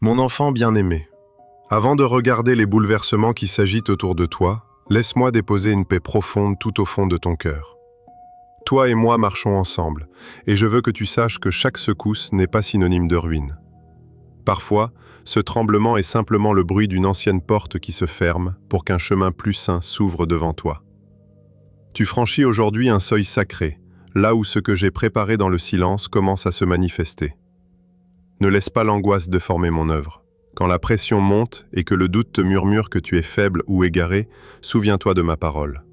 Mon enfant bien-aimé, avant de regarder les bouleversements qui s'agitent autour de toi, laisse-moi déposer une paix profonde tout au fond de ton cœur. Toi et moi marchons ensemble, et je veux que tu saches que chaque secousse n'est pas synonyme de ruine. Parfois, ce tremblement est simplement le bruit d'une ancienne porte qui se ferme pour qu'un chemin plus sain s'ouvre devant toi. Tu franchis aujourd'hui un seuil sacré, là où ce que j'ai préparé dans le silence commence à se manifester. Ne laisse pas l'angoisse déformer mon œuvre. Quand la pression monte et que le doute te murmure que tu es faible ou égaré, souviens-toi de ma parole.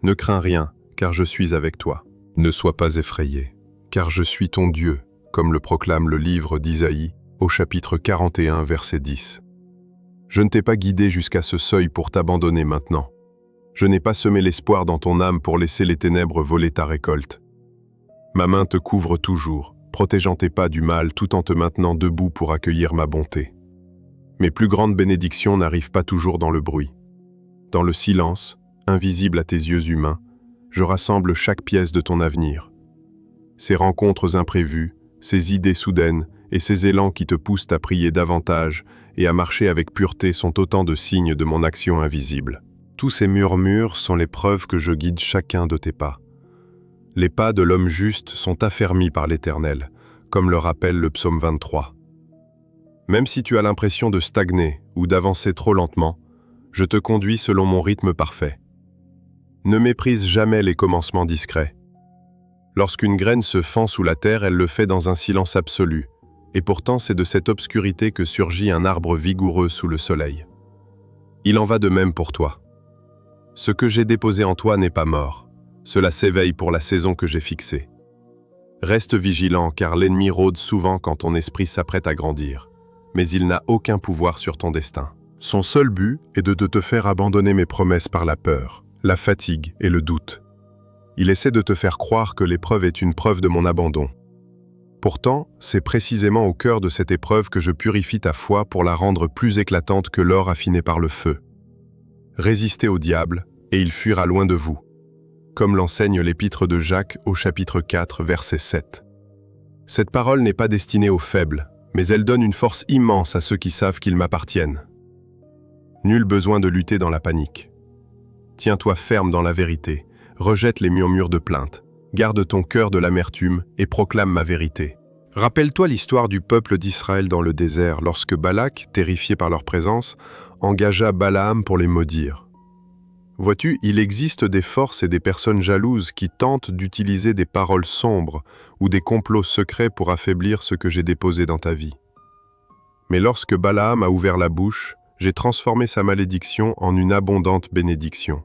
Ne crains rien, car je suis avec toi. Ne sois pas effrayé, car je suis ton Dieu, comme le proclame le livre d'Isaïe, au chapitre 41, verset 10. Je ne t'ai pas guidé jusqu'à ce seuil pour t'abandonner maintenant. Je n'ai pas semé l'espoir dans ton âme pour laisser les ténèbres voler ta récolte. Ma main te couvre toujours, protégeant tes pas du mal tout en te maintenant debout pour accueillir ma bonté. Mes plus grandes bénédictions n'arrivent pas toujours dans le bruit. Dans le silence, invisible à tes yeux humains, je rassemble chaque pièce de ton avenir. Ces rencontres imprévues, ces idées soudaines et ces élans qui te poussent à prier davantage et à marcher avec pureté sont autant de signes de mon action invisible. Tous ces murmures sont les preuves que je guide chacun de tes pas. Les pas de l'homme juste sont affermis par l'Éternel, comme le rappelle le psaume 23. Même si tu as l'impression de stagner ou d'avancer trop lentement, je te conduis selon mon rythme parfait. Ne méprise jamais les commencements discrets. Lorsqu'une graine se fend sous la terre, elle le fait dans un silence absolu, et pourtant c'est de cette obscurité que surgit un arbre vigoureux sous le soleil. Il en va de même pour toi. Ce que j'ai déposé en toi n'est pas mort. Cela s'éveille pour la saison que j'ai fixée. Reste vigilant, car l'ennemi rôde souvent quand ton esprit s'apprête à grandir, mais il n'a aucun pouvoir sur ton destin. Son seul but est de te faire abandonner mes promesses par la peur, la fatigue et le doute. Il essaie de te faire croire que l'épreuve est une preuve de mon abandon. Pourtant, c'est précisément au cœur de cette épreuve que je purifie ta foi pour la rendre plus éclatante que l'or affiné par le feu. Résistez au diable, et il fuira loin de vous, comme l'enseigne l'épître de Jacques au chapitre 4, verset 7. Cette parole n'est pas destinée aux faibles, mais elle donne une force immense à ceux qui savent qu'ils m'appartiennent. Nul besoin de lutter dans la panique. Tiens-toi ferme dans la vérité, rejette les murmures de plainte, garde ton cœur de l'amertume et proclame ma vérité. Rappelle-toi l'histoire du peuple d'Israël dans le désert, lorsque Balak, terrifié par leur présence, engagea Balaam pour les maudire. Vois-tu, il existe des forces et des personnes jalouses qui tentent d'utiliser des paroles sombres ou des complots secrets pour affaiblir ce que j'ai déposé dans ta vie. Mais lorsque Balaam a ouvert la bouche, j'ai transformé sa malédiction en une abondante bénédiction,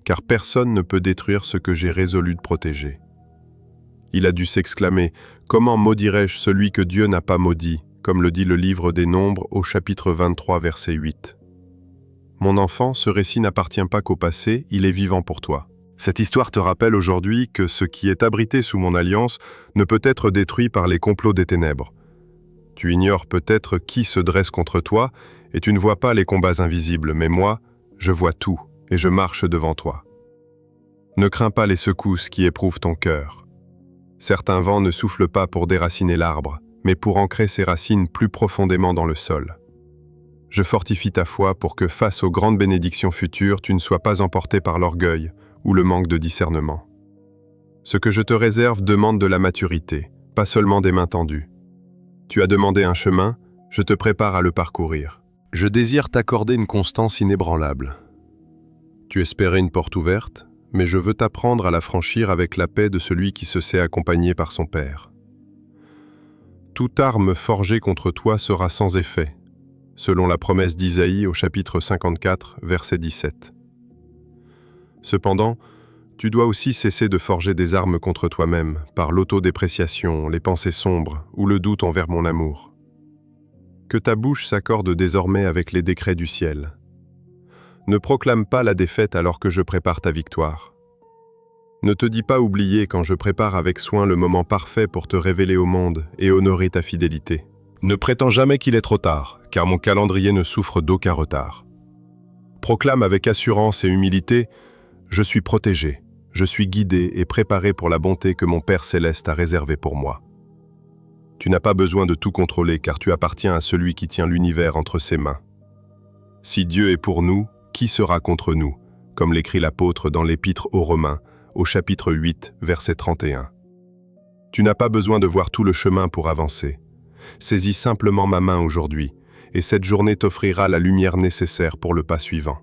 car personne ne peut détruire ce que j'ai résolu de protéger. Il a dû s'exclamer « Comment maudirais-je celui que Dieu n'a pas maudit ?» comme le dit le livre des Nombres au chapitre 23, verset 8. Mon enfant, ce récit n'appartient pas qu'au passé, il est vivant pour toi. Cette histoire te rappelle aujourd'hui que ce qui est abrité sous mon alliance ne peut être détruit par les complots des ténèbres. Tu ignores peut-être qui se dresse contre toi, et tu ne vois pas les combats invisibles, mais moi, je vois tout, et je marche devant toi. Ne crains pas les secousses qui éprouvent ton cœur. Certains vents ne soufflent pas pour déraciner l'arbre, mais pour ancrer ses racines plus profondément dans le sol. Je fortifie ta foi pour que face aux grandes bénédictions futures, tu ne sois pas emporté par l'orgueil ou le manque de discernement. Ce que je te réserve demande de la maturité, pas seulement des mains tendues. Tu as demandé un chemin, je te prépare à le parcourir. Je désire t'accorder une constance inébranlable. Tu espérais une porte ouverte, mais je veux t'apprendre à la franchir avec la paix de celui qui se sait accompagné par son Père. Toute arme forgée contre toi sera sans effet, selon la promesse d'Isaïe au chapitre 54, verset 17. Cependant, tu dois aussi cesser de forger des armes contre toi-même, par l'autodépréciation, les pensées sombres ou le doute envers mon amour. Que ta bouche s'accorde désormais avec les décrets du ciel. Ne proclame pas la défaite alors que je prépare ta victoire. Ne te dis pas oublier quand je prépare avec soin le moment parfait pour te révéler au monde et honorer ta fidélité. Ne prétends jamais qu'il est trop tard, car mon calendrier ne souffre d'aucun retard. Proclame avec assurance et humilité « Je suis protégé, je suis guidé et préparé pour la bonté que mon Père céleste a réservée pour moi. » Tu n'as pas besoin de tout contrôler car tu appartiens à celui qui tient l'univers entre ses mains. Si Dieu est pour nous, qui sera contre nous? Comme l'écrit l'apôtre dans l'Épître aux Romains, au chapitre 8, verset 31. Tu n'as pas besoin de voir tout le chemin pour avancer. Saisis simplement ma main aujourd'hui, et cette journée t'offrira la lumière nécessaire pour le pas suivant.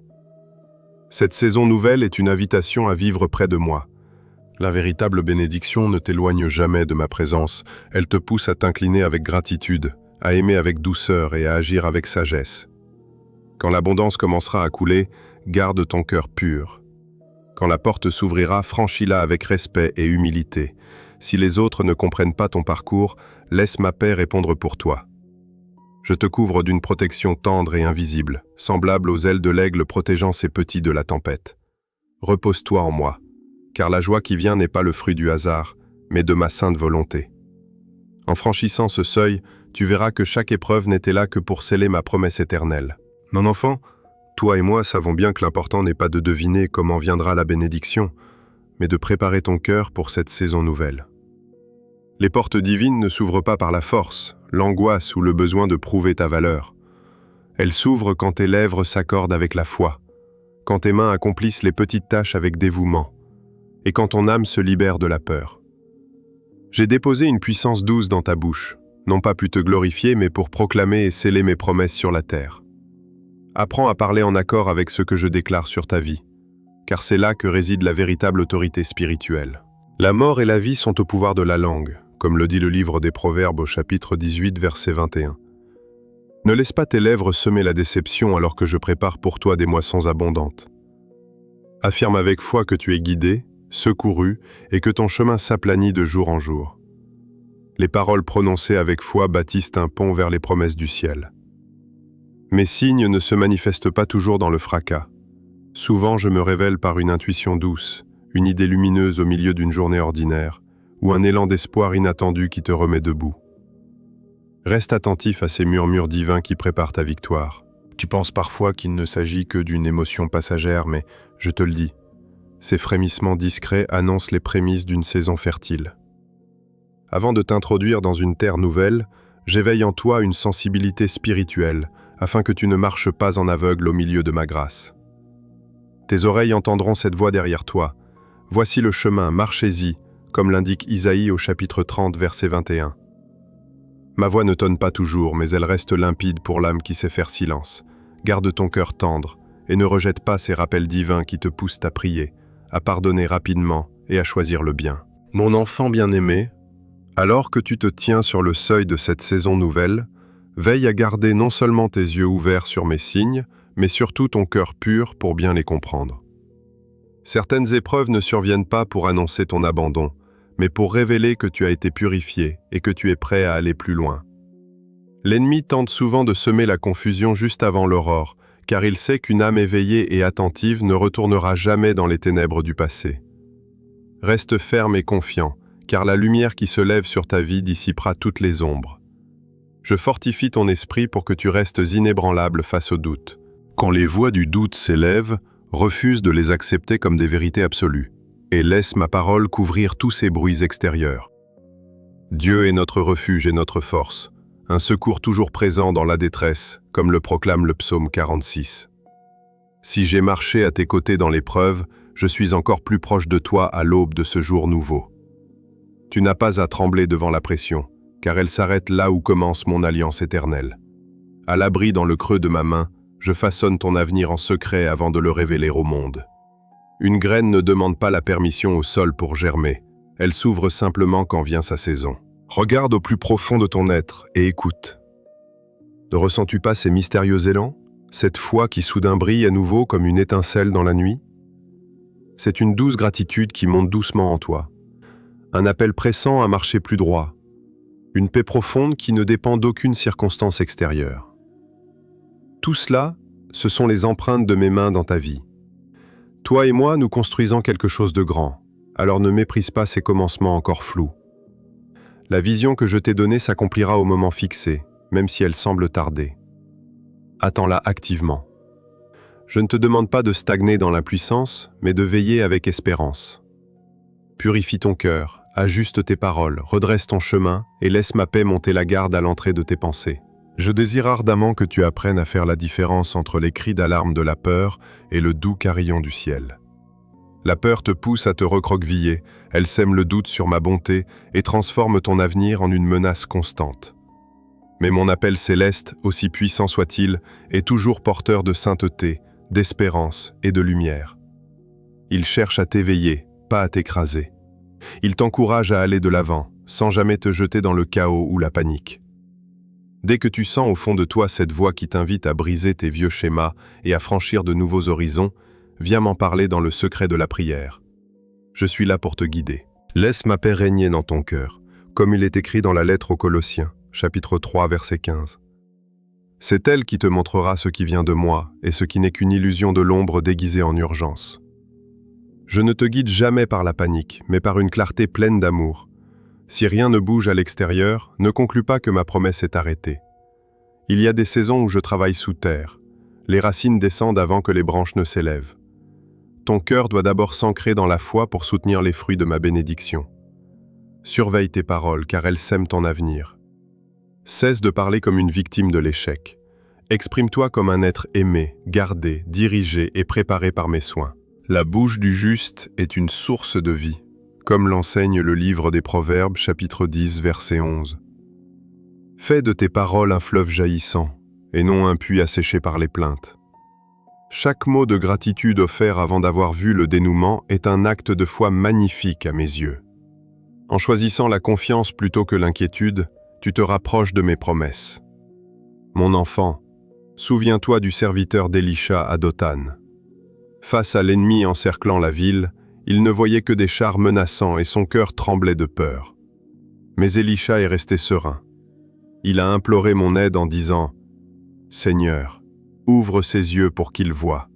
Cette saison nouvelle est une invitation à vivre près de moi. La véritable bénédiction ne t'éloigne jamais de ma présence, elle te pousse à t'incliner avec gratitude, à aimer avec douceur et à agir avec sagesse. Quand l'abondance commencera à couler, garde ton cœur pur. Quand la porte s'ouvrira, franchis-la avec respect et humilité. Si les autres ne comprennent pas ton parcours, laisse ma paix répondre pour toi. Je te couvre d'une protection tendre et invisible, semblable aux ailes de l'aigle protégeant ses petits de la tempête. Repose-toi en moi, car la joie qui vient n'est pas le fruit du hasard, mais de ma sainte volonté. En franchissant ce seuil, tu verras que chaque épreuve n'était là que pour sceller ma promesse éternelle. Mon enfant, toi et moi savons bien que l'important n'est pas de deviner comment viendra la bénédiction, mais de préparer ton cœur pour cette saison nouvelle. Les portes divines ne s'ouvrent pas par la force, l'angoisse ou le besoin de prouver ta valeur. Elles s'ouvrent quand tes lèvres s'accordent avec la foi, quand tes mains accomplissent les petites tâches avec dévouement, et quand ton âme se libère de la peur. J'ai déposé une puissance douce dans ta bouche, non pas pour te glorifier, mais pour proclamer et sceller mes promesses sur la terre. Apprends à parler en accord avec ce que je déclare sur ta vie, car c'est là que réside la véritable autorité spirituelle. La mort et la vie sont au pouvoir de la langue, comme le dit le livre des Proverbes au chapitre 18, verset 21. Ne laisse pas tes lèvres semer la déception alors que je prépare pour toi des moissons abondantes. Affirme avec foi que tu es guidé, secouru, et que ton chemin s'aplanit de jour en jour. Les paroles prononcées avec foi bâtissent un pont vers les promesses du ciel. Mes signes ne se manifestent pas toujours dans le fracas. Souvent, je me révèle par une intuition douce, une idée lumineuse au milieu d'une journée ordinaire, ou un élan d'espoir inattendu qui te remet debout. Reste attentif à ces murmures divins qui préparent ta victoire. Tu penses parfois qu'il ne s'agit que d'une émotion passagère, mais je te le dis, ces frémissements discrets annoncent les prémices d'une saison fertile. Avant de t'introduire dans une terre nouvelle, j'éveille en toi une sensibilité spirituelle, afin que tu ne marches pas en aveugle au milieu de ma grâce. Tes oreilles entendront cette voix derrière toi. Voici le chemin, marchez-y, comme l'indique Isaïe au chapitre 30, verset 21. Ma voix ne tonne pas toujours, mais elle reste limpide pour l'âme qui sait faire silence. Garde ton cœur tendre, et ne rejette pas ces rappels divins qui te poussent à prier, à pardonner rapidement et à choisir le bien. Mon enfant bien-aimé, alors que tu te tiens sur le seuil de cette saison nouvelle, veille à garder non seulement tes yeux ouverts sur mes signes, mais surtout ton cœur pur pour bien les comprendre. Certaines épreuves ne surviennent pas pour annoncer ton abandon, mais pour révéler que tu as été purifié et que tu es prêt à aller plus loin. L'ennemi tente souvent de semer la confusion juste avant l'aurore, car il sait qu'une âme éveillée et attentive ne retournera jamais dans les ténèbres du passé. Reste ferme et confiant, car la lumière qui se lève sur ta vie dissipera toutes les ombres. Je fortifie ton esprit pour que tu restes inébranlable face au doute. Quand les voix du doute s'élèvent, refuse de les accepter comme des vérités absolues, et laisse ma parole couvrir tous ces bruits extérieurs. Dieu est notre refuge et notre force, un secours toujours présent dans la détresse, comme le proclame le psaume 46. Si j'ai marché à tes côtés dans l'épreuve, je suis encore plus proche de toi à l'aube de ce jour nouveau. Tu n'as pas à trembler devant la pression, car elle s'arrête là où commence mon alliance éternelle. À l'abri dans le creux de ma main, je façonne ton avenir en secret avant de le révéler au monde. Une graine ne demande pas la permission au sol pour germer, elle s'ouvre simplement quand vient sa saison. Regarde au plus profond de ton être et écoute. Ne ressens-tu pas ces mystérieux élans, cette foi qui soudain brille à nouveau comme une étincelle dans la nuit? C'est une douce gratitude qui monte doucement en toi, un appel pressant à marcher plus droit, une paix profonde qui ne dépend d'aucune circonstance extérieure. Tout cela, ce sont les empreintes de mes mains dans ta vie. Toi et moi, nous construisons quelque chose de grand, alors ne méprise pas ces commencements encore flous. La vision que je t'ai donnée s'accomplira au moment fixé, même si elle semble tarder. Attends-la activement. Je ne te demande pas de stagner dans l'impuissance, mais de veiller avec espérance. Purifie ton cœur, Ajuste tes paroles, redresse ton chemin et laisse ma paix monter la garde à l'entrée de tes pensées. Je désire ardemment que tu apprennes à faire la différence entre les cris d'alarme de la peur et le doux carillon du ciel. La peur te pousse à te recroqueviller, elle sème le doute sur ma bonté et transforme ton avenir en une menace constante. Mais mon appel céleste, aussi puissant soit-il, est toujours porteur de sainteté, d'espérance et de lumière. Il cherche à t'éveiller, pas à t'écraser. Il t'encourage à aller de l'avant, sans jamais te jeter dans le chaos ou la panique. Dès que tu sens au fond de toi cette voix qui t'invite à briser tes vieux schémas et à franchir de nouveaux horizons, viens m'en parler dans le secret de la prière. Je suis là pour te guider. Laisse ma paix régner dans ton cœur, comme il est écrit dans la lettre aux Colossiens, chapitre 3, verset 15. C'est elle qui te montrera ce qui vient de moi et ce qui n'est qu'une illusion de l'ombre déguisée en urgence. Je ne te guide jamais par la panique, mais par une clarté pleine d'amour. Si rien ne bouge à l'extérieur, ne conclus pas que ma promesse est arrêtée. Il y a des saisons où je travaille sous terre. Les racines descendent avant que les branches ne s'élèvent. Ton cœur doit d'abord s'ancrer dans la foi pour soutenir les fruits de ma bénédiction. Surveille tes paroles, car elles sèment ton avenir. Cesse de parler comme une victime de l'échec. Exprime-toi comme un être aimé, gardé, dirigé et préparé par mes soins. La bouche du juste est une source de vie, comme l'enseigne le livre des Proverbes, chapitre 10, verset 11. Fais de tes paroles un fleuve jaillissant, et non un puits asséché par les plaintes. Chaque mot de gratitude offert avant d'avoir vu le dénouement est un acte de foi magnifique à mes yeux. En choisissant la confiance plutôt que l'inquiétude, tu te rapproches de mes promesses. Mon enfant, souviens-toi du serviteur d'Élisha à Dothan. Face à l'ennemi encerclant la ville, il ne voyait que des chars menaçants et son cœur tremblait de peur. Mais Élisha est resté serein. Il a imploré mon aide en disant « Seigneur, ouvre ses yeux pour qu'il voie »,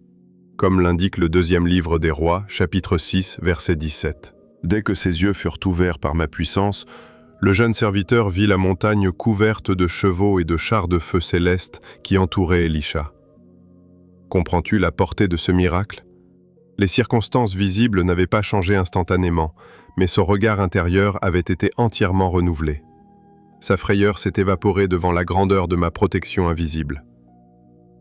comme l'indique le deuxième livre des Rois, chapitre 6, verset 17. Dès que ses yeux furent ouverts par ma puissance, le jeune serviteur vit la montagne couverte de chevaux et de chars de feu célestes qui entouraient Élisha. Comprends-tu la portée de ce miracle? Les circonstances visibles n'avaient pas changé instantanément, mais son regard intérieur avait été entièrement renouvelé. Sa frayeur s'est évaporée devant la grandeur de ma protection invisible.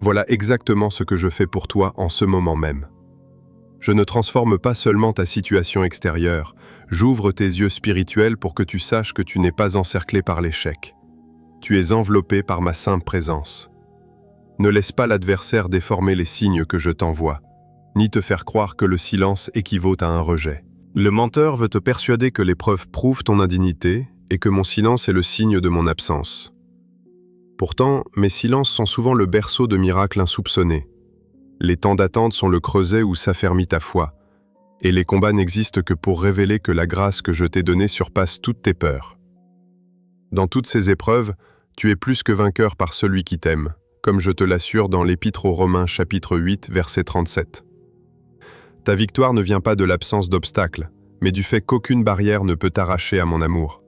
Voilà exactement ce que je fais pour toi en ce moment même. Je ne transforme pas seulement ta situation extérieure, j'ouvre tes yeux spirituels pour que tu saches que tu n'es pas encerclé par l'échec. Tu es enveloppé par ma sainte présence. Ne laisse pas l'adversaire déformer les signes que je t'envoie, ni te faire croire que le silence équivaut à un rejet. Le menteur veut te persuader que l'épreuve prouve ton indignité et que mon silence est le signe de mon absence. Pourtant, mes silences sont souvent le berceau de miracles insoupçonnés. Les temps d'attente sont le creuset où s'affermit ta foi, et les combats n'existent que pour révéler que la grâce que je t'ai donnée surpasse toutes tes peurs. Dans toutes ces épreuves, tu es plus que vainqueur par celui qui t'aime, comme je te l'assure dans l'Épître aux Romains chapitre 8, verset 37. Ta victoire ne vient pas de l'absence d'obstacles, mais du fait qu'aucune barrière ne peut t'arracher à mon amour.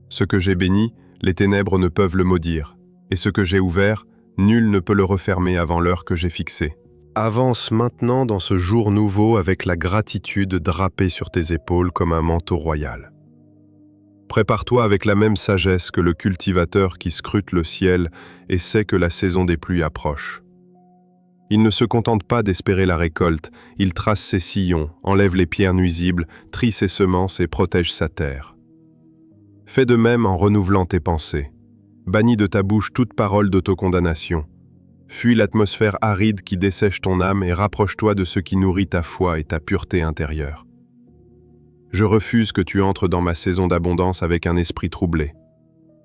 Ce que j'ai béni, les ténèbres ne peuvent le maudire, et ce que j'ai ouvert, nul ne peut le refermer avant l'heure que j'ai fixée. Avance maintenant dans ce jour nouveau avec la gratitude drapée sur tes épaules comme un manteau royal. Prépare-toi avec la même sagesse que le cultivateur qui scrute le ciel et sait que la saison des pluies approche. Il ne se contente pas d'espérer la récolte, il trace ses sillons, enlève les pierres nuisibles, trie ses semences et protège sa terre. Fais de même en renouvelant tes pensées. Bannis de ta bouche toute parole d'autocondamnation. Fuis l'atmosphère aride qui dessèche ton âme et rapproche-toi de ce qui nourrit ta foi et ta pureté intérieure. Je refuse que tu entres dans ma saison d'abondance avec un esprit troublé.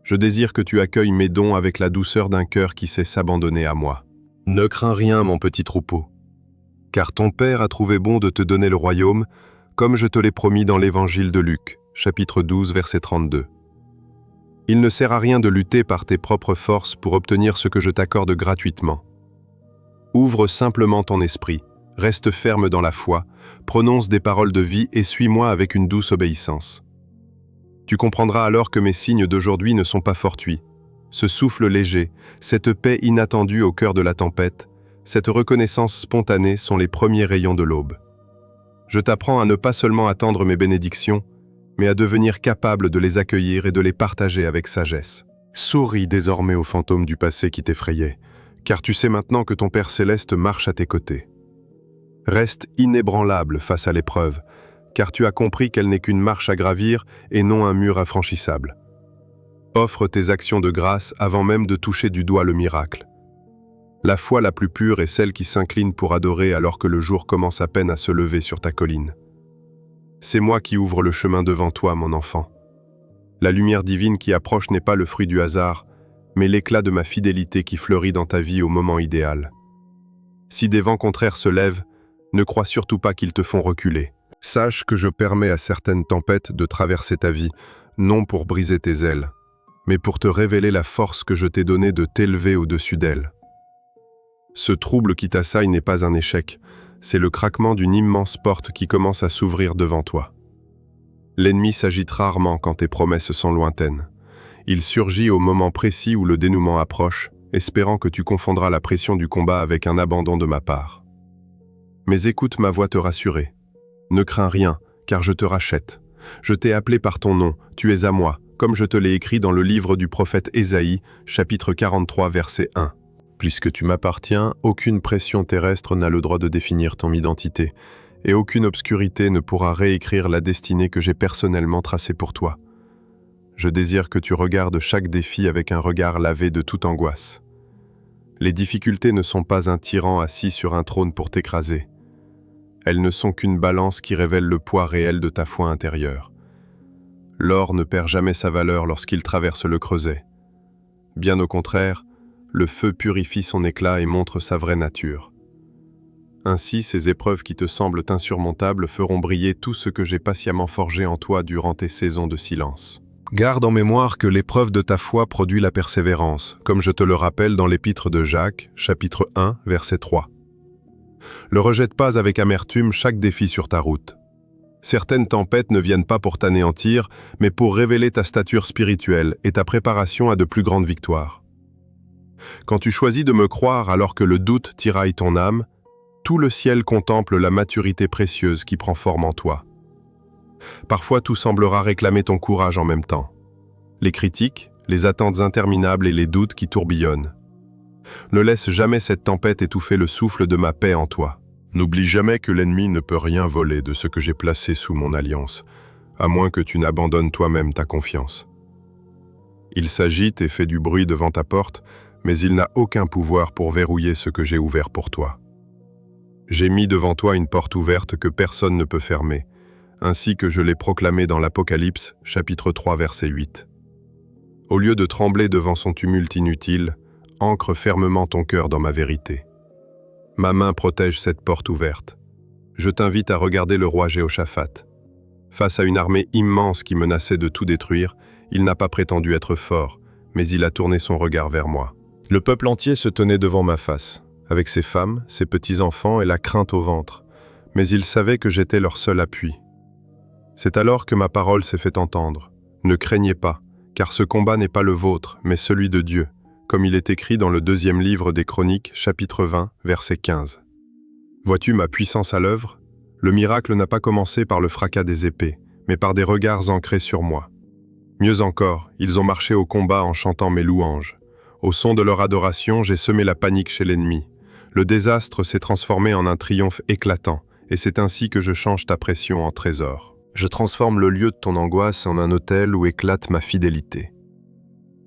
Je désire que tu accueilles mes dons avec la douceur d'un cœur qui sait s'abandonner à moi. Ne crains rien, mon petit troupeau, car ton Père a trouvé bon de te donner le royaume, comme je te l'ai promis dans l'Évangile de Luc, chapitre 12, verset 32. Il ne sert à rien de lutter par tes propres forces pour obtenir ce que je t'accorde gratuitement. Ouvre simplement ton esprit, reste ferme dans la foi, prononce des paroles de vie et suis-moi avec une douce obéissance. Tu comprendras alors que mes signes d'aujourd'hui ne sont pas fortuits. Ce souffle léger, cette paix inattendue au cœur de la tempête, cette reconnaissance spontanée sont les premiers rayons de l'aube. Je t'apprends à ne pas seulement attendre mes bénédictions, mais à devenir capable de les accueillir et de les partager avec sagesse. Souris désormais aux fantômes du passé qui t'effrayaient, car tu sais maintenant que ton Père Céleste marche à tes côtés. Reste inébranlable face à l'épreuve, car tu as compris qu'elle n'est qu'une marche à gravir et non un mur infranchissable. Offre tes actions de grâce avant même de toucher du doigt le miracle. La foi la plus pure est celle qui s'incline pour adorer alors que le jour commence à peine à se lever sur ta colline. C'est moi qui ouvre le chemin devant toi, mon enfant. La lumière divine qui approche n'est pas le fruit du hasard, mais l'éclat de ma fidélité qui fleurit dans ta vie au moment idéal. Si des vents contraires se lèvent, ne crois surtout pas qu'ils te font reculer. Sache que je permets à certaines tempêtes de traverser ta vie, non pour briser tes ailes, mais pour te révéler la force que je t'ai donnée de t'élever au-dessus d'elles. Ce trouble qui t'assaille n'est pas un échec, c'est le craquement d'une immense porte qui commence à s'ouvrir devant toi. L'ennemi s'agite rarement quand tes promesses sont lointaines. Il surgit au moment précis où le dénouement approche, espérant que tu confondras la pression du combat avec un abandon de ma part. Mais écoute ma voix te rassurer. Ne crains rien, car je te rachète. Je t'ai appelé par ton nom, tu es à moi, comme je te l'ai écrit dans le livre du prophète Ésaïe, chapitre 43, verset 1. Puisque tu m'appartiens, aucune pression terrestre n'a le droit de définir ton identité, et aucune obscurité ne pourra réécrire la destinée que j'ai personnellement tracée pour toi. Je désire que tu regardes chaque défi avec un regard lavé de toute angoisse. Les difficultés ne sont pas un tyran assis sur un trône pour t'écraser. Elles ne sont qu'une balance qui révèle le poids réel de ta foi intérieure. L'or ne perd jamais sa valeur lorsqu'il traverse le creuset. Bien au contraire, le feu purifie son éclat et montre sa vraie nature. Ainsi, ces épreuves qui te semblent insurmontables feront briller tout ce que j'ai patiemment forgé en toi durant tes saisons de silence. Garde en mémoire que l'épreuve de ta foi produit la persévérance, comme je te le rappelle dans l'épître de Jacques, chapitre 1, verset 3. Ne rejette pas avec amertume chaque défi sur ta route. Certaines tempêtes ne viennent pas pour t'anéantir, mais pour révéler ta stature spirituelle et ta préparation à de plus grandes victoires. Quand tu choisis de me croire alors que le doute tiraille ton âme, tout le ciel contemple la maturité précieuse qui prend forme en toi. Parfois tout semblera réclamer ton courage en même temps. Les critiques, les attentes interminables et les doutes qui tourbillonnent. Ne laisse jamais cette tempête étouffer le souffle de ma paix en toi. N'oublie jamais que l'ennemi ne peut rien voler de ce que j'ai placé sous mon alliance, à moins que tu n'abandonnes toi-même ta confiance. Il s'agite et fait du bruit devant ta porte, mais il n'a aucun pouvoir pour verrouiller ce que j'ai ouvert pour toi. J'ai mis devant toi une porte ouverte que personne ne peut fermer, ainsi que je l'ai proclamé dans l'Apocalypse, chapitre 3, verset 8. Au lieu de trembler devant son tumulte inutile, ancre fermement ton cœur dans ma vérité. Ma main protège cette porte ouverte. Je t'invite à regarder le roi Jéhoshaphat. Face à une armée immense qui menaçait de tout détruire, il n'a pas prétendu être fort, mais il a tourné son regard vers moi. Le peuple entier se tenait devant ma face, avec ses femmes, ses petits-enfants et la crainte au ventre, mais ils savaient que j'étais leur seul appui. C'est alors que ma parole s'est fait entendre. Ne craignez pas, car ce combat n'est pas le vôtre, mais celui de Dieu, comme il est écrit dans le 2e livre des Chroniques, chapitre 20, verset 15. Vois-tu ma puissance à l'œuvre? Le miracle n'a pas commencé par le fracas des épées, mais par des regards ancrés sur moi. Mieux encore, ils ont marché au combat en chantant mes louanges. Au son de leur adoration, j'ai semé la panique chez l'ennemi. Le désastre s'est transformé en un triomphe éclatant, et c'est ainsi que je change ta pression en trésor. Je transforme le lieu de ton angoisse en un autel où éclate ma fidélité.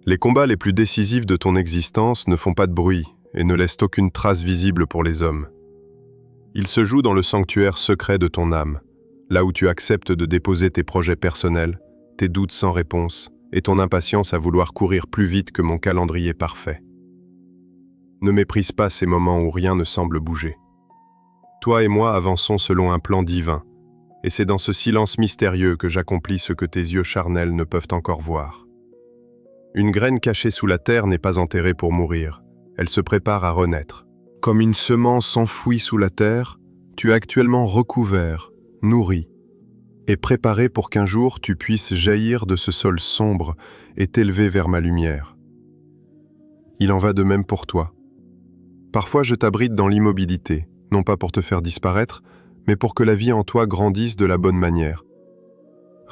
Les combats les plus décisifs de ton existence ne font pas de bruit et ne laissent aucune trace visible pour les hommes. Ils se jouent dans le sanctuaire secret de ton âme, là où tu acceptes de déposer tes projets personnels, tes doutes sans réponse et ton impatience à vouloir courir plus vite que mon calendrier parfait. Ne méprise pas ces moments où rien ne semble bouger. Toi et moi avançons selon un plan divin, et c'est dans ce silence mystérieux que j'accomplis ce que tes yeux charnels ne peuvent encore voir. Une graine cachée sous la terre n'est pas enterrée pour mourir, elle se prépare à renaître. Comme une semence enfouie sous la terre, tu es actuellement recouvert, nourri, et préparé pour qu'un jour tu puisses jaillir de ce sol sombre et t'élever vers ma lumière. Il en va de même pour toi. Parfois je t'abrite dans l'immobilité, non pas pour te faire disparaître, mais pour que la vie en toi grandisse de la bonne manière.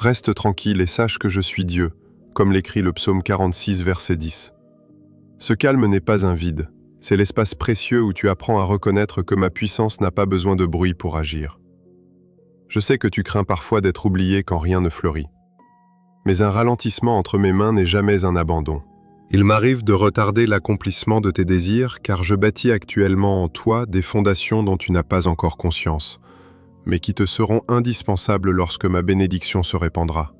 Reste tranquille et sache que je suis Dieu, comme l'écrit le psaume 46, verset 10. Ce calme n'est pas un vide, c'est l'espace précieux où tu apprends à reconnaître que ma puissance n'a pas besoin de bruit pour agir. Je sais que tu crains parfois d'être oublié quand rien ne fleurit. Mais un ralentissement entre mes mains n'est jamais un abandon. Il m'arrive de retarder l'accomplissement de tes désirs car je bâtis actuellement en toi des fondations dont tu n'as pas encore conscience, mais qui te seront indispensables lorsque ma bénédiction se répandra.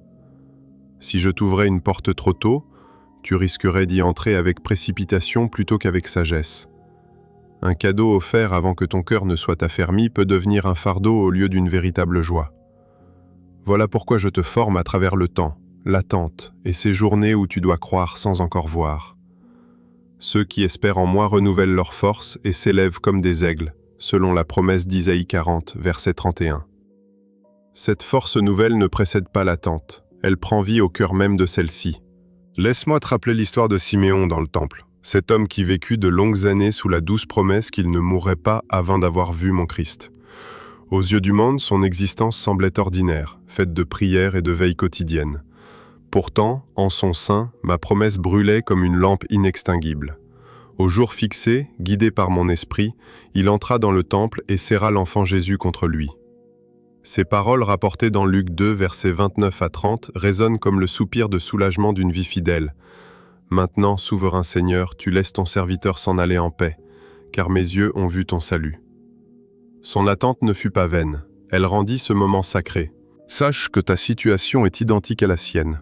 Si je t'ouvrais une porte trop tôt, tu risquerais d'y entrer avec précipitation plutôt qu'avec sagesse. Un cadeau offert avant que ton cœur ne soit affermi peut devenir un fardeau au lieu d'une véritable joie. Voilà pourquoi je te forme à travers le temps, l'attente et ces journées où tu dois croire sans encore voir. Ceux qui espèrent en moi renouvellent leur force et s'élèvent comme des aigles, selon la promesse d'Isaïe 40, verset 31. Cette force nouvelle ne précède pas l'attente, elle prend vie au cœur même de celle-ci. Laisse-moi te rappeler l'histoire de Siméon dans le temple, cet homme qui vécut de longues années sous la douce promesse qu'il ne mourrait pas avant d'avoir vu mon Christ. Aux yeux du monde, son existence semblait ordinaire, faite de prières et de veilles quotidiennes. Pourtant, en son sein, ma promesse brûlait comme une lampe inextinguible. Au jour fixé, guidé par mon esprit, il entra dans le temple et serra l'enfant Jésus contre lui. Ces paroles rapportées dans Luc 2, versets 29 à 30, résonnent comme le soupir de soulagement d'une vie fidèle. Maintenant, souverain Seigneur, tu laisses ton serviteur s'en aller en paix, car mes yeux ont vu ton salut. Son attente ne fut pas vaine, elle rendit ce moment sacré. Sache que ta situation est identique à la sienne,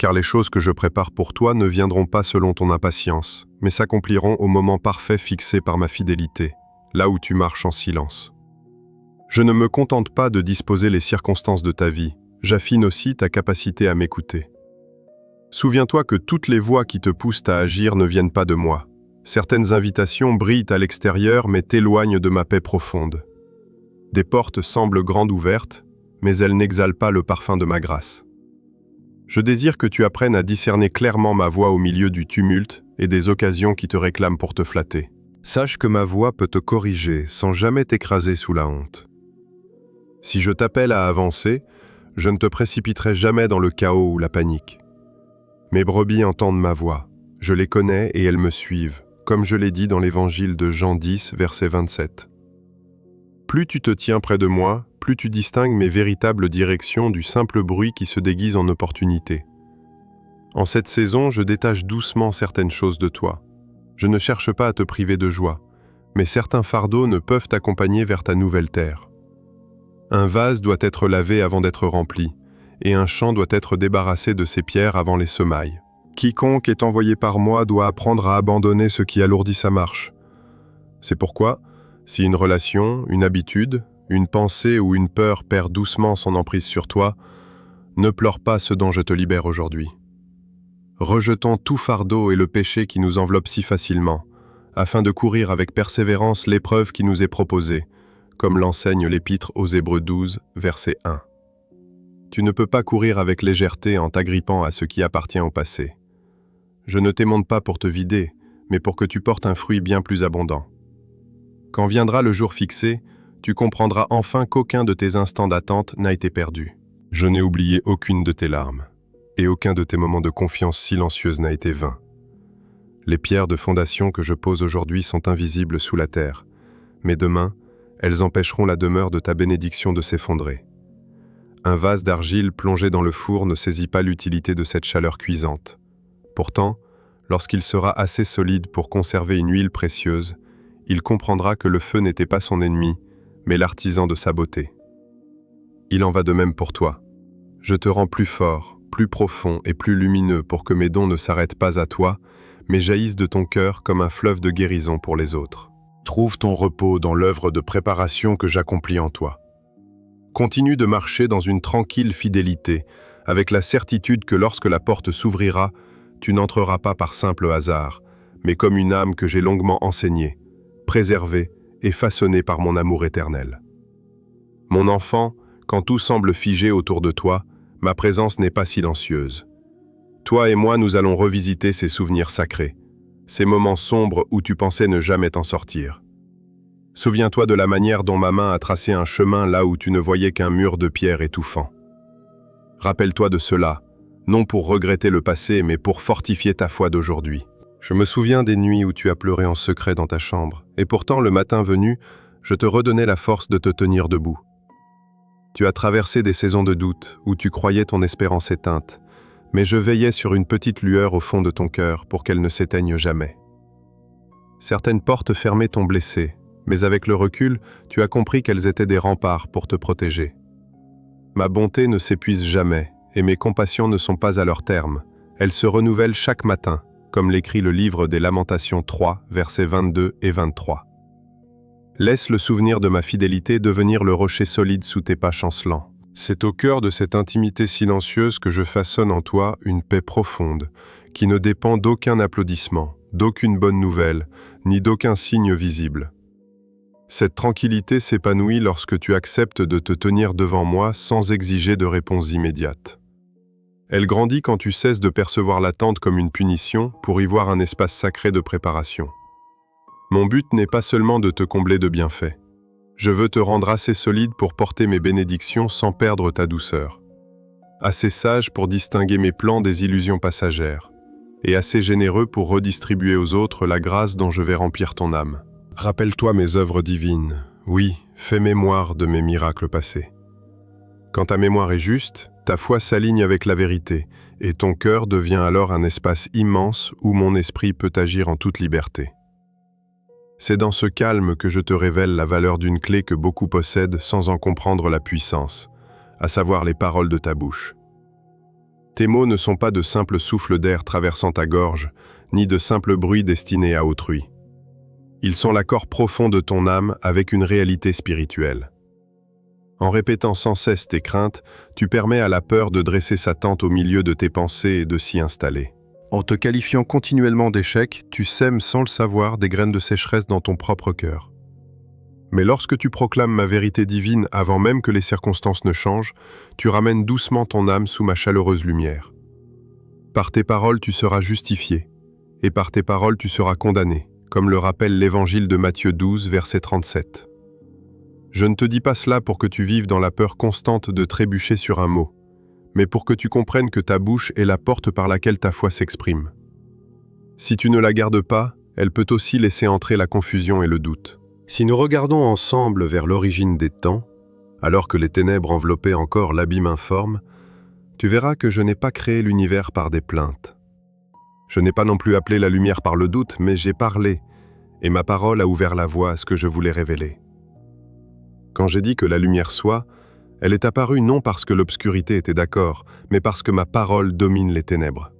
car les choses que je prépare pour toi ne viendront pas selon ton impatience, mais s'accompliront au moment parfait fixé par ma fidélité, là où tu marches en silence. Je ne me contente pas de disposer les circonstances de ta vie, j'affine aussi ta capacité à m'écouter. Souviens-toi que toutes les voix qui te poussent à agir ne viennent pas de moi. Certaines invitations brillent à l'extérieur mais t'éloignent de ma paix profonde. Des portes semblent grandes ouvertes, mais elles n'exhalent pas le parfum de ma grâce. Je désire que tu apprennes à discerner clairement ma voix au milieu du tumulte et des occasions qui te réclament pour te flatter. Sache que ma voix peut te corriger sans jamais t'écraser sous la honte. Si je t'appelle à avancer, je ne te précipiterai jamais dans le chaos ou la panique. Mes brebis entendent ma voix, je les connais et elles me suivent, comme je l'ai dit dans l'évangile de Jean 10, verset 27. Plus tu te tiens près de moi, plus tu distingues mes véritables directions du simple bruit qui se déguise en opportunité. En cette saison, je détache doucement certaines choses de toi. Je ne cherche pas à te priver de joie, mais certains fardeaux ne peuvent t'accompagner vers ta nouvelle terre. Un vase doit être lavé avant d'être rempli, et un champ doit être débarrassé de ses pierres avant les semailles. Quiconque est envoyé par moi doit apprendre à abandonner ce qui alourdit sa marche. C'est pourquoi, si une relation, une habitude, une pensée ou une peur perd doucement son emprise sur toi, ne pleure pas ce dont je te libère aujourd'hui. Rejetons tout fardeau et le péché qui nous enveloppe si facilement, afin de courir avec persévérance l'épreuve qui nous est proposée, comme l'enseigne l'Épître aux Hébreux 12, verset 1. Tu ne peux pas courir avec légèreté en t'agrippant à ce qui appartient au passé. Je ne t'émonte pas pour te vider, mais pour que tu portes un fruit bien plus abondant. Quand viendra le jour fixé, tu comprendras enfin qu'aucun de tes instants d'attente n'a été perdu. Je n'ai oublié aucune de tes larmes, et aucun de tes moments de confiance silencieuse n'a été vain. Les pierres de fondation que je pose aujourd'hui sont invisibles sous la terre, mais demain, elles empêcheront la demeure de ta bénédiction de s'effondrer. Un vase d'argile plongé dans le four ne saisit pas l'utilité de cette chaleur cuisante. Pourtant, lorsqu'il sera assez solide pour conserver une huile précieuse, il comprendra que le feu n'était pas son ennemi, mais l'artisan de sa beauté. Il en va de même pour toi. Je te rends plus fort, plus profond et plus lumineux pour que mes dons ne s'arrêtent pas à toi, mais jaillissent de ton cœur comme un fleuve de guérison pour les autres. Trouve ton repos dans l'œuvre de préparation que j'accomplis en toi. Continue de marcher dans une tranquille fidélité, avec la certitude que lorsque la porte s'ouvrira, tu n'entreras pas par simple hasard, mais comme une âme que j'ai longuement enseignée, préservée et façonnée par mon amour éternel. Mon enfant, quand tout semble figé autour de toi, ma présence n'est pas silencieuse. Toi et moi, nous allons revisiter ces souvenirs sacrés, ces moments sombres où tu pensais ne jamais t'en sortir. Souviens-toi de la manière dont ma main a tracé un chemin là où tu ne voyais qu'un mur de pierre étouffant. Rappelle-toi de cela, non pour regretter le passé, mais pour fortifier ta foi d'aujourd'hui. Je me souviens des nuits où tu as pleuré en secret dans ta chambre, et pourtant, le matin venu, je te redonnais la force de te tenir debout. Tu as traversé des saisons de doute, où tu croyais ton espérance éteinte, mais je veillais sur une petite lueur au fond de ton cœur pour qu'elle ne s'éteigne jamais. Certaines portes fermées t'ont blessé, mais avec le recul, tu as compris qu'elles étaient des remparts pour te protéger. Ma bonté ne s'épuise jamais, et mes compassions ne sont pas à leur terme. Elles se renouvellent chaque matin, comme l'écrit le livre des Lamentations 3, versets 22 et 23. Laisse le souvenir de ma fidélité devenir le rocher solide sous tes pas chancelants. C'est au cœur de cette intimité silencieuse que je façonne en toi une paix profonde, qui ne dépend d'aucun applaudissement, d'aucune bonne nouvelle, ni d'aucun signe visible. Cette tranquillité s'épanouit lorsque tu acceptes de te tenir devant moi sans exiger de réponse immédiate. Elle grandit quand tu cesses de percevoir l'attente comme une punition pour y voir un espace sacré de préparation. Mon but n'est pas seulement de te combler de bienfaits. Je veux te rendre assez solide pour porter mes bénédictions sans perdre ta douceur. Assez sage pour distinguer mes plans des illusions passagères. Et assez généreux pour redistribuer aux autres la grâce dont je vais remplir ton âme. Rappelle-toi mes œuvres divines. Oui, fais mémoire de mes miracles passés. Quand ta mémoire est juste, ta foi s'aligne avec la vérité, et ton cœur devient alors un espace immense où mon esprit peut agir en toute liberté. C'est dans ce calme que je te révèle la valeur d'une clé que beaucoup possèdent sans en comprendre la puissance, à savoir les paroles de ta bouche. Tes mots ne sont pas de simples souffles d'air traversant ta gorge, ni de simples bruits destinés à autrui. Ils sont l'accord profond de ton âme avec une réalité spirituelle. En répétant sans cesse tes craintes, tu permets à la peur de dresser sa tente au milieu de tes pensées et de s'y installer. En te qualifiant continuellement d'échec, tu sèmes sans le savoir des graines de sécheresse dans ton propre cœur. Mais lorsque tu proclames ma vérité divine avant même que les circonstances ne changent, tu ramènes doucement ton âme sous ma chaleureuse lumière. Par tes paroles, tu seras justifié, et par tes paroles, tu seras condamné, comme le rappelle l'évangile de Matthieu 12, verset 37. Je ne te dis pas cela pour que tu vives dans la peur constante de trébucher sur un mot, mais pour que tu comprennes que ta bouche est la porte par laquelle ta foi s'exprime. Si tu ne la gardes pas, elle peut aussi laisser entrer la confusion et le doute. Si nous regardons ensemble vers l'origine des temps, alors que les ténèbres enveloppaient encore l'abîme informe, tu verras que je n'ai pas créé l'univers par des plaintes. Je n'ai pas non plus appelé la lumière par le doute, mais j'ai parlé, et ma parole a ouvert la voie à ce que je voulais révéler. Quand j'ai dit que la lumière soit, elle est apparue non parce que l'obscurité était d'accord, mais parce que ma parole domine les ténèbres.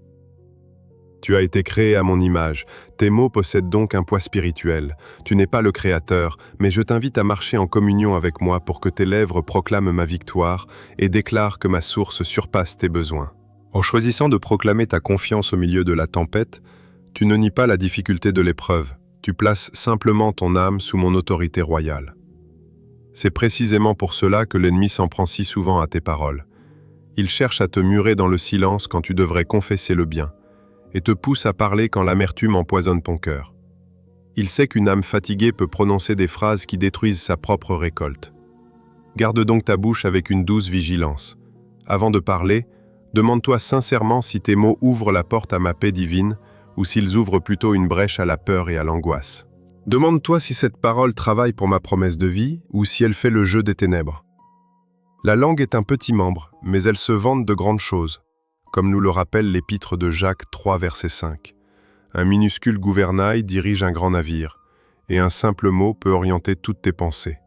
Tu as été créé à mon image, tes mots possèdent donc un poids spirituel. Tu n'es pas le créateur, mais je t'invite à marcher en communion avec moi pour que tes lèvres proclament ma victoire et déclarent que ma source surpasse tes besoins. En choisissant de proclamer ta confiance au milieu de la tempête, tu ne nies pas la difficulté de l'épreuve, tu places simplement ton âme sous mon autorité royale. C'est précisément pour cela que l'ennemi s'en prend si souvent à tes paroles. Il cherche à te murer dans le silence quand tu devrais confesser le bien, et te pousse à parler quand l'amertume empoisonne ton cœur. Il sait qu'une âme fatiguée peut prononcer des phrases qui détruisent sa propre récolte. Garde donc ta bouche avec une douce vigilance. Avant de parler, demande-toi sincèrement si tes mots ouvrent la porte à ma paix divine ou s'ils ouvrent plutôt une brèche à la peur et à l'angoisse. Demande-toi si cette parole travaille pour ma promesse de vie ou si elle fait le jeu des ténèbres. La langue est un petit membre, mais elle se vante de grandes choses, comme nous le rappelle l'épître de Jacques 3, verset 5. Un minuscule gouvernail dirige un grand navire, et un simple mot peut orienter toutes tes pensées.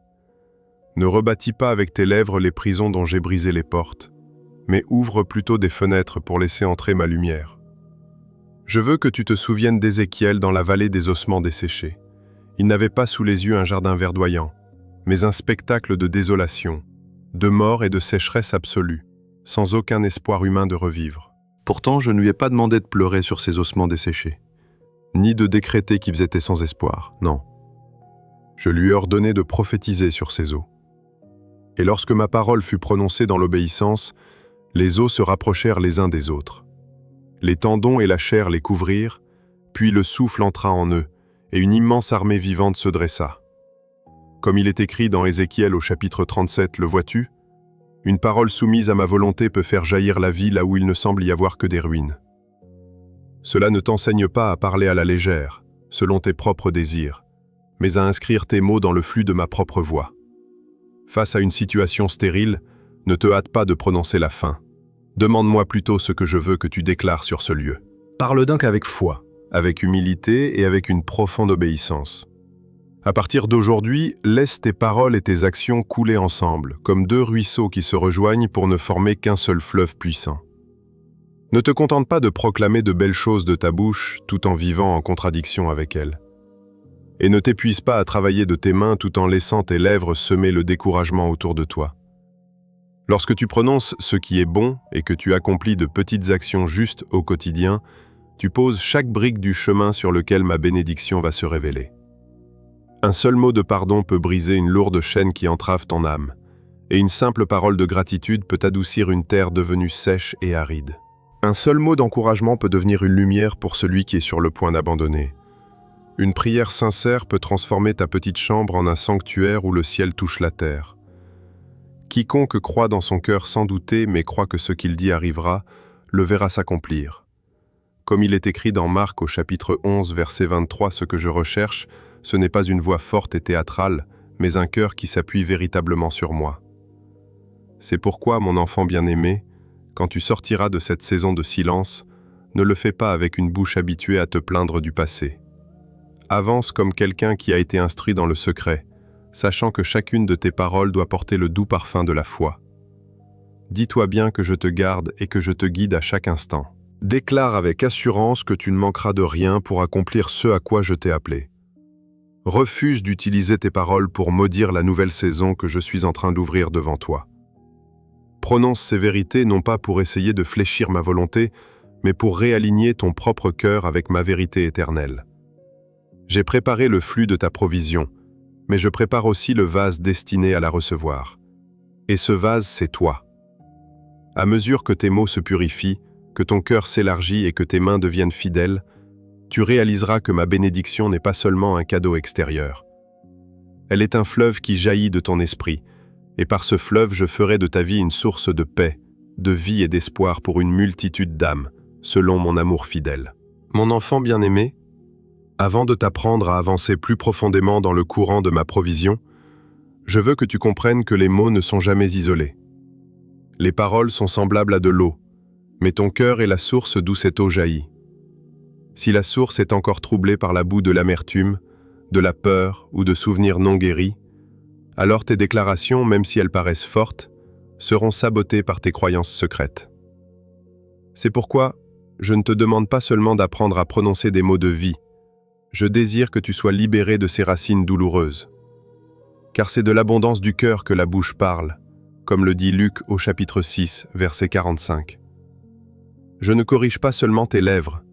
Ne rebâtis pas avec tes lèvres les prisons dont j'ai brisé les portes, mais ouvre plutôt des fenêtres pour laisser entrer ma lumière. Je veux que tu te souviennes d'Ézéchiel dans la vallée des ossements desséchés. Il n'avait pas sous les yeux un jardin verdoyant, mais un spectacle de désolation, de mort et de sécheresse absolue, sans aucun espoir humain de revivre. Pourtant, je ne lui ai pas demandé de pleurer sur ces ossements desséchés, ni de décréter qu'ils étaient sans espoir, non. Je lui ai ordonné de prophétiser sur ces eaux. Et lorsque ma parole fut prononcée dans l'obéissance, les os se rapprochèrent les uns des autres. Les tendons et la chair les couvrirent, puis le souffle entra en eux, et une immense armée vivante se dressa. Comme il est écrit dans Ézéchiel au chapitre 37, le vois-tu ? Une parole soumise à ma volonté peut faire jaillir la vie là où il ne semble y avoir que des ruines. Cela ne t'enseigne pas à parler à la légère, selon tes propres désirs, mais à inscrire tes mots dans le flux de ma propre voix. Face à une situation stérile, ne te hâte pas de prononcer la fin. Demande-moi plutôt ce que je veux que tu déclares sur ce lieu. Parle donc avec foi, avec humilité et avec une profonde obéissance. À partir d'aujourd'hui, laisse tes paroles et tes actions couler ensemble, comme deux ruisseaux qui se rejoignent pour ne former qu'un seul fleuve puissant. Ne te contente pas de proclamer de belles choses de ta bouche tout en vivant en contradiction avec elles. Et ne t'épuise pas à travailler de tes mains tout en laissant tes lèvres semer le découragement autour de toi. Lorsque tu prononces ce qui est bon et que tu accomplis de petites actions justes au quotidien, tu poses chaque brique du chemin sur lequel ma bénédiction va se révéler. Un seul mot de pardon peut briser une lourde chaîne qui entrave ton âme, et une simple parole de gratitude peut adoucir une terre devenue sèche et aride. Un seul mot d'encouragement peut devenir une lumière pour celui qui est sur le point d'abandonner. Une prière sincère peut transformer ta petite chambre en un sanctuaire où le ciel touche la terre. Quiconque croit dans son cœur sans douter, mais croit que ce qu'il dit arrivera, le verra s'accomplir. Comme il est écrit dans Marc au chapitre 11, verset 23, ce que je recherche, ce n'est pas une voix forte et théâtrale, mais un cœur qui s'appuie véritablement sur moi. C'est pourquoi, mon enfant bien-aimé, quand tu sortiras de cette saison de silence, ne le fais pas avec une bouche habituée à te plaindre du passé. Avance comme quelqu'un qui a été instruit dans le secret, sachant que chacune de tes paroles doit porter le doux parfum de la foi. Dis-toi bien que je te garde et que je te guide à chaque instant. Déclare avec assurance que tu ne manqueras de rien pour accomplir ce à quoi je t'ai appelé. Refuse d'utiliser tes paroles pour maudire la nouvelle saison que je suis en train d'ouvrir devant toi. Prononce ces vérités non pas pour essayer de fléchir ma volonté, mais pour réaligner ton propre cœur avec ma vérité éternelle. J'ai préparé le flux de ta provision, mais je prépare aussi le vase destiné à la recevoir. Et ce vase, c'est toi. À mesure que tes mots se purifient, que ton cœur s'élargit et que tes mains deviennent fidèles, tu réaliseras que ma bénédiction n'est pas seulement un cadeau extérieur. Elle est un fleuve qui jaillit de ton esprit, et par ce fleuve je ferai de ta vie une source de paix, de vie et d'espoir pour une multitude d'âmes, selon mon amour fidèle. Mon enfant bien-aimé, avant de t'apprendre à avancer plus profondément dans le courant de ma provision, je veux que tu comprennes que les mots ne sont jamais isolés. Les paroles sont semblables à de l'eau, mais ton cœur est la source d'où cette eau jaillit. Si la source est encore troublée par la boue de l'amertume, de la peur ou de souvenirs non guéris, alors tes déclarations, même si elles paraissent fortes, seront sabotées par tes croyances secrètes. C'est pourquoi je ne te demande pas seulement d'apprendre à prononcer des mots de vie, je désire que tu sois libéré de ces racines douloureuses. Car c'est de l'abondance du cœur que la bouche parle, comme le dit Luc au chapitre 6, verset 45. Je ne corrige pas seulement tes lèvres,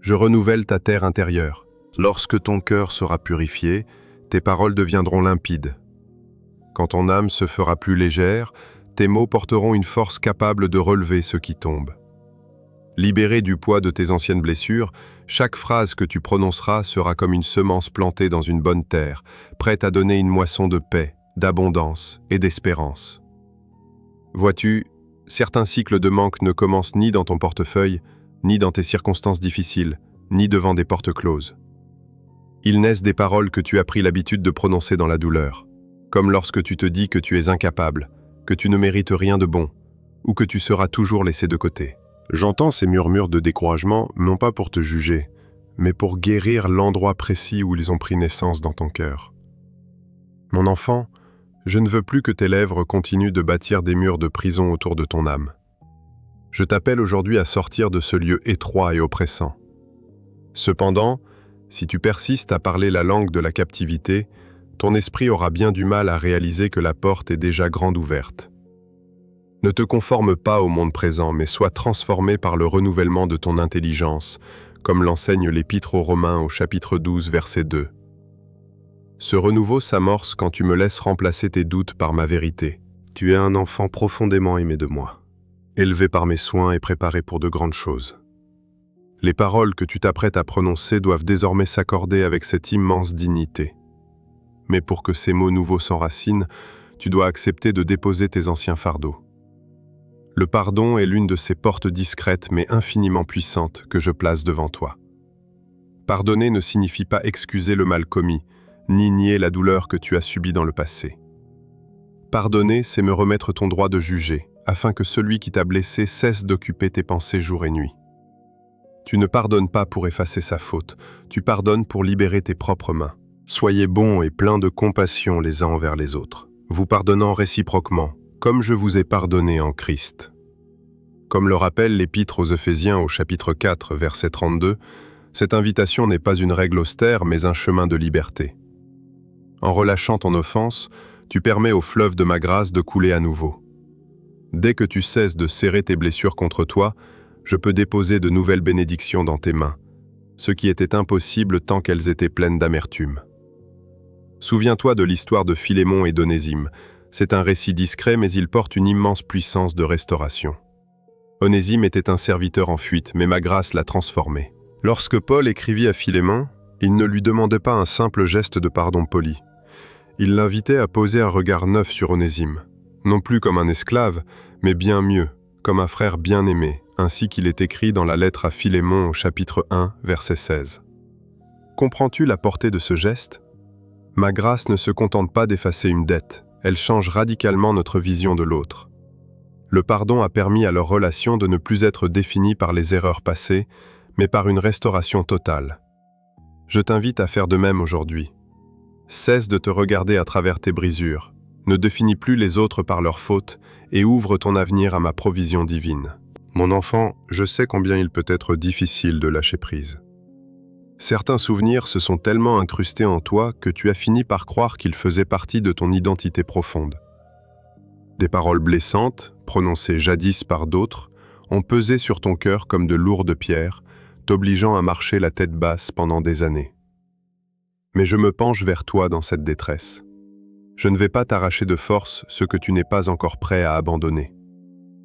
je renouvelle ta terre intérieure. Lorsque ton cœur sera purifié, tes paroles deviendront limpides. Quand ton âme se fera plus légère, tes mots porteront une force capable de relever ceux qui tombent. Libéré du poids de tes anciennes blessures, chaque phrase que tu prononceras sera comme une semence plantée dans une bonne terre, prête à donner une moisson de paix, d'abondance et d'espérance. Vois-tu, certains cycles de manque ne commencent ni dans ton portefeuille, ni dans tes circonstances difficiles, ni devant des portes closes. Ils naissent des paroles que tu as pris l'habitude de prononcer dans la douleur, comme lorsque tu te dis que tu es incapable, que tu ne mérites rien de bon, ou que tu seras toujours laissé de côté. J'entends ces murmures de découragement, non pas pour te juger, mais pour guérir l'endroit précis où ils ont pris naissance dans ton cœur. Mon enfant, je ne veux plus que tes lèvres continuent de bâtir des murs de prison autour de ton âme. Je t'appelle aujourd'hui à sortir de ce lieu étroit et oppressant. Cependant, si tu persistes à parler la langue de la captivité, ton esprit aura bien du mal à réaliser que la porte est déjà grande ouverte. Ne te conforme pas au monde présent, mais sois transformé par le renouvellement de ton intelligence, comme l'enseigne l'Épître aux Romains au chapitre 12, verset 2. Ce renouveau s'amorce quand tu me laisses remplacer tes doutes par ma vérité. Tu es un enfant profondément aimé de moi, élevé par mes soins et préparé pour de grandes choses. Les paroles que tu t'apprêtes à prononcer doivent désormais s'accorder avec cette immense dignité. Mais pour que ces mots nouveaux s'enracinent, tu dois accepter de déposer tes anciens fardeaux. Le pardon est l'une de ces portes discrètes mais infiniment puissantes que je place devant toi. Pardonner ne signifie pas excuser le mal commis, ni nier la douleur que tu as subie dans le passé. Pardonner, c'est me remettre ton droit de juger, afin que celui qui t'a blessé cesse d'occuper tes pensées jour et nuit. Tu ne pardonnes pas pour effacer sa faute, tu pardonnes pour libérer tes propres mains. Soyez bons et pleins de compassion les uns envers les autres, vous pardonnant réciproquement, comme je vous ai pardonné en Christ. Comme le rappelle l'Épître aux Éphésiens au chapitre 4, verset 32, cette invitation n'est pas une règle austère, mais un chemin de liberté. En relâchant ton offense, tu permets au fleuve de ma grâce de couler à nouveau. Dès que tu cesses de serrer tes blessures contre toi, je peux déposer de nouvelles bénédictions dans tes mains, ce qui était impossible tant qu'elles étaient pleines d'amertume. Souviens-toi de l'histoire de Philémon et d'Onésime. C'est un récit discret, mais il porte une immense puissance de restauration. Onésime était un serviteur en fuite, mais ma grâce l'a transformé. Lorsque Paul écrivit à Philémon, il ne lui demandait pas un simple geste de pardon poli. Il l'invitait à poser un regard neuf sur Onésime, non plus comme un esclave, mais bien mieux, comme un frère bien-aimé, ainsi qu'il est écrit dans la lettre à Philémon au chapitre 1, verset 16. Comprends-tu la portée de ce geste ? Ma grâce ne se contente pas d'effacer une dette, elle change radicalement notre vision de l'autre. Le pardon a permis à leur relation de ne plus être définie par les erreurs passées, mais par une restauration totale. Je t'invite à faire de même aujourd'hui. Cesse de te regarder à travers tes brisures, ne définis plus les autres par leurs fautes et ouvre ton avenir à ma provision divine. Mon enfant, je sais combien il peut être difficile de lâcher prise. Certains souvenirs se sont tellement incrustés en toi que tu as fini par croire qu'ils faisaient partie de ton identité profonde. Des paroles blessantes, prononcées jadis par d'autres, ont pesé sur ton cœur comme de lourdes pierres, t'obligeant à marcher la tête basse pendant des années. Mais je me penche vers toi dans cette détresse. Je ne vais pas t'arracher de force ce que tu n'es pas encore prêt à abandonner.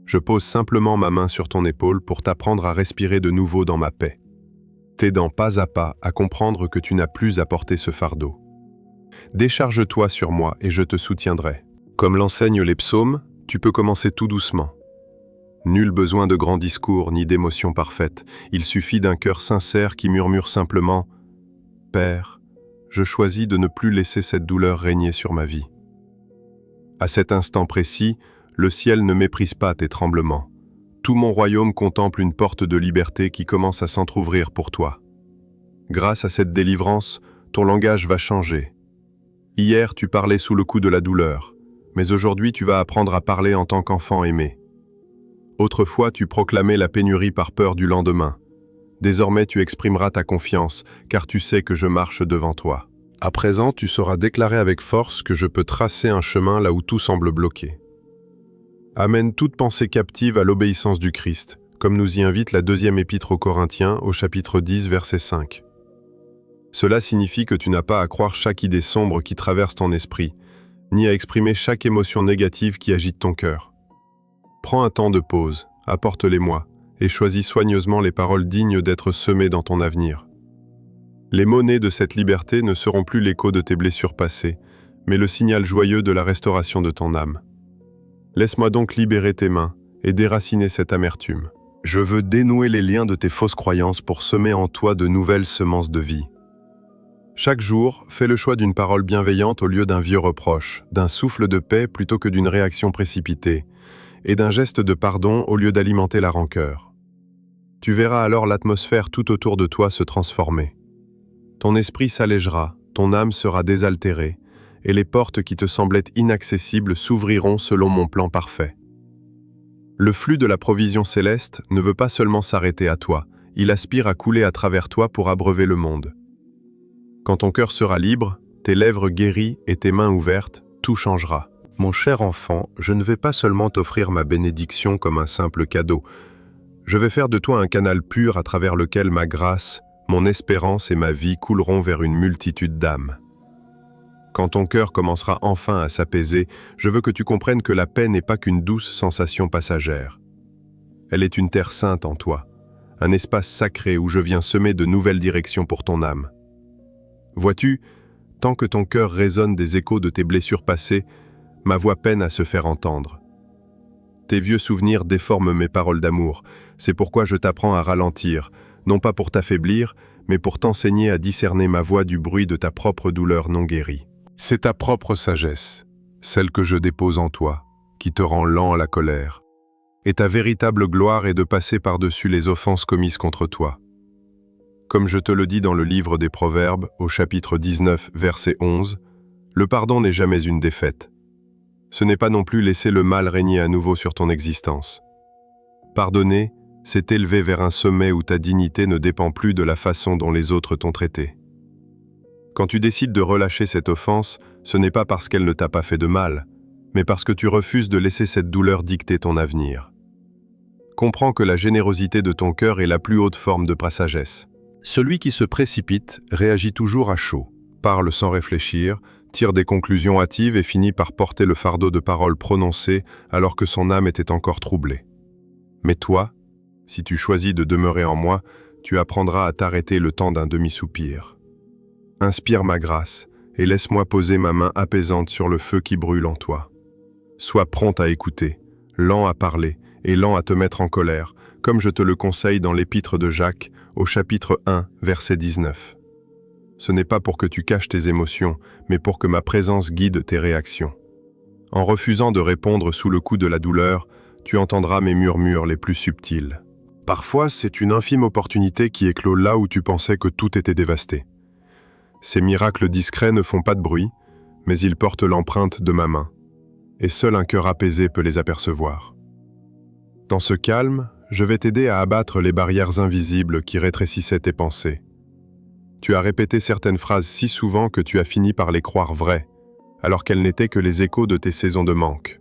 Je pose simplement ma main sur ton épaule pour t'apprendre à respirer de nouveau dans ma paix, t'aidant pas à pas à comprendre que tu n'as plus à porter ce fardeau. Décharge-toi sur moi et je te soutiendrai. Comme l'enseignent les psaumes, tu peux commencer tout doucement. Nul besoin de grands discours ni d'émotions parfaites, il suffit d'un cœur sincère qui murmure simplement « Père, je choisis de ne plus laisser cette douleur régner sur ma vie. » À cet instant précis, le ciel ne méprise pas tes tremblements. Tout mon royaume contemple une porte de liberté qui commence à s'entr'ouvrir pour toi. Grâce à cette délivrance, ton langage va changer. Hier, tu parlais sous le coup de la douleur, mais aujourd'hui, tu vas apprendre à parler en tant qu'enfant aimé. Autrefois, tu proclamais la pénurie par peur du lendemain. Désormais, tu exprimeras ta confiance, car tu sais que je marche devant toi. À présent, tu sauras déclarer avec force que je peux tracer un chemin là où tout semble bloqué. Amène toute pensée captive à l'obéissance du Christ, comme nous y invite la deuxième épître aux Corinthiens, au chapitre 10, verset 5. Cela signifie que tu n'as pas à croire chaque idée sombre qui traverse ton esprit, ni à exprimer chaque émotion négative qui agite ton cœur. Prends un temps de pause, apporte-les-moi, et choisis soigneusement les paroles dignes d'être semées dans ton avenir. Les mots nés de cette liberté ne seront plus l'écho de tes blessures passées, mais le signal joyeux de la restauration de ton âme. Laisse-moi donc libérer tes mains et déraciner cette amertume. Je veux dénouer les liens de tes fausses croyances pour semer en toi de nouvelles semences de vie. Chaque jour, fais le choix d'une parole bienveillante au lieu d'un vieux reproche, d'un souffle de paix plutôt que d'une réaction précipitée, et d'un geste de pardon au lieu d'alimenter la rancœur. Tu verras alors l'atmosphère tout autour de toi se transformer. Ton esprit s'allégera, ton âme sera désaltérée, et les portes qui te semblaient inaccessibles s'ouvriront selon mon plan parfait. Le flux de la provision céleste ne veut pas seulement s'arrêter à toi, il aspire à couler à travers toi pour abreuver le monde. Quand ton cœur sera libre, tes lèvres guéries et tes mains ouvertes, tout changera. Mon cher enfant, je ne vais pas seulement t'offrir ma bénédiction comme un simple cadeau. Je vais faire de toi un canal pur à travers lequel ma grâce, mon espérance et ma vie couleront vers une multitude d'âmes. Quand ton cœur commencera enfin à s'apaiser, je veux que tu comprennes que la paix n'est pas qu'une douce sensation passagère. Elle est une terre sainte en toi, un espace sacré où je viens semer de nouvelles directions pour ton âme. Vois-tu, tant que ton cœur résonne des échos de tes blessures passées, ma voix peine à se faire entendre. Tes vieux souvenirs déforment mes paroles d'amour. C'est pourquoi je t'apprends à ralentir, non pas pour t'affaiblir, mais pour t'enseigner à discerner ma voix du bruit de ta propre douleur non guérie. C'est ta propre sagesse, celle que je dépose en toi, qui te rend lent à la colère. Et ta véritable gloire est de passer par-dessus les offenses commises contre toi. Comme je te le dis dans le livre des Proverbes, au chapitre 19, verset 11, le pardon n'est jamais une défaite. Ce n'est pas non plus laisser le mal régner à nouveau sur ton existence. Pardonner, c'est t'élever vers un sommet où ta dignité ne dépend plus de la façon dont les autres t'ont traité. Quand tu décides de relâcher cette offense, ce n'est pas parce qu'elle ne t'a pas fait de mal, mais parce que tu refuses de laisser cette douleur dicter ton avenir. Comprends que la générosité de ton cœur est la plus haute forme de sagesse. Celui qui se précipite réagit toujours à chaud, parle sans réfléchir, tire des conclusions hâtives et finit par porter le fardeau de paroles prononcées alors que son âme était encore troublée. Mais toi, si tu choisis de demeurer en moi, tu apprendras à t'arrêter le temps d'un demi-soupir. Inspire ma grâce et laisse-moi poser ma main apaisante sur le feu qui brûle en toi. Sois prompt à écouter, lent à parler et lent à te mettre en colère, comme je te le conseille dans l'épître de Jacques, au chapitre 1, verset 19. Ce n'est pas pour que tu caches tes émotions, mais pour que ma présence guide tes réactions. En refusant de répondre sous le coup de la douleur, tu entendras mes murmures les plus subtils. Parfois, c'est une infime opportunité qui éclot là où tu pensais que tout était dévasté. Ces miracles discrets ne font pas de bruit, mais ils portent l'empreinte de ma main. Et seul un cœur apaisé peut les apercevoir. Dans ce calme, je vais t'aider à abattre les barrières invisibles qui rétrécissaient tes pensées. Tu as répété certaines phrases si souvent que tu as fini par les croire vraies, alors qu'elles n'étaient que les échos de tes saisons de manque.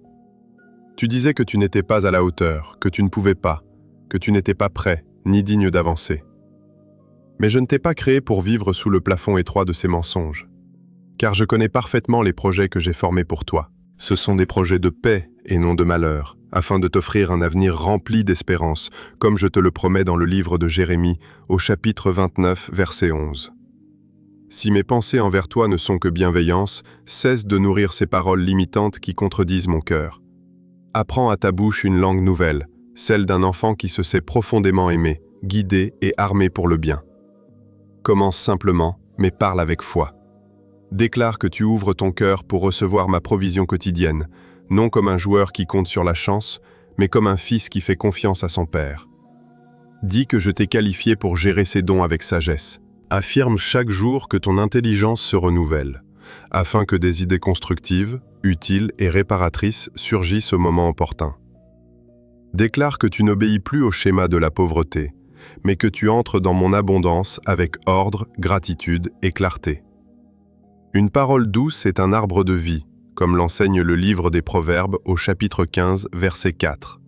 Tu disais que tu n'étais pas à la hauteur, que tu ne pouvais pas, que tu n'étais pas prêt, ni digne d'avancer. Mais je ne t'ai pas créé pour vivre sous le plafond étroit de ces mensonges, car je connais parfaitement les projets que j'ai formés pour toi. Ce sont des projets de paix et non de malheur, afin de t'offrir un avenir rempli d'espérance, comme je te le promets dans le livre de Jérémie, au chapitre 29, verset 11. Si mes pensées envers toi ne sont que bienveillance, cesse de nourrir ces paroles limitantes qui contredisent mon cœur. Apprends à ta bouche une langue nouvelle, celle d'un enfant qui se sait profondément aimé, guidé et armé pour le bien. Commence simplement, mais parle avec foi. Déclare que tu ouvres ton cœur pour recevoir ma provision quotidienne, non comme un joueur qui compte sur la chance, mais comme un fils qui fait confiance à son père. Dis que je t'ai qualifié pour gérer ses dons avec sagesse. Affirme chaque jour que ton intelligence se renouvelle, afin que des idées constructives, utiles et réparatrices surgissent au moment opportun. Déclare que tu n'obéis plus au schéma de la pauvreté, mais que tu entres dans mon abondance avec ordre, gratitude et clarté. Une parole douce est un arbre de vie, comme l'enseigne le livre des Proverbes au chapitre 15, verset 4.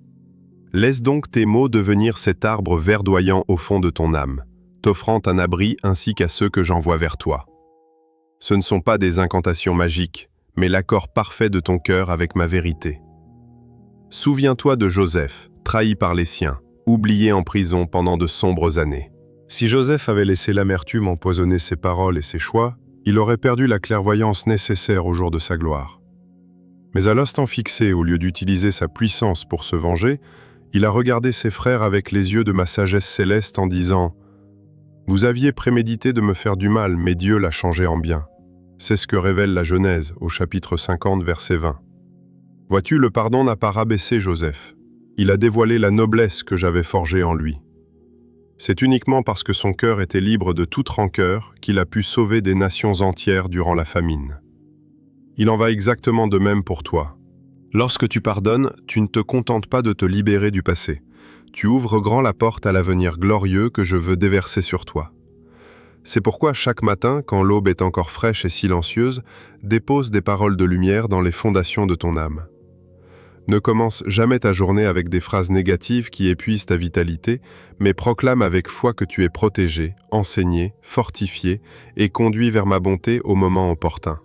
Laisse donc tes mots devenir cet arbre verdoyant au fond de ton âme, t'offrant un abri ainsi qu'à ceux que j'envoie vers toi. Ce ne sont pas des incantations magiques, mais l'accord parfait de ton cœur avec ma vérité. Souviens-toi de Joseph, trahi par les siens, oublié en prison pendant de sombres années. Si Joseph avait laissé l'amertume empoisonner ses paroles et ses choix, il aurait perdu la clairvoyance nécessaire au jour de sa gloire. Mais à l'instant fixé, au lieu d'utiliser sa puissance pour se venger, il a regardé ses frères avec les yeux de ma sagesse céleste en disant « Vous aviez prémédité de me faire du mal, mais Dieu l'a changé en bien. » C'est ce que révèle la Genèse, au chapitre 50, verset 20. Vois-tu, le pardon n'a pas rabaissé Joseph. Il a dévoilé la noblesse que j'avais forgée en lui. C'est uniquement parce que son cœur était libre de toute rancœur qu'il a pu sauver des nations entières durant la famine. Il en va exactement de même pour toi. Lorsque tu pardonnes, tu ne te contentes pas de te libérer du passé. Tu ouvres grand la porte à l'avenir glorieux que je veux déverser sur toi. C'est pourquoi chaque matin, quand l'aube est encore fraîche et silencieuse, dépose des paroles de lumière dans les fondations de ton âme. Ne commence jamais ta journée avec des phrases négatives qui épuisent ta vitalité, mais proclame avec foi que tu es protégé, enseigné, fortifié et conduit vers ma bonté au moment opportun.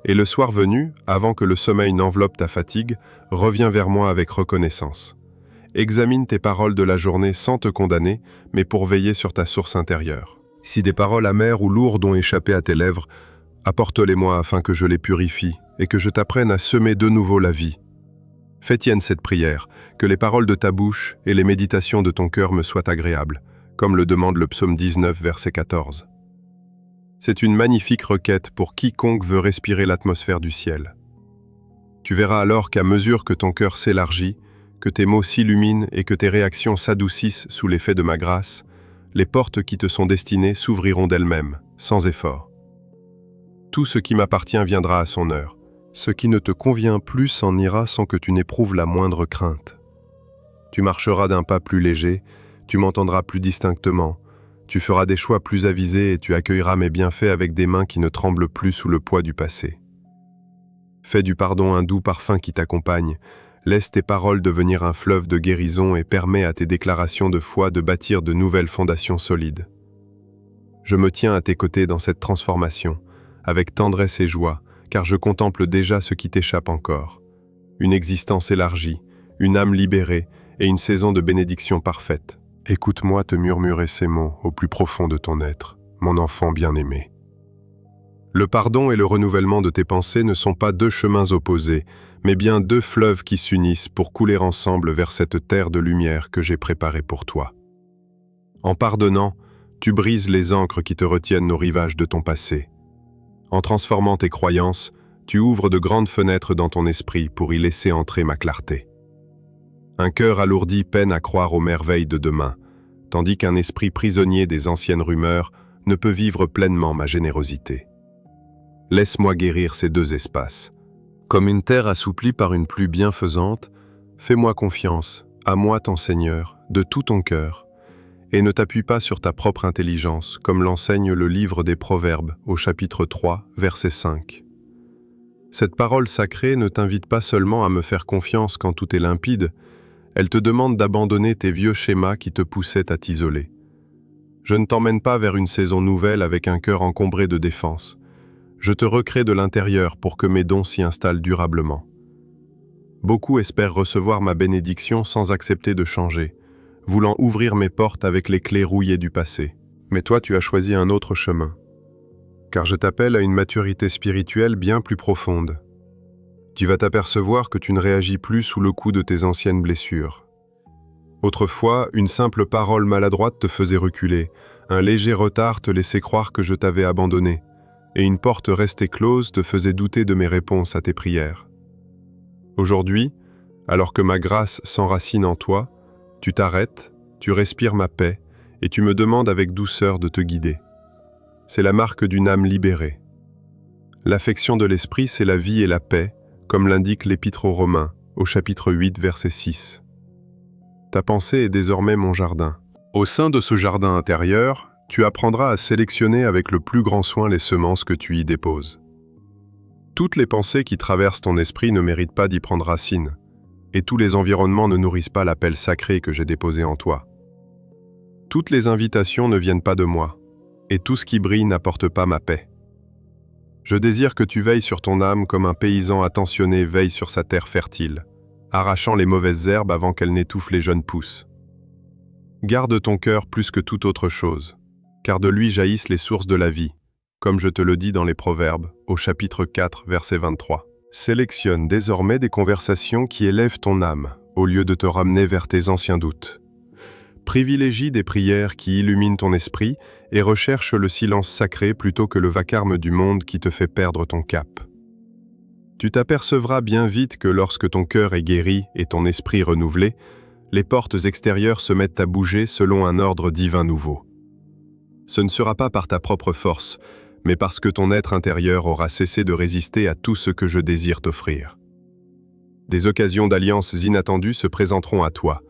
Et le soir venu, avant que le sommeil n'enveloppe ta fatigue, reviens vers moi avec reconnaissance. Examine tes paroles de la journée sans te condamner, mais pour veiller sur ta source intérieure. Si des paroles amères ou lourdes ont échappé à tes lèvres, apporte-les-moi afin que je les purifie et que je t'apprenne à semer de nouveau la vie. Fais tienne cette prière, que les paroles de ta bouche et les méditations de ton cœur me soient agréables, comme le demande le psaume 19, verset 14. C'est une magnifique requête pour quiconque veut respirer l'atmosphère du ciel. Tu verras alors qu'à mesure que ton cœur s'élargit, que tes mots s'illuminent et que tes réactions s'adoucissent sous l'effet de ma grâce, les portes qui te sont destinées s'ouvriront d'elles-mêmes, sans effort. Tout ce qui m'appartient viendra à son heure. Ce qui ne te convient plus s'en ira sans que tu n'éprouves la moindre crainte. Tu marcheras d'un pas plus léger, tu m'entendras plus distinctement, tu feras des choix plus avisés et tu accueilleras mes bienfaits avec des mains qui ne tremblent plus sous le poids du passé. Fais du pardon un doux parfum qui t'accompagne, laisse tes paroles devenir un fleuve de guérison et permets à tes déclarations de foi de bâtir de nouvelles fondations solides. Je me tiens à tes côtés dans cette transformation, avec tendresse et joie, car je contemple déjà ce qui t'échappe encore. Une existence élargie, une âme libérée et une saison de bénédiction parfaite. Écoute-moi te murmurer ces mots au plus profond de ton être, mon enfant bien-aimé. Le pardon et le renouvellement de tes pensées ne sont pas deux chemins opposés, mais bien deux fleuves qui s'unissent pour couler ensemble vers cette terre de lumière que j'ai préparée pour toi. En pardonnant, tu brises les ancres qui te retiennent aux rivages de ton passé. En transformant tes croyances, tu ouvres de grandes fenêtres dans ton esprit pour y laisser entrer ma clarté. Un cœur alourdi peine à croire aux merveilles de demain, tandis qu'un esprit prisonnier des anciennes rumeurs ne peut vivre pleinement ma générosité. Laisse-moi guérir ces deux espaces. Comme une terre assouplie par une pluie bienfaisante, fais-moi confiance, à moi ton Seigneur, de tout ton cœur, et ne t'appuie pas sur ta propre intelligence, comme l'enseigne le livre des Proverbes, au chapitre 3, verset 5. Cette parole sacrée ne t'invite pas seulement à me faire confiance quand tout est limpide, elle te demande d'abandonner tes vieux schémas qui te poussaient à t'isoler. Je ne t'emmène pas vers une saison nouvelle avec un cœur encombré de défense. Je te recrée de l'intérieur pour que mes dons s'y installent durablement. Beaucoup espèrent recevoir ma bénédiction sans accepter de changer, voulant ouvrir mes portes avec les clés rouillées du passé. Mais toi, tu as choisi un autre chemin. Car je t'appelle à une maturité spirituelle bien plus profonde. Tu vas t'apercevoir que tu ne réagis plus sous le coup de tes anciennes blessures. Autrefois, une simple parole maladroite te faisait reculer, un léger retard te laissait croire que je t'avais abandonné, et une porte restée close te faisait douter de mes réponses à tes prières. Aujourd'hui, alors que ma grâce s'enracine en toi, tu t'arrêtes, tu respires ma paix, et tu me demandes avec douceur de te guider. C'est la marque d'une âme libérée. L'affection de l'esprit, c'est la vie et la paix, comme l'indique l'Épître aux Romains, au chapitre 8, verset 6. Ta pensée est désormais mon jardin. Au sein de ce jardin intérieur, tu apprendras à sélectionner avec le plus grand soin les semences que tu y déposes. Toutes les pensées qui traversent ton esprit ne méritent pas d'y prendre racine, et tous les environnements ne nourrissent pas l'appel sacré que j'ai déposé en toi. Toutes les invitations ne viennent pas de moi, et tout ce qui brille n'apporte pas ma paix. Je désire que tu veilles sur ton âme comme un paysan attentionné veille sur sa terre fertile, arrachant les mauvaises herbes avant qu'elles n'étouffent les jeunes pousses. Garde ton cœur plus que toute autre chose, car de lui jaillissent les sources de la vie, comme je te le dis dans les Proverbes, au chapitre 4, verset 23. Sélectionne désormais des conversations qui élèvent ton âme, au lieu de te ramener vers tes anciens doutes. Privilégie des prières qui illuminent ton esprit et recherche le silence sacré plutôt que le vacarme du monde qui te fait perdre ton cap. Tu t'apercevras bien vite que lorsque ton cœur est guéri et ton esprit renouvelé, les portes extérieures se mettent à bouger selon un ordre divin nouveau. Ce ne sera pas par ta propre force, mais parce que ton être intérieur aura cessé de résister à tout ce que je désire t'offrir. Des occasions d'alliances inattendues se présenteront à toi,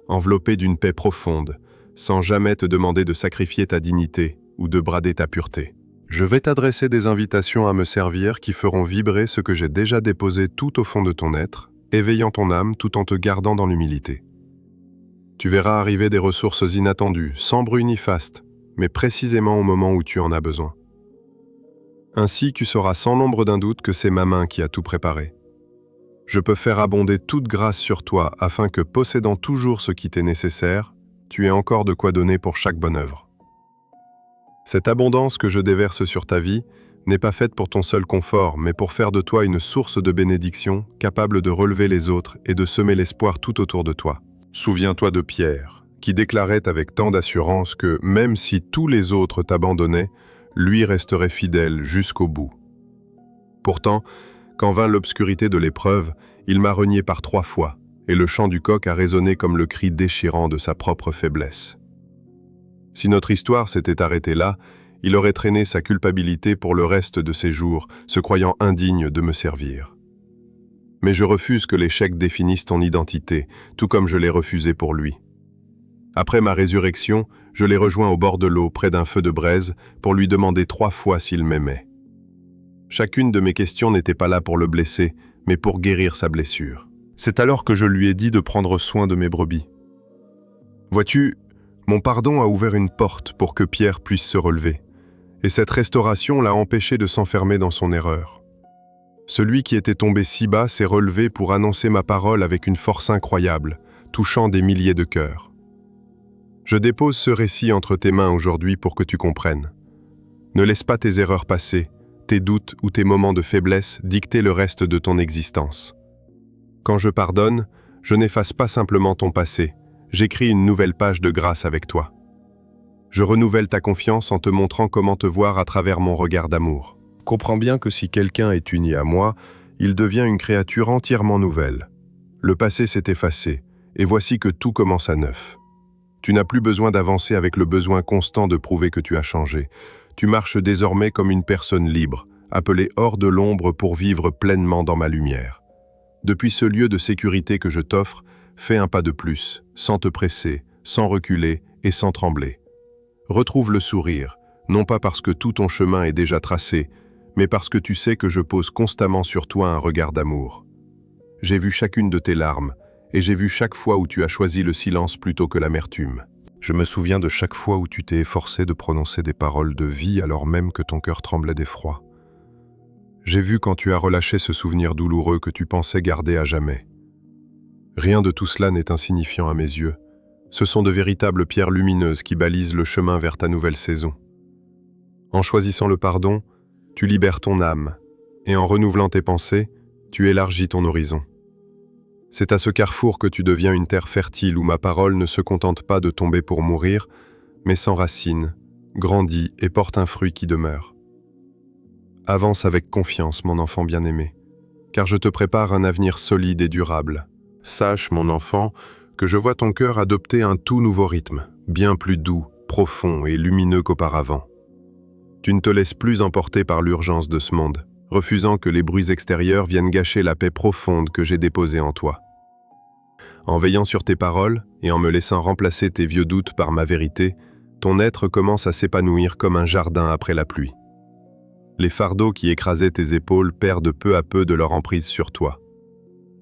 enveloppées d'une paix profonde, sans jamais te demander de sacrifier ta dignité ou de brader ta pureté. Je vais t'adresser des invitations à me servir qui feront vibrer ce que j'ai déjà déposé tout au fond de ton être, éveillant ton âme tout en te gardant dans l'humilité. Tu verras arriver des ressources inattendues, sans bruit ni faste, mais précisément au moment où tu en as besoin. Ainsi, tu sauras sans l'ombre d'un doute que c'est ma main qui a tout préparé. Je peux faire abonder toute grâce sur toi afin que, possédant toujours ce qui t'est nécessaire, tu aies encore de quoi donner pour chaque bonne œuvre. Cette abondance que je déverse sur ta vie n'est pas faite pour ton seul confort, mais pour faire de toi une source de bénédiction, capable de relever les autres et de semer l'espoir tout autour de toi. Souviens-toi de Pierre, qui déclarait avec tant d'assurance que même si tous les autres t'abandonnaient, lui resterait fidèle jusqu'au bout. Pourtant, quand vint l'obscurité de l'épreuve, il m'a renié par 3 fois, et le chant du coq a résonné comme le cri déchirant de sa propre faiblesse. Si notre histoire s'était arrêtée là, il aurait traîné sa culpabilité pour le reste de ses jours, se croyant indigne de me servir. Mais je refuse que l'échec définisse ton identité, tout comme je l'ai refusé pour lui. Après ma résurrection, je l'ai rejoint au bord de l'eau, près d'un feu de braise, pour lui demander 3 fois s'il m'aimait. Chacune de mes questions n'était pas là pour le blesser, mais pour guérir sa blessure. C'est alors que je lui ai dit de prendre soin de mes brebis. Vois-tu, mon pardon a ouvert une porte pour que Pierre puisse se relever, et cette restauration l'a empêché de s'enfermer dans son erreur. Celui qui était tombé si bas s'est relevé pour annoncer ma parole avec une force incroyable, touchant des milliers de cœurs. Je dépose ce récit entre tes mains aujourd'hui pour que tu comprennes. Ne laisse pas tes erreurs passées, tes doutes ou tes moments de faiblesse dicter le reste de ton existence. Quand je pardonne, je n'efface pas simplement ton passé, j'écris une nouvelle page de grâce avec toi. Je renouvelle ta confiance en te montrant comment te voir à travers mon regard d'amour. Comprends bien que si quelqu'un est uni à moi, il devient une créature entièrement nouvelle. Le passé s'est effacé, et voici que tout commence à neuf. Tu n'as plus besoin d'avancer avec le besoin constant de prouver que tu as changé. Tu marches désormais comme une personne libre, appelée hors de l'ombre pour vivre pleinement dans ma lumière. Depuis ce lieu de sécurité que je t'offre, fais un pas de plus, sans te presser, sans reculer et sans trembler. Retrouve le sourire, non pas parce que tout ton chemin est déjà tracé, mais parce que tu sais que je pose constamment sur toi un regard d'amour. J'ai vu chacune de tes larmes, et j'ai vu chaque fois où tu as choisi le silence plutôt que l'amertume. Je me souviens de chaque fois où tu t'es efforcé de prononcer des paroles de vie alors même que ton cœur tremblait d'effroi. J'ai vu quand tu as relâché ce souvenir douloureux que tu pensais garder à jamais. Rien de tout cela n'est insignifiant à mes yeux. Ce sont de véritables pierres lumineuses qui balisent le chemin vers ta nouvelle saison. En choisissant le pardon, tu libères ton âme, et en renouvelant tes pensées, tu élargis ton horizon. C'est à ce carrefour que tu deviens une terre fertile où ma parole ne se contente pas de tomber pour mourir, mais s'enracine, grandit et porte un fruit qui demeure. Avance avec confiance, mon enfant bien-aimé, car je te prépare un avenir solide et durable. Sache, mon enfant, que je vois ton cœur adopter un tout nouveau rythme, bien plus doux, profond et lumineux qu'auparavant. Tu ne te laisses plus emporter par l'urgence de ce monde, refusant que les bruits extérieurs viennent gâcher la paix profonde que j'ai déposée en toi. En veillant sur tes paroles et en me laissant remplacer tes vieux doutes par ma vérité, ton être commence à s'épanouir comme un jardin après la pluie. Les fardeaux qui écrasaient tes épaules perdent peu à peu de leur emprise sur toi.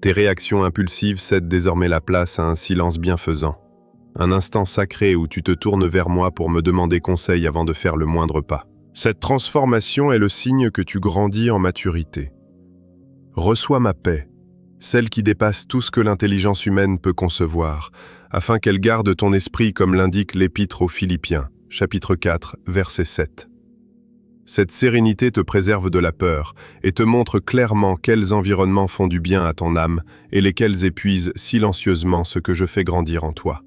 Tes réactions impulsives cèdent désormais la place à un silence bienfaisant, un instant sacré où tu te tournes vers moi pour me demander conseil avant de faire le moindre pas. Cette transformation est le signe que tu grandis en maturité. Reçois ma paix, celle qui dépasse tout ce que l'intelligence humaine peut concevoir, afin qu'elle garde ton esprit comme l'indique l'Épître aux Philippiens, chapitre 4, verset 7. Cette sérénité te préserve de la peur et te montre clairement quels environnements font du bien à ton âme et lesquels épuisent silencieusement ce que je fais grandir en toi.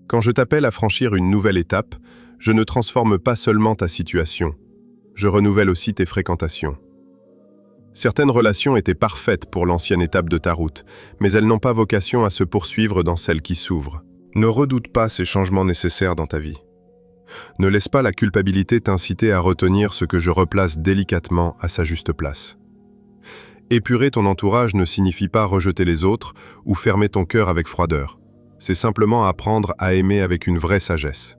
Quand je t'appelle à franchir une nouvelle étape, je ne transforme pas seulement ta situation, je renouvelle aussi tes fréquentations. Certaines relations étaient parfaites pour l'ancienne étape de ta route, mais elles n'ont pas vocation à se poursuivre dans celle qui s'ouvre. Ne redoute pas ces changements nécessaires dans ta vie. Ne laisse pas la culpabilité t'inciter à retenir ce que je replace délicatement à sa juste place. Épurer ton entourage ne signifie pas rejeter les autres ou fermer ton cœur avec froideur. C'est simplement apprendre à aimer avec une vraie sagesse.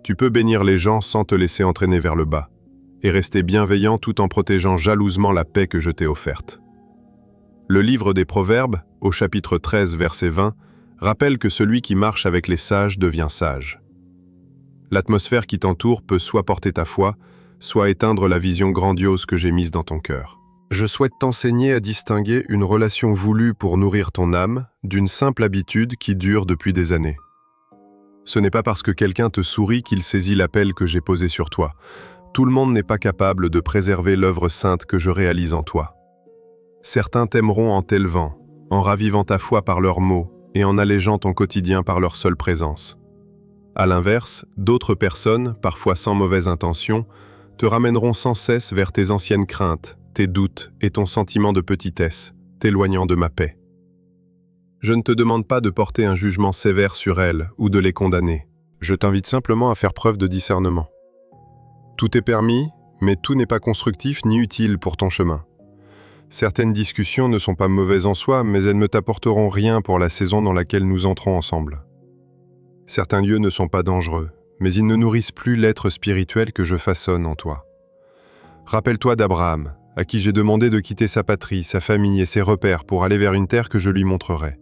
Tu peux bénir les gens sans te laisser entraîner vers le bas, et rester bienveillant tout en protégeant jalousement la paix que je t'ai offerte. Le livre des Proverbes, au chapitre 13, verset 20, rappelle que celui qui marche avec les sages devient sage. L'atmosphère qui t'entoure peut soit porter ta foi, soit éteindre la vision grandiose que j'ai mise dans ton cœur. Je souhaite t'enseigner à distinguer une relation voulue pour nourrir ton âme d'une simple habitude qui dure depuis des années. Ce n'est pas parce que quelqu'un te sourit qu'il saisit l'appel que j'ai posé sur toi. Tout le monde n'est pas capable de préserver l'œuvre sainte que je réalise en toi. Certains t'aimeront en t'élevant, en ravivant ta foi par leurs mots et en allégeant ton quotidien par leur seule présence. À l'inverse, d'autres personnes, parfois sans mauvaise intention, te ramèneront sans cesse vers tes anciennes craintes, tes doutes et ton sentiment de petitesse, t'éloignant de ma paix. Je ne te demande pas de porter un jugement sévère sur elles ou de les condamner. Je t'invite simplement à faire preuve de discernement. Tout est permis, mais tout n'est pas constructif ni utile pour ton chemin. Certaines discussions ne sont pas mauvaises en soi, mais elles ne t'apporteront rien pour la saison dans laquelle nous entrons ensemble. Certains lieux ne sont pas dangereux, mais ils ne nourrissent plus l'être spirituel que je façonne en toi. Rappelle-toi d'Abraham, à qui j'ai demandé de quitter sa patrie, sa famille et ses repères pour aller vers une terre que je lui montrerai.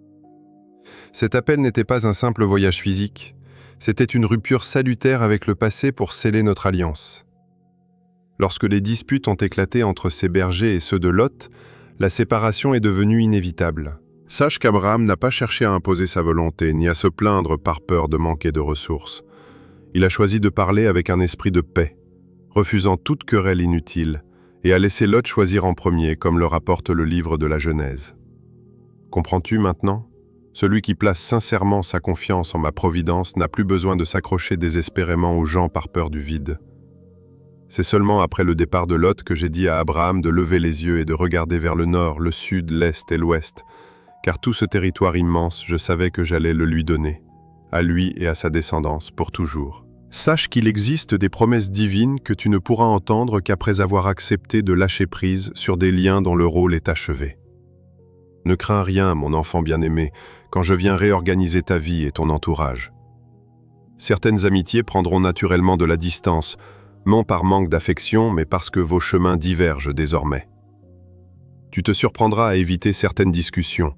Cet appel n'était pas un simple voyage physique, c'était une rupture salutaire avec le passé pour sceller notre alliance. Lorsque les disputes ont éclaté entre ses bergers et ceux de Lot, la séparation est devenue inévitable. Sache qu'Abraham n'a pas cherché à imposer sa volonté, ni à se plaindre par peur de manquer de ressources. Il a choisi de parler avec un esprit de paix, refusant toute querelle inutile, et a laissé Lot choisir en premier, comme le rapporte le livre de la Genèse. Comprends-tu maintenant ? Celui qui place sincèrement sa confiance en ma providence n'a plus besoin de s'accrocher désespérément aux gens par peur du vide. C'est seulement après le départ de Lot que j'ai dit à Abraham de lever les yeux et de regarder vers le nord, le sud, l'est et l'ouest, car tout ce territoire immense, je savais que j'allais le lui donner, à lui et à sa descendance, pour toujours. Sache qu'il existe des promesses divines que tu ne pourras entendre qu'après avoir accepté de lâcher prise sur des liens dont le rôle est achevé. Ne crains rien, mon enfant bien-aimé, quand je viens réorganiser ta vie et ton entourage. Certaines amitiés prendront naturellement de la distance, non par manque d'affection, mais parce que vos chemins divergent désormais. Tu te surprendras à éviter certaines discussions,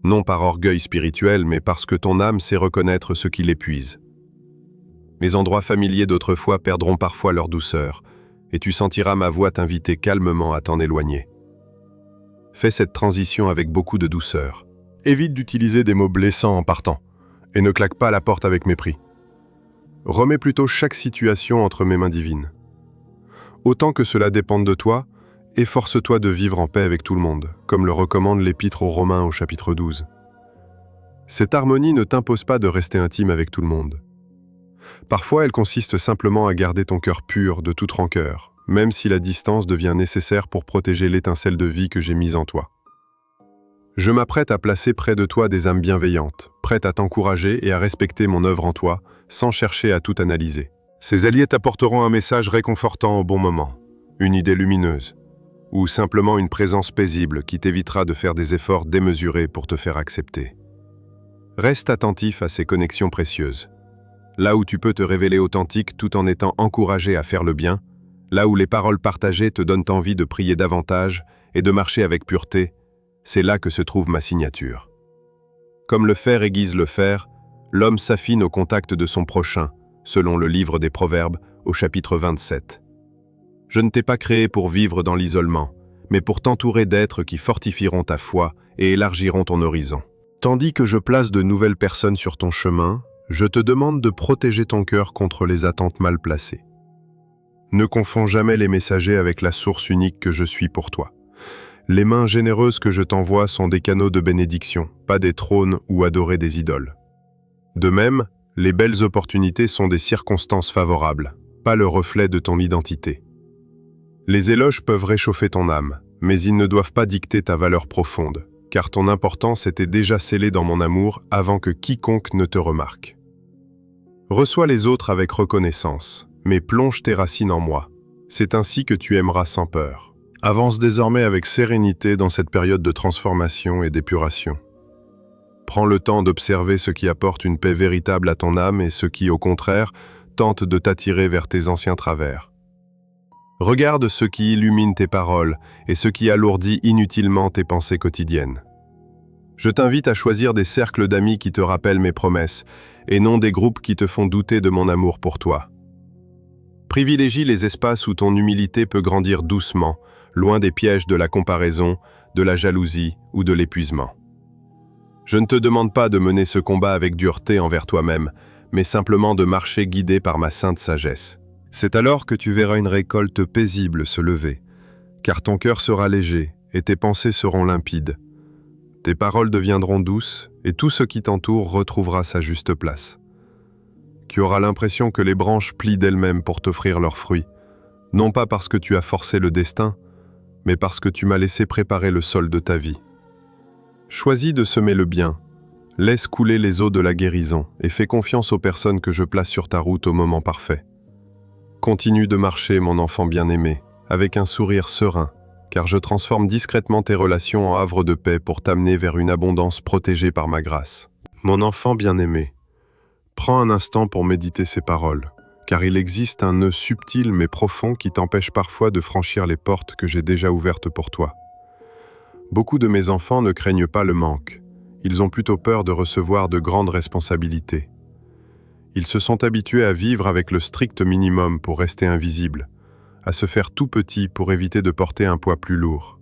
non par orgueil spirituel, mais parce que ton âme sait reconnaître ce qui l'épuise. Mes endroits familiers d'autrefois perdront parfois leur douceur, et tu sentiras ma voix t'inviter calmement à t'en éloigner. Fais cette transition avec beaucoup de douceur. Évite d'utiliser des mots blessants en partant, et ne claque pas la porte avec mépris. Remets plutôt chaque situation entre mes mains divines. Autant que cela dépende de toi, efforce-toi de vivre en paix avec tout le monde, comme le recommande l'Épître aux Romains au chapitre 12. Cette harmonie ne t'impose pas de rester intime avec tout le monde. Parfois, elle consiste simplement à garder ton cœur pur de toute rancœur, même si la distance devient nécessaire pour protéger l'étincelle de vie que j'ai mise en toi. Je m'apprête à placer près de toi des âmes bienveillantes, prêtes à t'encourager et à respecter mon œuvre en toi, sans chercher à tout analyser. Ces alliés t'apporteront un message réconfortant au bon moment, une idée lumineuse, ou simplement une présence paisible qui t'évitera de faire des efforts démesurés pour te faire accepter. Reste attentif à ces connexions précieuses. Là où tu peux te révéler authentique tout en étant encouragé à faire le bien, là où les paroles partagées te donnent envie de prier davantage et de marcher avec pureté, c'est là que se trouve ma signature. Comme le fer aiguise le fer, l'homme s'affine au contact de son prochain, selon le livre des Proverbes au chapitre 27. Je ne t'ai pas créé pour vivre dans l'isolement, mais pour t'entourer d'êtres qui fortifieront ta foi et élargiront ton horizon. Tandis que je place de nouvelles personnes sur ton chemin, je te demande de protéger ton cœur contre les attentes mal placées. Ne confonds jamais les messagers avec la source unique que je suis pour toi. Les mains généreuses que je t'envoie sont des canaux de bénédiction, pas des trônes ou adorer des idoles. De même, les belles opportunités sont des circonstances favorables, pas le reflet de ton identité. Les éloges peuvent réchauffer ton âme, mais ils ne doivent pas dicter ta valeur profonde, car ton importance était déjà scellée dans mon amour avant que quiconque ne te remarque. Reçois les autres avec reconnaissance, mais plonge tes racines en moi. C'est ainsi que tu aimeras sans peur. Avance désormais avec sérénité dans cette période de transformation et d'épuration. Prends le temps d'observer ce qui apporte une paix véritable à ton âme et ce qui, au contraire, tente de t'attirer vers tes anciens travers. Regarde ce qui illumine tes paroles et ce qui alourdit inutilement tes pensées quotidiennes. Je t'invite à choisir des cercles d'amis qui te rappellent mes promesses et non des groupes qui te font douter de mon amour pour toi. Privilégie les espaces où ton humilité peut grandir doucement, loin des pièges de la comparaison, de la jalousie ou de l'épuisement. Je ne te demande pas de mener ce combat avec dureté envers toi-même, mais simplement de marcher guidé par ma sainte sagesse. C'est alors que tu verras une récolte paisible se lever, car ton cœur sera léger et tes pensées seront limpides. Tes paroles deviendront douces et tout ce qui t'entoure retrouvera sa juste place. Tu auras l'impression que les branches plient d'elles-mêmes pour t'offrir leurs fruits, non pas parce que tu as forcé le destin, mais parce que tu m'as laissé préparer le sol de ta vie. Choisis de semer le bien, laisse couler les eaux de la guérison et fais confiance aux personnes que je place sur ta route au moment parfait. Continue de marcher, mon enfant bien-aimé, avec un sourire serein, car je transforme discrètement tes relations en havre de paix pour t'amener vers une abondance protégée par ma grâce. Mon enfant bien-aimé, prends un instant pour méditer ces paroles, car il existe un nœud subtil mais profond qui t'empêche parfois de franchir les portes que j'ai déjà ouvertes pour toi. Beaucoup de mes enfants ne craignent pas le manque, ils ont plutôt peur de recevoir de grandes responsabilités. Ils se sont habitués à vivre avec le strict minimum pour rester invisibles, à se faire tout petits pour éviter de porter un poids plus lourd.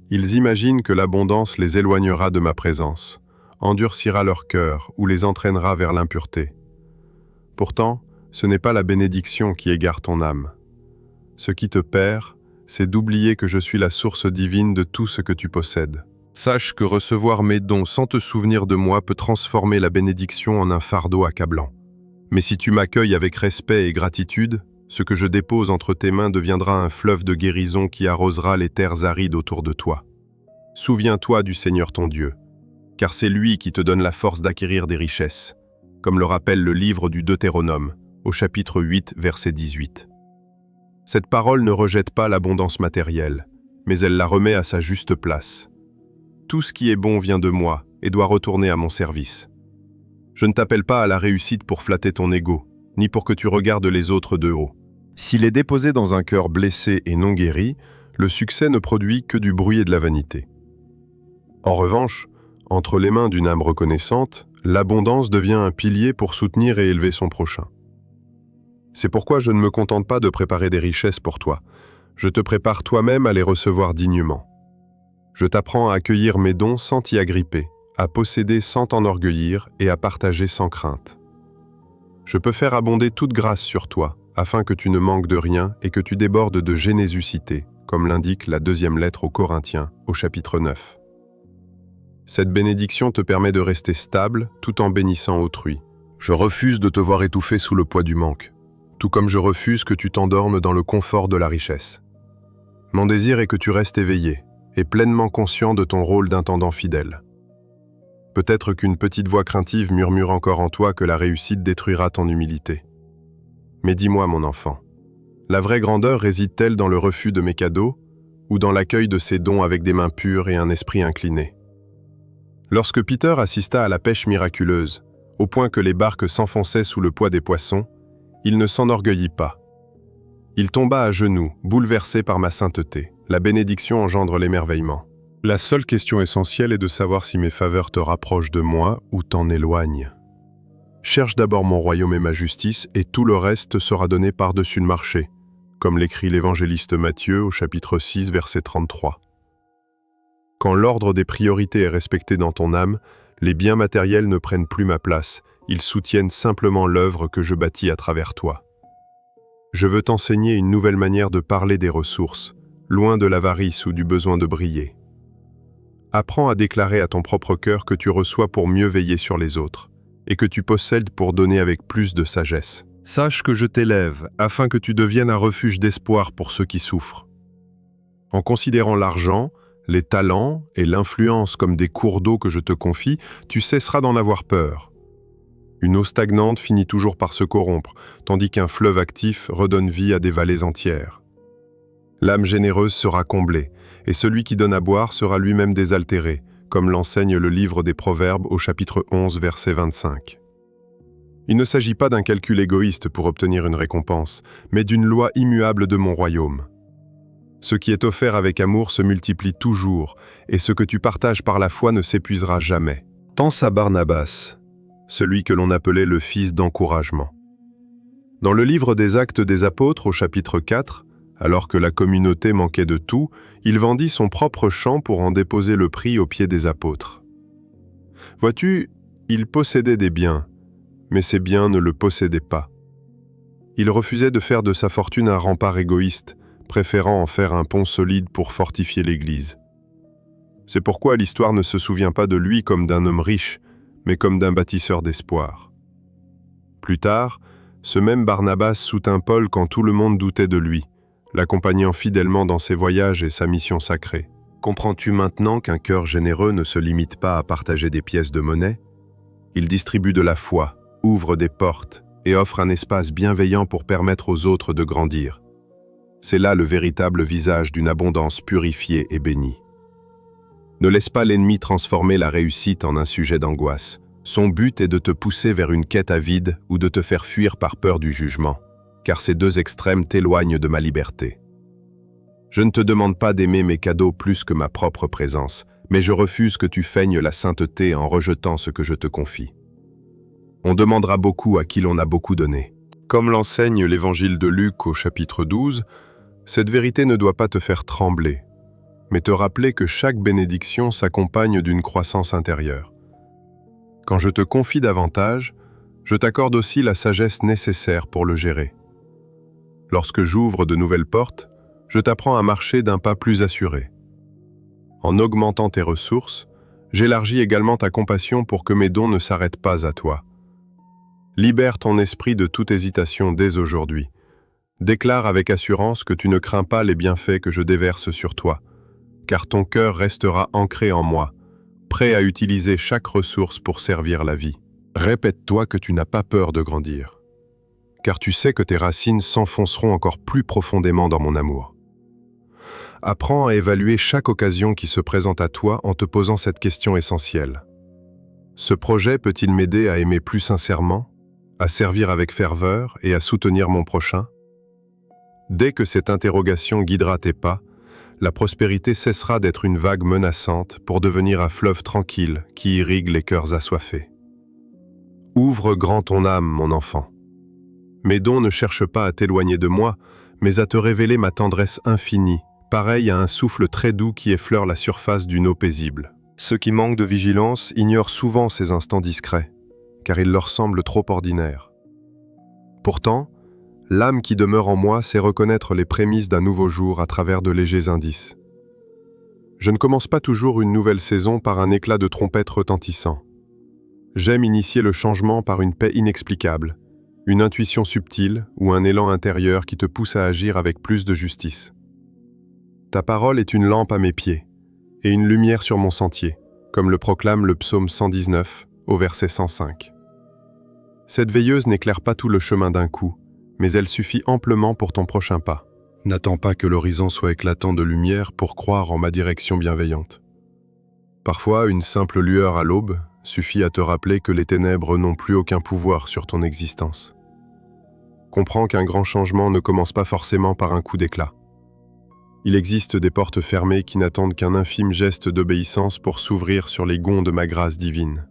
Ils imaginent que l'abondance les éloignera de ma présence, endurcira leur cœur ou les entraînera vers l'impureté. Pourtant, ce n'est pas la bénédiction qui égare ton âme. Ce qui te perd, c'est d'oublier que je suis la source divine de tout ce que tu possèdes. Sache que recevoir mes dons sans te souvenir de moi peut transformer la bénédiction en un fardeau accablant. Mais si tu m'accueilles avec respect et gratitude, ce que je dépose entre tes mains deviendra un fleuve de guérison qui arrosera les terres arides autour de toi. Souviens-toi du Seigneur ton Dieu, car c'est lui qui te donne la force d'acquérir des richesses, comme le rappelle le livre du Deutéronome, au chapitre 8, verset 18. Cette parole ne rejette pas l'abondance matérielle, mais elle la remet à sa juste place. Tout ce qui est bon vient de moi et doit retourner à mon service. Je ne t'appelle pas à la réussite pour flatter ton ego, ni pour que tu regardes les autres de haut. S'il est déposé dans un cœur blessé et non guéri, le succès ne produit que du bruit et de la vanité. En revanche, entre les mains d'une âme reconnaissante, l'abondance devient un pilier pour soutenir et élever son prochain. C'est pourquoi je ne me contente pas de préparer des richesses pour toi. Je te prépare toi-même à les recevoir dignement. Je t'apprends à accueillir mes dons sans t'y agripper, à posséder sans t'enorgueillir et à partager sans crainte. Je peux faire abonder toute grâce sur toi, afin que tu ne manques de rien et que tu débordes de générosité, comme l'indique la deuxième lettre aux Corinthiens, au chapitre 9. Cette bénédiction te permet de rester stable tout en bénissant autrui. Je refuse de te voir étouffé sous le poids du manque, tout comme je refuse que tu t'endormes dans le confort de la richesse. Mon désir est que tu restes éveillé et pleinement conscient de ton rôle d'intendant fidèle. Peut-être qu'une petite voix craintive murmure encore en toi que la réussite détruira ton humilité. Mais dis-moi, mon enfant, la vraie grandeur réside-t-elle dans le refus de mes cadeaux ou dans l'accueil de ces dons avec des mains pures et un esprit incliné? Lorsque Peter assista à la pêche miraculeuse, au point que les barques s'enfonçaient sous le poids des poissons, il ne s'enorgueillit pas. Il tomba à genoux, bouleversé par ma sainteté. La bénédiction engendre l'émerveillement. La seule question essentielle est de savoir si mes faveurs te rapprochent de moi ou t'en éloignent. Cherche d'abord mon royaume et ma justice, et tout le reste te sera donné par-dessus le marché, comme l'écrit l'évangéliste Matthieu au chapitre 6, verset 33. Quand l'ordre des priorités est respecté dans ton âme, les biens matériels ne prennent plus ma place, ils soutiennent simplement l'œuvre que je bâtis à travers toi. Je veux t'enseigner une nouvelle manière de parler des ressources, loin de l'avarice ou du besoin de briller. Apprends à déclarer à ton propre cœur que tu reçois pour mieux veiller sur les autres, et que tu possèdes pour donner avec plus de sagesse. Sache que je t'élève, afin que tu deviennes un refuge d'espoir pour ceux qui souffrent. En considérant l'argent, les talents et l'influence comme des cours d'eau que je te confie, tu cesseras d'en avoir peur. Une eau stagnante finit toujours par se corrompre, tandis qu'un fleuve actif redonne vie à des vallées entières. L'âme généreuse sera comblée, et celui qui donne à boire sera lui-même désaltéré, comme l'enseigne le livre des Proverbes au chapitre 11, verset 25. Il ne s'agit pas d'un calcul égoïste pour obtenir une récompense, mais d'une loi immuable de mon royaume. Ce qui est offert avec amour se multiplie toujours, et ce que tu partages par la foi ne s'épuisera jamais. Pense à Barnabas, celui que l'on appelait le fils d'encouragement. Dans le livre des Actes des Apôtres au chapitre 4, alors que la communauté manquait de tout, il vendit son propre champ pour en déposer le prix aux pieds des apôtres. Vois-tu, il possédait des biens, mais ces biens ne le possédaient pas. Il refusait de faire de sa fortune un rempart égoïste, préférant en faire un pont solide pour fortifier l'Église. C'est pourquoi l'histoire ne se souvient pas de lui comme d'un homme riche, mais comme d'un bâtisseur d'espoir. Plus tard, ce même Barnabas soutint Paul quand tout le monde doutait de lui, l'accompagnant fidèlement dans ses voyages et sa mission sacrée. Comprends-tu maintenant qu'un cœur généreux ne se limite pas à partager des pièces de monnaie? Il distribue de la foi, ouvre des portes et offre un espace bienveillant pour permettre aux autres de grandir. C'est là le véritable visage d'une abondance purifiée et bénie. Ne laisse pas l'ennemi transformer la réussite en un sujet d'angoisse. Son but est de te pousser vers une quête avide ou de te faire fuir par peur du jugement, car ces deux extrêmes t'éloignent de ma liberté. Je ne te demande pas d'aimer mes cadeaux plus que ma propre présence, mais je refuse que tu feignes la sainteté en rejetant ce que je te confie. On demandera beaucoup à qui l'on a beaucoup donné. Comme l'enseigne l'évangile de Luc au chapitre 12, cette vérité ne doit pas te faire trembler, mais te rappeler que chaque bénédiction s'accompagne d'une croissance intérieure. Quand je te confie davantage, je t'accorde aussi la sagesse nécessaire pour le gérer. Lorsque j'ouvre de nouvelles portes, je t'apprends à marcher d'un pas plus assuré. En augmentant tes ressources, j'élargis également ta compassion pour que mes dons ne s'arrêtent pas à toi. Libère ton esprit de toute hésitation dès aujourd'hui. Déclare avec assurance que tu ne crains pas les bienfaits que je déverse sur toi, car ton cœur restera ancré en moi, prêt à utiliser chaque ressource pour servir la vie. Répète-toi que tu n'as pas peur de grandir, car tu sais que tes racines s'enfonceront encore plus profondément dans mon amour. Apprends à évaluer chaque occasion qui se présente à toi en te posant cette question essentielle. Ce projet peut-il m'aider à aimer plus sincèrement, à servir avec ferveur et à soutenir mon prochain? Dès que cette interrogation guidera tes pas, la prospérité cessera d'être une vague menaçante pour devenir un fleuve tranquille qui irrigue les cœurs assoiffés. Ouvre grand ton âme, mon enfant. Mes dons ne cherchent pas à t'éloigner de moi, mais à te révéler ma tendresse infinie, pareille à un souffle très doux qui effleure la surface d'une eau paisible. Ceux qui manquent de vigilance ignorent souvent ces instants discrets, car ils leur semblent trop ordinaires. Pourtant, l'âme qui demeure en moi sait reconnaître les prémices d'un nouveau jour à travers de légers indices. Je ne commence pas toujours une nouvelle saison par un éclat de trompette retentissant. J'aime initier le changement par une paix inexplicable, une intuition subtile ou un élan intérieur qui te pousse à agir avec plus de justice. Ta parole est une lampe à mes pieds et une lumière sur mon sentier, comme le proclame le psaume 119 au verset 105. Cette veilleuse n'éclaire pas tout le chemin d'un coup, mais elle suffit amplement pour ton prochain pas. N'attends pas que l'horizon soit éclatant de lumière pour croire en ma direction bienveillante. Parfois, une simple lueur à l'aube suffit à te rappeler que les ténèbres n'ont plus aucun pouvoir sur ton existence. Comprends qu'un grand changement ne commence pas forcément par un coup d'éclat. Il existe des portes fermées qui n'attendent qu'un infime geste d'obéissance pour s'ouvrir sur les gonds de ma grâce divine.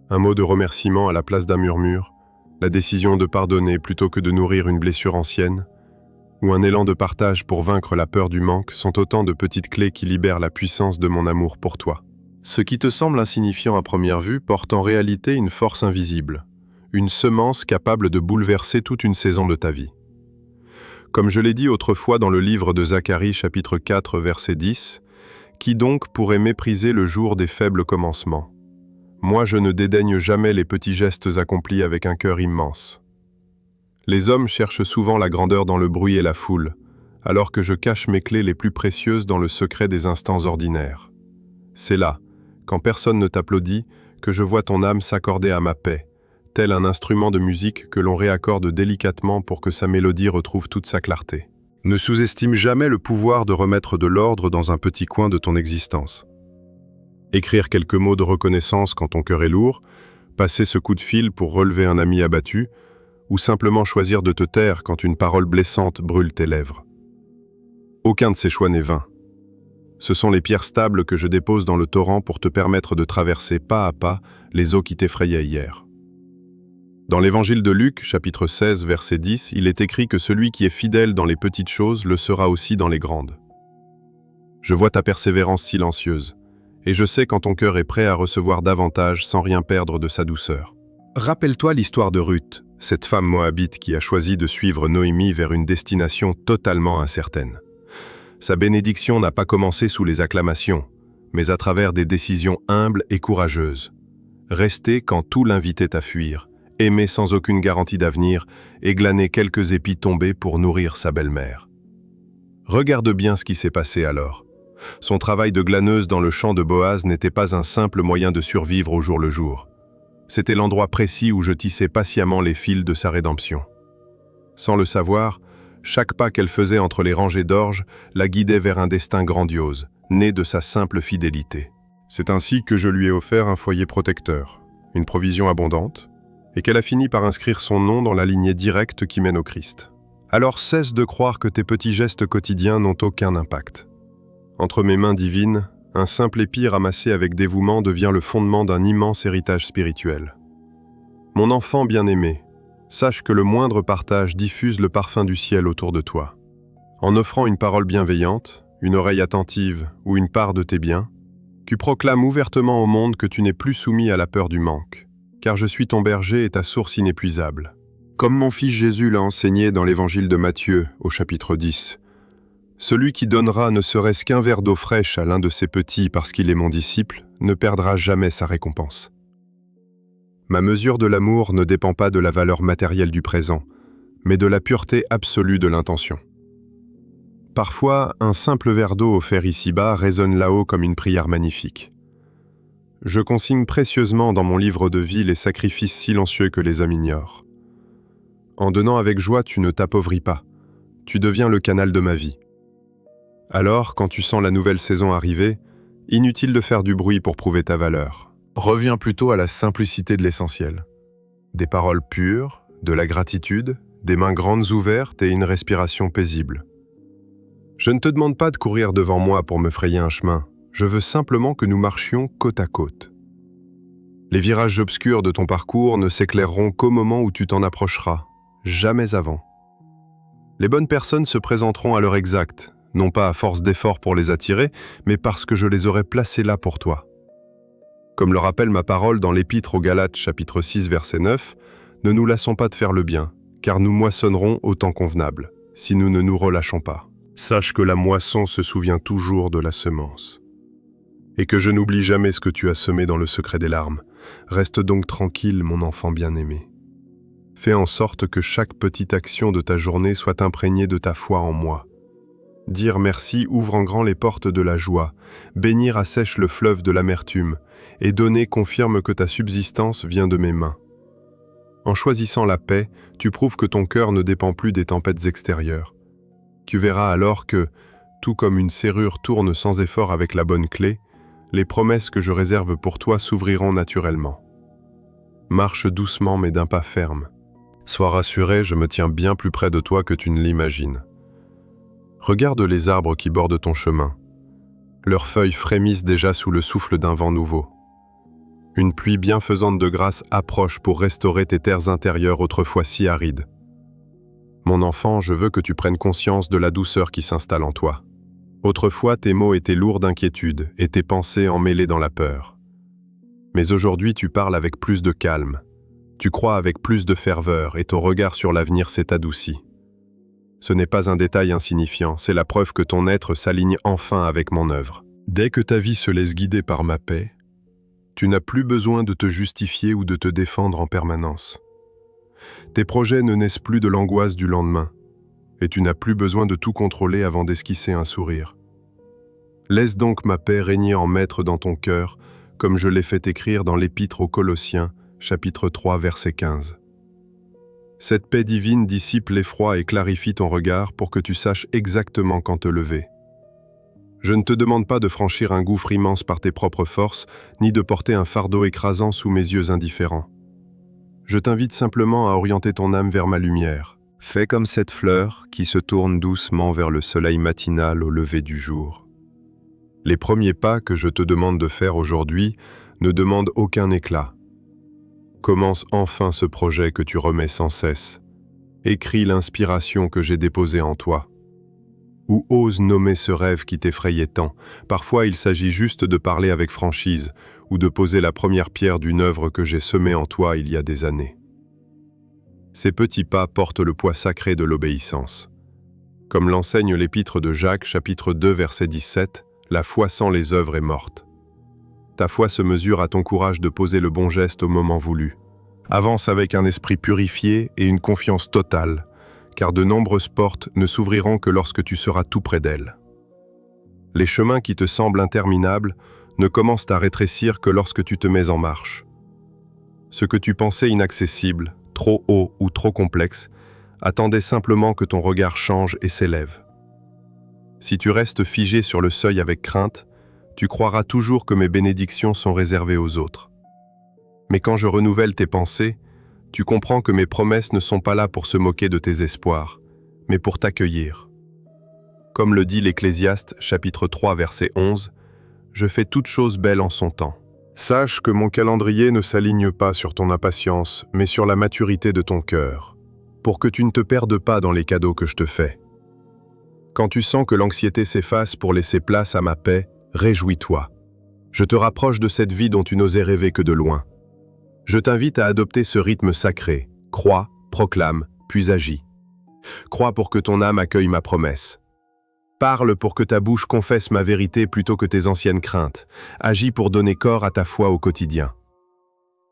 Un mot de remerciement à la place d'un murmure, la décision de pardonner plutôt que de nourrir une blessure ancienne, ou un élan de partage pour vaincre la peur du manque sont autant de petites clés qui libèrent la puissance de mon amour pour toi. Ce qui te semble insignifiant à première vue porte en réalité une force invisible, une semence capable de bouleverser toute une saison de ta vie. Comme je l'ai dit autrefois dans le livre de Zacharie chapitre 4 verset 10, « Qui donc pourrait mépriser le jour des faibles commencements ? Moi je ne dédaigne jamais les petits gestes accomplis avec un cœur immense. » Les hommes cherchent souvent la grandeur dans le bruit et la foule, alors que je cache mes clés les plus précieuses dans le secret des instants ordinaires. C'est là, quand personne ne t'applaudit, que je vois ton âme s'accorder à ma paix, tel un instrument de musique que l'on réaccorde délicatement pour que sa mélodie retrouve toute sa clarté. Ne sous-estime jamais le pouvoir de remettre de l'ordre dans un petit coin de ton existence. Écrire quelques mots de reconnaissance quand ton cœur est lourd, passer ce coup de fil pour relever un ami abattu, ou simplement choisir de te taire quand une parole blessante brûle tes lèvres. Aucun de ces choix n'est vain. Ce sont les pierres stables que je dépose dans le torrent pour te permettre de traverser pas à pas les eaux qui t'effrayaient hier. Dans l'évangile de Luc, chapitre 16, verset 10, il est écrit que celui qui est fidèle dans les petites choses le sera aussi dans les grandes. Je vois ta persévérance silencieuse, et je sais quand ton cœur est prêt à recevoir davantage sans rien perdre de sa douceur. Rappelle-toi l'histoire de Ruth, cette femme moabite qui a choisi de suivre Noémie vers une destination totalement incertaine. Sa bénédiction n'a pas commencé sous les acclamations, mais à travers des décisions humbles et courageuses. Rester quand tout l'invitait à fuir, aimer sans aucune garantie d'avenir et glaner quelques épis tombés pour nourrir sa belle-mère. Regarde bien ce qui s'est passé alors. Son travail de glaneuse dans le champ de Boaz n'était pas un simple moyen de survivre au jour le jour. C'était l'endroit précis où je tissais patiemment les fils de sa rédemption. Sans le savoir, chaque pas qu'elle faisait entre les rangées d'orge la guidait vers un destin grandiose, né de sa simple fidélité. C'est ainsi que je lui ai offert un foyer protecteur, une provision abondante, et qu'elle a fini par inscrire son nom dans la lignée directe qui mène au Christ. Alors cesse de croire que tes petits gestes quotidiens n'ont aucun impact. Entre mes mains divines, un simple épi ramassé avec dévouement devient le fondement d'un immense héritage spirituel. Mon enfant bien-aimé, sache que le moindre partage diffuse le parfum du ciel autour de toi. En offrant une parole bienveillante, une oreille attentive ou une part de tes biens, tu proclames ouvertement au monde que tu n'es plus soumis à la peur du manque, car je suis ton berger et ta source inépuisable. Comme mon fils Jésus l'a enseigné dans l'évangile de Matthieu, au chapitre 10, « Celui qui donnera ne serait-ce qu'un verre d'eau fraîche à l'un de ses petits parce qu'il est mon disciple, ne perdra jamais sa récompense. » Ma mesure de l'amour ne dépend pas de la valeur matérielle du présent, mais de la pureté absolue de l'intention. Parfois, un simple verre d'eau offert ici-bas résonne là-haut comme une prière magnifique. Je consigne précieusement dans mon livre de vie les sacrifices silencieux que les hommes ignorent. En donnant avec joie, tu ne t'appauvris pas. Tu deviens le canal de ma vie. Alors, quand tu sens la nouvelle saison arriver, inutile de faire du bruit pour prouver ta valeur. Reviens plutôt à la simplicité de l'essentiel. Des paroles pures, de la gratitude, des mains grandes ouvertes et une respiration paisible. Je ne te demande pas de courir devant moi pour me frayer un chemin. Je veux simplement que nous marchions côte à côte. Les virages obscurs de ton parcours ne s'éclaireront qu'au moment où tu t'en approcheras, jamais avant. Les bonnes personnes se présenteront à l'heure exacte, non pas à force d'efforts pour les attirer, mais parce que je les aurai placées là pour toi. Comme le rappelle ma parole dans l'Épître aux Galates, chapitre 6, verset 9, « Ne nous lassons pas de faire le bien, car nous moissonnerons au temps convenable, si nous ne nous relâchons pas. » Sache que la moisson se souvient toujours de la semence. Et que je n'oublie jamais ce que tu as semé dans le secret des larmes. Reste donc tranquille, mon enfant bien-aimé. Fais en sorte que chaque petite action de ta journée soit imprégnée de ta foi en moi. Dire merci ouvre en grand les portes de la joie, bénir assèche le fleuve de l'amertume, et donner confirme que ta subsistance vient de mes mains. En choisissant la paix, tu prouves que ton cœur ne dépend plus des tempêtes extérieures. Tu verras alors que, tout comme une serrure tourne sans effort avec la bonne clé, les promesses que je réserve pour toi s'ouvriront naturellement. Marche doucement mais d'un pas ferme. Sois rassuré, je me tiens bien plus près de toi que tu ne l'imagines. Regarde les arbres qui bordent ton chemin. Leurs feuilles frémissent déjà sous le souffle d'un vent nouveau. Une pluie bienfaisante de grâce approche pour restaurer tes terres intérieures autrefois si arides. Mon enfant, je veux que tu prennes conscience de la douceur qui s'installe en toi. Autrefois, tes mots étaient lourds d'inquiétude et tes pensées emmêlées dans la peur. Mais aujourd'hui, tu parles avec plus de calme. Tu crois avec plus de ferveur et ton regard sur l'avenir s'est adouci. Ce n'est pas un détail insignifiant, c'est la preuve que ton être s'aligne enfin avec mon œuvre. Dès que ta vie se laisse guider par ma paix, tu n'as plus besoin de te justifier ou de te défendre en permanence. Tes projets ne naissent plus de l'angoisse du lendemain, et tu n'as plus besoin de tout contrôler avant d'esquisser un sourire. Laisse donc ma paix régner en maître dans ton cœur, comme je l'ai fait écrire dans l'Épître aux Colossiens, chapitre 3, verset 15. Cette paix divine dissipe l'effroi et clarifie ton regard pour que tu saches exactement quand te lever. Je ne te demande pas de franchir un gouffre immense par tes propres forces, ni de porter un fardeau écrasant sous mes yeux indifférents. Je t'invite simplement à orienter ton âme vers ma lumière. Fais comme cette fleur qui se tourne doucement vers le soleil matinal au lever du jour. Les premiers pas que je te demande de faire aujourd'hui ne demandent aucun éclat. Commence enfin ce projet que tu remets sans cesse. Écris l'inspiration que j'ai déposée en toi. Ou ose nommer ce rêve qui t'effrayait tant. Parfois, il s'agit juste de parler avec franchise ou de poser la première pierre d'une œuvre que j'ai semée en toi il y a des années. Ces petits pas portent le poids sacré de l'obéissance. Comme l'enseigne l'épître de Jacques, chapitre 2, verset 17, « La foi sans les œuvres est morte ». Ta foi se mesure à ton courage de poser le bon geste au moment voulu. Avance avec un esprit purifié et une confiance totale, car de nombreuses portes ne s'ouvriront que lorsque tu seras tout près d'elles. Les chemins qui te semblent interminables ne commencent à rétrécir que lorsque tu te mets en marche. Ce que tu pensais inaccessible, trop haut ou trop complexe, attendait simplement que ton regard change et s'élève. Si tu restes figé sur le seuil avec crainte, tu croiras toujours que mes bénédictions sont réservées aux autres. Mais quand je renouvelle tes pensées, tu comprends que mes promesses ne sont pas là pour se moquer de tes espoirs, mais pour t'accueillir. Comme le dit l'Ecclésiaste, chapitre 3, verset 11, « Je fais toutes choses belles en son temps ». Sache que mon calendrier ne s'aligne pas sur ton impatience, mais sur la maturité de ton cœur, pour que tu ne te perdes pas dans les cadeaux que je te fais. Quand tu sens que l'anxiété s'efface pour laisser place à ma paix, réjouis-toi. Je te rapproche de cette vie dont tu n'osais rêver que de loin. Je t'invite à adopter ce rythme sacré. Crois, proclame, puis agis. Crois pour que ton âme accueille ma promesse. Parle pour que ta bouche confesse ma vérité plutôt que tes anciennes craintes. Agis pour donner corps à ta foi au quotidien.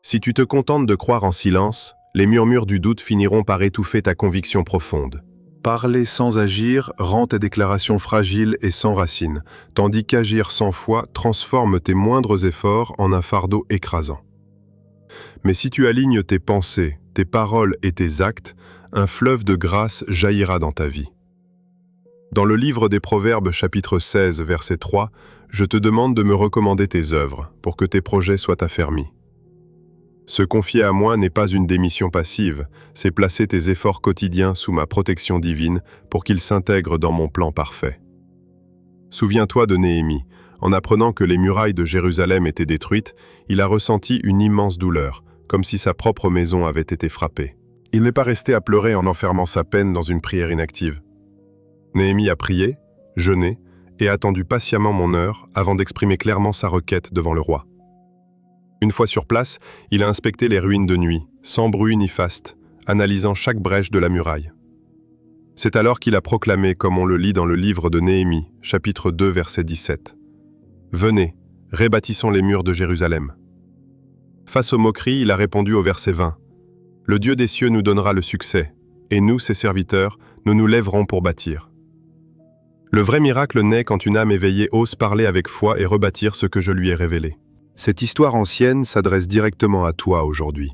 Si tu te contentes de croire en silence, les murmures du doute finiront par étouffer ta conviction profonde. Parler sans agir rend tes déclarations fragiles et sans racines, tandis qu'agir sans foi transforme tes moindres efforts en un fardeau écrasant. Mais si tu alignes tes pensées, tes paroles et tes actes, un fleuve de grâce jaillira dans ta vie. Dans le livre des Proverbes, chapitre 16, verset 3, je te demande de me recommander tes œuvres, pour que tes projets soient affermis. Se confier à moi n'est pas une démission passive, c'est placer tes efforts quotidiens sous ma protection divine pour qu'ils s'intègrent dans mon plan parfait. Souviens-toi de Néhémie. En apprenant que les murailles de Jérusalem étaient détruites, il a ressenti une immense douleur, comme si sa propre maison avait été frappée. Il n'est pas resté à pleurer en enfermant sa peine dans une prière inactive. Néhémie a prié, jeûné et attendu patiemment mon heure avant d'exprimer clairement sa requête devant le roi. Une fois sur place, il a inspecté les ruines de nuit, sans bruit ni faste, analysant chaque brèche de la muraille. C'est alors qu'il a proclamé, comme on le lit dans le livre de Néhémie, chapitre 2, verset 17. « Venez, rebâtissons les murs de Jérusalem. » Face aux moqueries, il a répondu au verset 20. « Le Dieu des cieux nous donnera le succès, et nous, ses serviteurs, nous nous lèverons pour bâtir. » Le vrai miracle naît quand une âme éveillée ose parler avec foi et rebâtir ce que je lui ai révélé. Cette histoire ancienne s'adresse directement à toi aujourd'hui.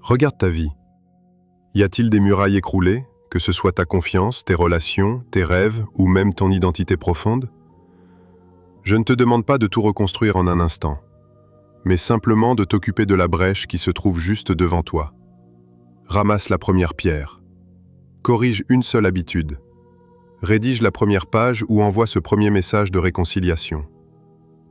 Regarde ta vie. Y a-t-il des murailles écroulées, que ce soit ta confiance, tes relations, tes rêves ou même ton identité profonde? Je ne te demande pas de tout reconstruire en un instant, mais simplement de t'occuper de la brèche qui se trouve juste devant toi. Ramasse la première pierre. Corrige une seule habitude. Rédige la première page ou envoie ce premier message de réconciliation.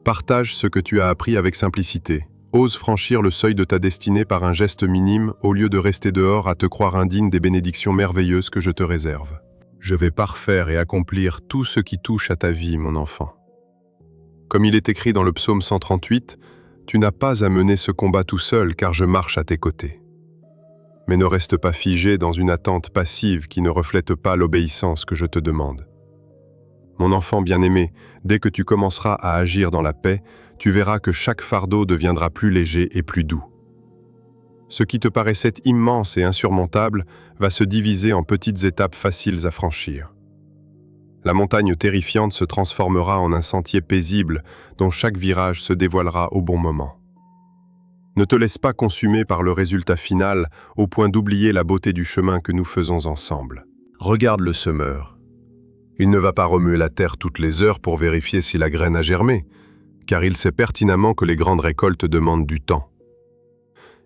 Partage ce que tu as appris avec simplicité. Ose franchir le seuil de ta destinée par un geste minime au lieu de rester dehors à te croire indigne des bénédictions merveilleuses que je te réserve. Je vais parfaire et accomplir tout ce qui touche à ta vie, mon enfant. Comme il est écrit dans le psaume 138, tu n'as pas à mener ce combat tout seul car je marche à tes côtés. Mais ne reste pas figé dans une attente passive qui ne reflète pas l'obéissance que je te demande. Mon enfant bien-aimé, dès que tu commenceras à agir dans la paix, tu verras que chaque fardeau deviendra plus léger et plus doux. Ce qui te paraissait immense et insurmontable va se diviser en petites étapes faciles à franchir. La montagne terrifiante se transformera en un sentier paisible dont chaque virage se dévoilera au bon moment. Ne te laisse pas consumer par le résultat final au point d'oublier la beauté du chemin que nous faisons ensemble. Regarde le semeur. Il ne va pas remuer la terre toutes les heures pour vérifier si la graine a germé, car il sait pertinemment que les grandes récoltes demandent du temps.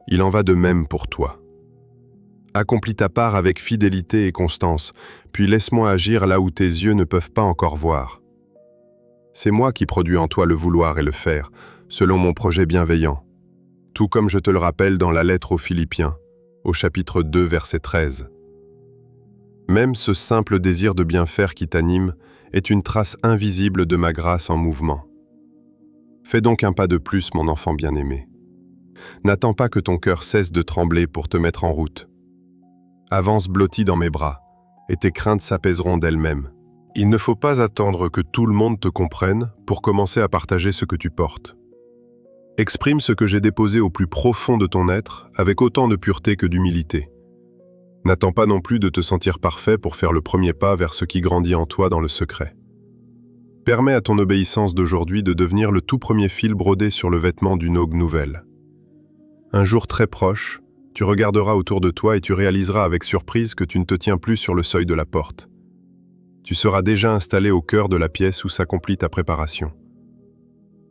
Il en va de même pour toi. Accomplis ta part avec fidélité et constance, puis laisse-moi agir là où tes yeux ne peuvent pas encore voir. C'est moi qui produis en toi le vouloir et le faire, selon mon projet bienveillant. Tout comme je te le rappelle dans la lettre aux Philippiens, au chapitre 2, verset 13. Même ce simple désir de bien faire qui t'anime est une trace invisible de ma grâce en mouvement. Fais donc un pas de plus, mon enfant bien-aimé. N'attends pas que ton cœur cesse de trembler pour te mettre en route. Avance blotti dans mes bras, et tes craintes s'apaiseront d'elles-mêmes. Il ne faut pas attendre que tout le monde te comprenne pour commencer à partager ce que tu portes. Exprime ce que j'ai déposé au plus profond de ton être avec autant de pureté que d'humilité. N'attends pas non plus de te sentir parfait pour faire le premier pas vers ce qui grandit en toi dans le secret. Permets à ton obéissance d'aujourd'hui de devenir le tout premier fil brodé sur le vêtement d'une aube nouvelle. Un jour très proche, tu regarderas autour de toi et tu réaliseras avec surprise que tu ne te tiens plus sur le seuil de la porte. Tu seras déjà installé au cœur de la pièce où s'accomplit ta préparation.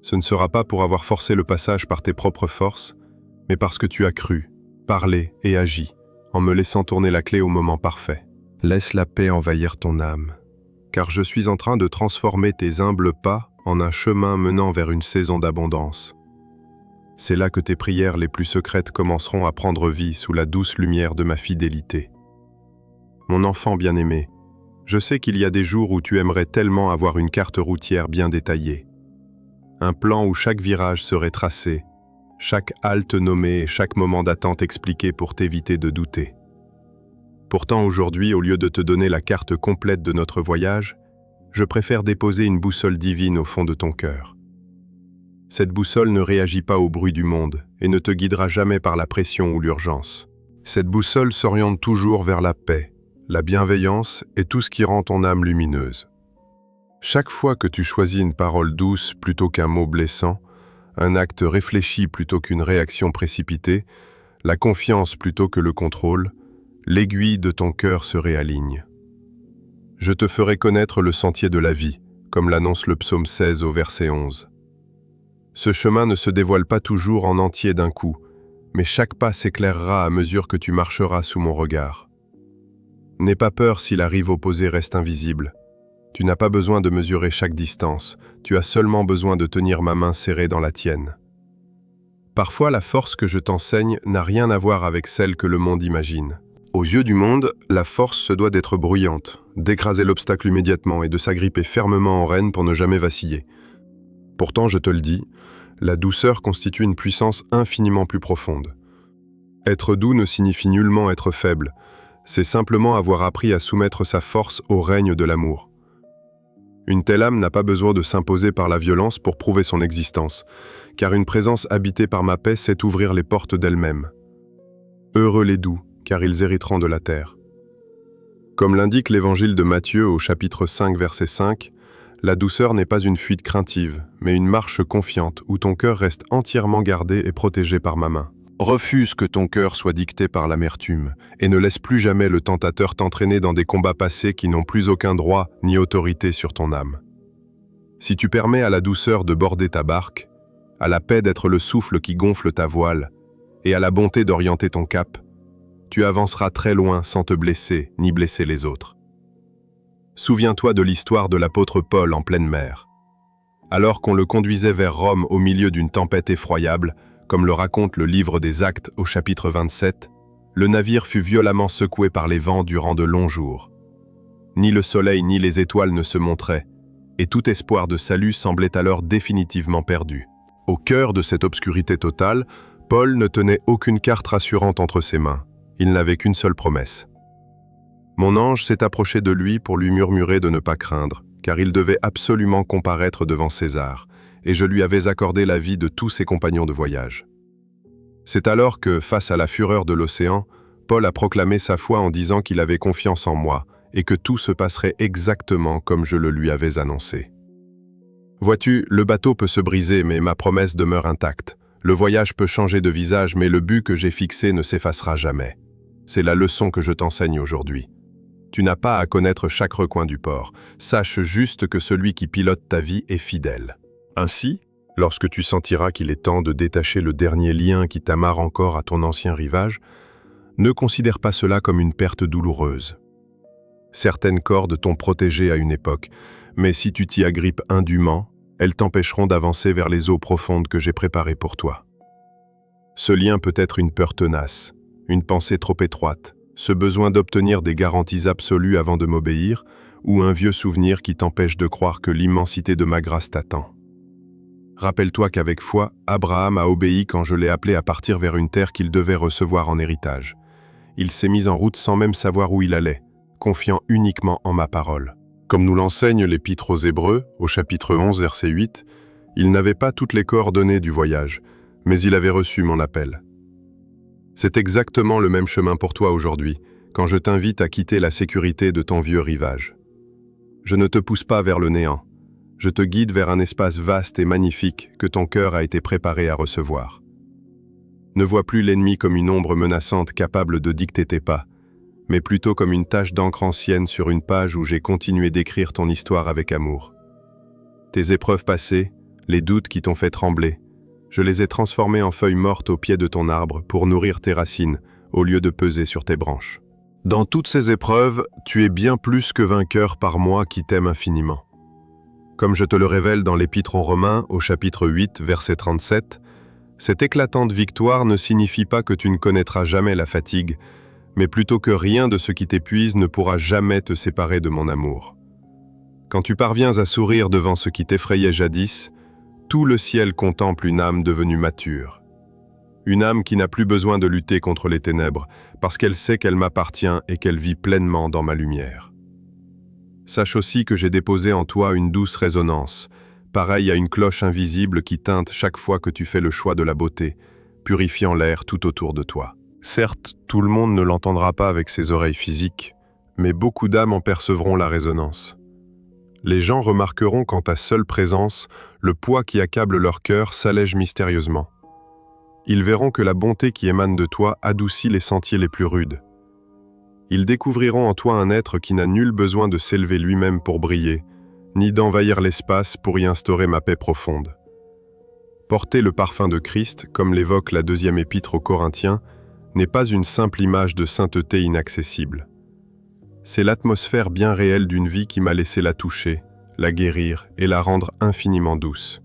Ce ne sera pas pour avoir forcé le passage par tes propres forces, mais parce que tu as cru, parlé et agi, en me laissant tourner la clé au moment parfait. Laisse la paix envahir ton âme, car je suis en train de transformer tes humbles pas en un chemin menant vers une saison d'abondance. C'est là que tes prières les plus secrètes commenceront à prendre vie sous la douce lumière de ma fidélité. Mon enfant bien-aimé, je sais qu'il y a des jours où tu aimerais tellement avoir une carte routière bien détaillée. Un plan où chaque virage serait tracé, chaque halte nommée et chaque moment d'attente expliqué pour t'éviter de douter. Pourtant aujourd'hui, au lieu de te donner la carte complète de notre voyage, je préfère déposer une boussole divine au fond de ton cœur. Cette boussole ne réagit pas au bruit du monde et ne te guidera jamais par la pression ou l'urgence. Cette boussole s'oriente toujours vers la paix, la bienveillance et tout ce qui rend ton âme lumineuse. Chaque fois que tu choisis une parole douce plutôt qu'un mot blessant, un acte réfléchi plutôt qu'une réaction précipitée, la confiance plutôt que le contrôle, l'aiguille de ton cœur se réaligne. Je te ferai connaître le sentier de la vie, comme l'annonce le psaume 16 au verset 11. Ce chemin ne se dévoile pas toujours en entier d'un coup, mais chaque pas s'éclairera à mesure que tu marcheras sous mon regard. N'aie pas peur si la rive opposée reste invisible. Tu n'as pas besoin de mesurer chaque distance, tu as seulement besoin de tenir ma main serrée dans la tienne. Parfois, la force que je t'enseigne n'a rien à voir avec celle que le monde imagine. Aux yeux du monde, la force se doit d'être bruyante, d'écraser l'obstacle immédiatement et de s'agripper fermement en rêne pour ne jamais vaciller. Pourtant, je te le dis, la douceur constitue une puissance infiniment plus profonde. Être doux ne signifie nullement être faible, c'est simplement avoir appris à soumettre sa force au règne de l'amour. Une telle âme n'a pas besoin de s'imposer par la violence pour prouver son existence, car une présence habitée par ma paix sait ouvrir les portes d'elle-même. Heureux les doux, car ils hériteront de la terre. Comme l'indique l'évangile de Matthieu au chapitre 5, verset 5, la douceur n'est pas une fuite craintive, mais une marche confiante où ton cœur reste entièrement gardé et protégé par ma main. Refuse que ton cœur soit dicté par l'amertume et ne laisse plus jamais le tentateur t'entraîner dans des combats passés qui n'ont plus aucun droit ni autorité sur ton âme. Si tu permets à la douceur de border ta barque, à la paix d'être le souffle qui gonfle ta voile et à la bonté d'orienter ton cap, tu avanceras très loin sans te blesser ni blesser les autres. Souviens-toi de l'histoire de l'apôtre Paul en pleine mer. Alors qu'on le conduisait vers Rome au milieu d'une tempête effroyable, comme le raconte le livre des Actes au chapitre 27, le navire fut violemment secoué par les vents durant de longs jours. Ni le soleil ni les étoiles ne se montraient, et tout espoir de salut semblait alors définitivement perdu. Au cœur de cette obscurité totale, Paul ne tenait aucune carte rassurante entre ses mains. Il n'avait qu'une seule promesse. Mon ange s'est approché de lui pour lui murmurer de ne pas craindre, car il devait absolument comparaître devant César, et je lui avais accordé la vie de tous ses compagnons de voyage. C'est alors que, face à la fureur de l'océan, Paul a proclamé sa foi en disant qu'il avait confiance en moi et que tout se passerait exactement comme je le lui avais annoncé. Vois-tu, le bateau peut se briser, mais ma promesse demeure intacte. Le voyage peut changer de visage, mais le but que j'ai fixé ne s'effacera jamais. C'est la leçon que je t'enseigne aujourd'hui. Tu n'as pas à connaître chaque recoin du port. Sache juste que celui qui pilote ta vie est fidèle. Ainsi, lorsque tu sentiras qu'il est temps de détacher le dernier lien qui t'amarre encore à ton ancien rivage, ne considère pas cela comme une perte douloureuse. Certaines cordes t'ont protégé à une époque, mais si tu t'y agrippes indûment, elles t'empêcheront d'avancer vers les eaux profondes que j'ai préparées pour toi. Ce lien peut être une peur tenace, une pensée trop étroite, ce besoin d'obtenir des garanties absolues avant de m'obéir, ou un vieux souvenir qui t'empêche de croire que l'immensité de ma grâce t'attend. Rappelle-toi qu'avec foi, Abraham a obéi quand je l'ai appelé à partir vers une terre qu'il devait recevoir en héritage. Il s'est mis en route sans même savoir où il allait, confiant uniquement en ma parole. Comme nous l'enseigne l'Épître aux Hébreux, au chapitre 11, verset 8, il n'avait pas toutes les coordonnées du voyage, mais il avait reçu mon appel. C'est exactement le même chemin pour toi aujourd'hui, quand je t'invite à quitter la sécurité de ton vieux rivage. Je ne te pousse pas vers le néant, je te guide vers un espace vaste et magnifique que ton cœur a été préparé à recevoir. Ne vois plus l'ennemi comme une ombre menaçante capable de dicter tes pas, mais plutôt comme une tache d'encre ancienne sur une page où j'ai continué d'écrire ton histoire avec amour. Tes épreuves passées, les doutes qui t'ont fait trembler, je les ai transformés en feuilles mortes au pied de ton arbre pour nourrir tes racines, au lieu de peser sur tes branches. Dans toutes ces épreuves, tu es bien plus que vainqueur par moi qui t'aime infiniment. Comme je te le révèle dans l'Épître aux Romains, au chapitre 8, verset 37, cette éclatante victoire ne signifie pas que tu ne connaîtras jamais la fatigue, mais plutôt que rien de ce qui t'épuise ne pourra jamais te séparer de mon amour. Quand tu parviens à sourire devant ce qui t'effrayait jadis, tout le ciel contemple une âme devenue mature. Une âme qui n'a plus besoin de lutter contre les ténèbres, parce qu'elle sait qu'elle m'appartient et qu'elle vit pleinement dans ma lumière. Sache aussi que j'ai déposé en toi une douce résonance, pareille à une cloche invisible qui teinte chaque fois que tu fais le choix de la beauté, purifiant l'air tout autour de toi. Certes, tout le monde ne l'entendra pas avec ses oreilles physiques, mais beaucoup d'âmes en percevront la résonance. Les gens remarqueront qu'en ta seule présence, le poids qui accable leur cœur s'allège mystérieusement. Ils verront que la bonté qui émane de toi adoucit les sentiers les plus rudes. Ils découvriront en toi un être qui n'a nul besoin de s'élever lui-même pour briller, ni d'envahir l'espace pour y instaurer ma paix profonde. Porter le parfum de Christ, comme l'évoque la deuxième épître aux Corinthiens, n'est pas une simple image de sainteté inaccessible. C'est l'atmosphère bien réelle d'une vie qui m'a laissé la toucher, la guérir et la rendre infiniment douce.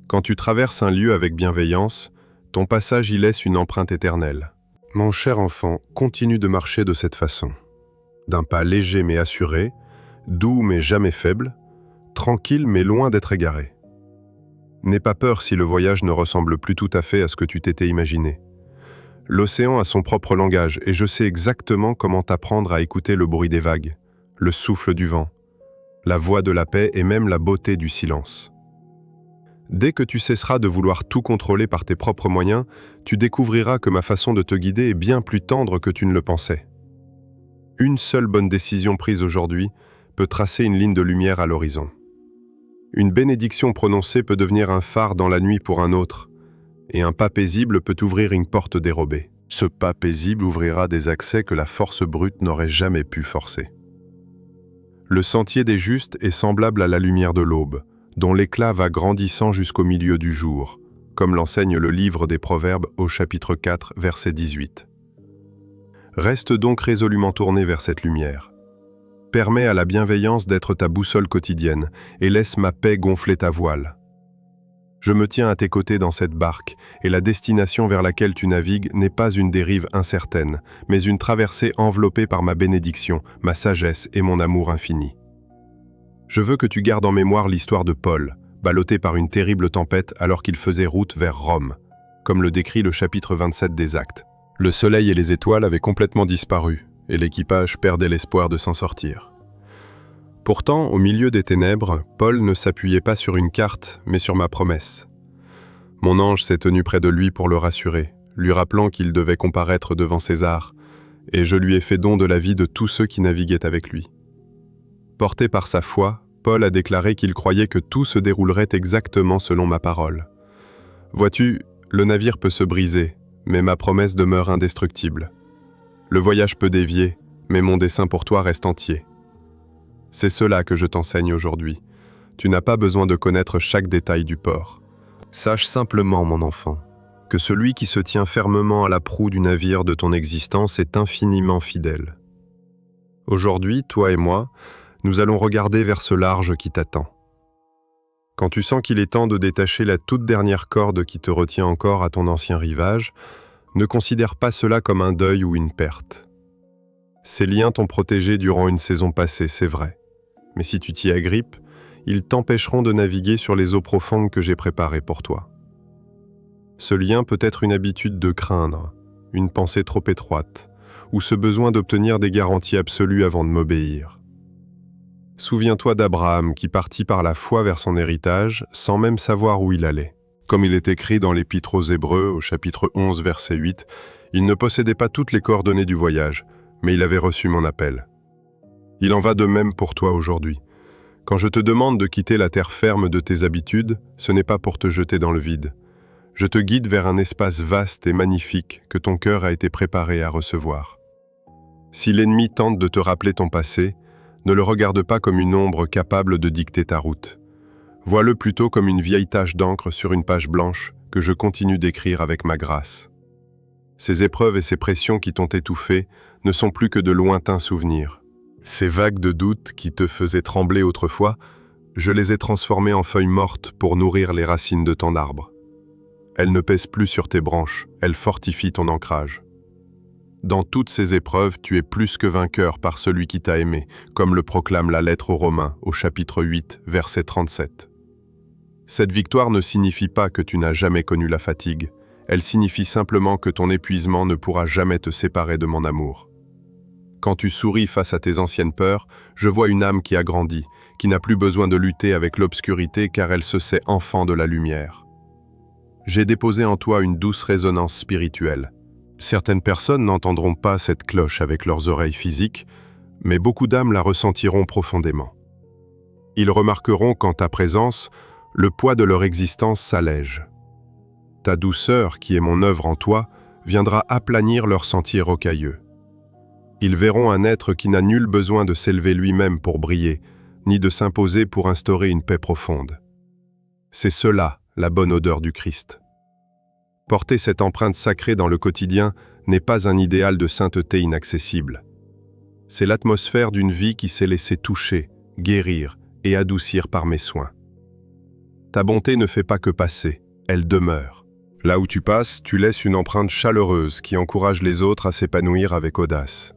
Quand tu traverses un lieu avec bienveillance, ton passage y laisse une empreinte éternelle. Mon cher enfant, continue de marcher de cette façon. D'un pas léger mais assuré, doux mais jamais faible, tranquille mais loin d'être égaré. N'aie pas peur si le voyage ne ressemble plus tout à fait à ce que tu t'étais imaginé. L'océan a son propre langage et je sais exactement comment t'apprendre à écouter le bruit des vagues, le souffle du vent, la voix de la paix et même la beauté du silence. Dès que tu cesseras de vouloir tout contrôler par tes propres moyens, tu découvriras que ma façon de te guider est bien plus tendre que tu ne le pensais. Une seule bonne décision prise aujourd'hui peut tracer une ligne de lumière à l'horizon. Une bénédiction prononcée peut devenir un phare dans la nuit pour un autre, et un pas paisible peut ouvrir une porte dérobée. Ce pas paisible ouvrira des accès que la force brute n'aurait jamais pu forcer. Le sentier des justes est semblable à la lumière de l'aube, dont l'éclat va grandissant jusqu'au milieu du jour, comme l'enseigne le livre des Proverbes au chapitre 4, verset 18. Reste donc résolument tourné vers cette lumière. Permets à la bienveillance d'être ta boussole quotidienne et laisse ma paix gonfler ta voile. Je me tiens à tes côtés dans cette barque, et la destination vers laquelle tu navigues n'est pas une dérive incertaine, mais une traversée enveloppée par ma bénédiction, ma sagesse et mon amour infini. Je veux que tu gardes en mémoire l'histoire de Paul, ballotté par une terrible tempête alors qu'il faisait route vers Rome, comme le décrit le chapitre 27 des Actes. Le soleil et les étoiles avaient complètement disparu, et l'équipage perdait l'espoir de s'en sortir. Pourtant, au milieu des ténèbres, Paul ne s'appuyait pas sur une carte, mais sur ma promesse. Mon ange s'est tenu près de lui pour le rassurer, lui rappelant qu'il devait comparaître devant César, et je lui ai fait don de la vie de tous ceux qui naviguaient avec lui. Porté par sa foi, Paul a déclaré qu'il croyait que tout se déroulerait exactement selon ma parole. Vois-tu, le navire peut se briser, mais ma promesse demeure indestructible. Le voyage peut dévier, mais mon dessein pour toi reste entier. C'est cela que je t'enseigne aujourd'hui. Tu n'as pas besoin de connaître chaque détail du port. Sache simplement, mon enfant, que celui qui se tient fermement à la proue du navire de ton existence est infiniment fidèle. Aujourd'hui, toi et moi, nous allons regarder vers ce large qui t'attend. Quand tu sens qu'il est temps de détacher la toute dernière corde qui te retient encore à ton ancien rivage, ne considère pas cela comme un deuil ou une perte. Ces liens t'ont protégé durant une saison passée, c'est vrai. Mais si tu t'y agrippes, ils t'empêcheront de naviguer sur les eaux profondes que j'ai préparées pour toi. Ce lien peut être une habitude de craindre, une pensée trop étroite, ou ce besoin d'obtenir des garanties absolues avant de m'obéir. Souviens-toi d'Abraham qui partit par la foi vers son héritage sans même savoir où il allait. Comme il est écrit dans l'Épître aux Hébreux, au chapitre 11, verset 8, il ne possédait pas toutes les coordonnées du voyage, mais il avait reçu mon appel. Il en va de même pour toi aujourd'hui. Quand je te demande de quitter la terre ferme de tes habitudes, ce n'est pas pour te jeter dans le vide. Je te guide vers un espace vaste et magnifique que ton cœur a été préparé à recevoir. Si l'ennemi tente de te rappeler ton passé, ne le regarde pas comme une ombre capable de dicter ta route. Vois-le plutôt comme une vieille tache d'encre sur une page blanche que je continue d'écrire avec ma grâce. Ces épreuves et ces pressions qui t'ont étouffé ne sont plus que de lointains souvenirs. Ces vagues de doute qui te faisaient trembler autrefois, je les ai transformées en feuilles mortes pour nourrir les racines de ton arbre. Elles ne pèsent plus sur tes branches, elles fortifient ton ancrage. Dans toutes ces épreuves, tu es plus que vainqueur par celui qui t'a aimé, comme le proclame la lettre aux Romains, au chapitre 8, verset 37. Cette victoire ne signifie pas que tu n'as jamais connu la fatigue, elle signifie simplement que ton épuisement ne pourra jamais te séparer de mon amour. Quand tu souris face à tes anciennes peurs, je vois une âme qui a grandi, qui n'a plus besoin de lutter avec l'obscurité car elle se sait enfant de la lumière. J'ai déposé en toi une douce résonance spirituelle. Certaines personnes n'entendront pas cette cloche avec leurs oreilles physiques, mais beaucoup d'âmes la ressentiront profondément. Ils remarqueront qu'en ta présence, le poids de leur existence s'allège. Ta douceur, qui est mon œuvre en toi, viendra aplanir leur sentier rocailleux. Ils verront un être qui n'a nul besoin de s'élever lui-même pour briller, ni de s'imposer pour instaurer une paix profonde. C'est cela, la bonne odeur du Christ. Porter cette empreinte sacrée dans le quotidien n'est pas un idéal de sainteté inaccessible. C'est l'atmosphère d'une vie qui s'est laissée toucher, guérir et adoucir par mes soins. Ta bonté ne fait pas que passer, elle demeure. Là où tu passes, tu laisses une empreinte chaleureuse qui encourage les autres à s'épanouir avec audace.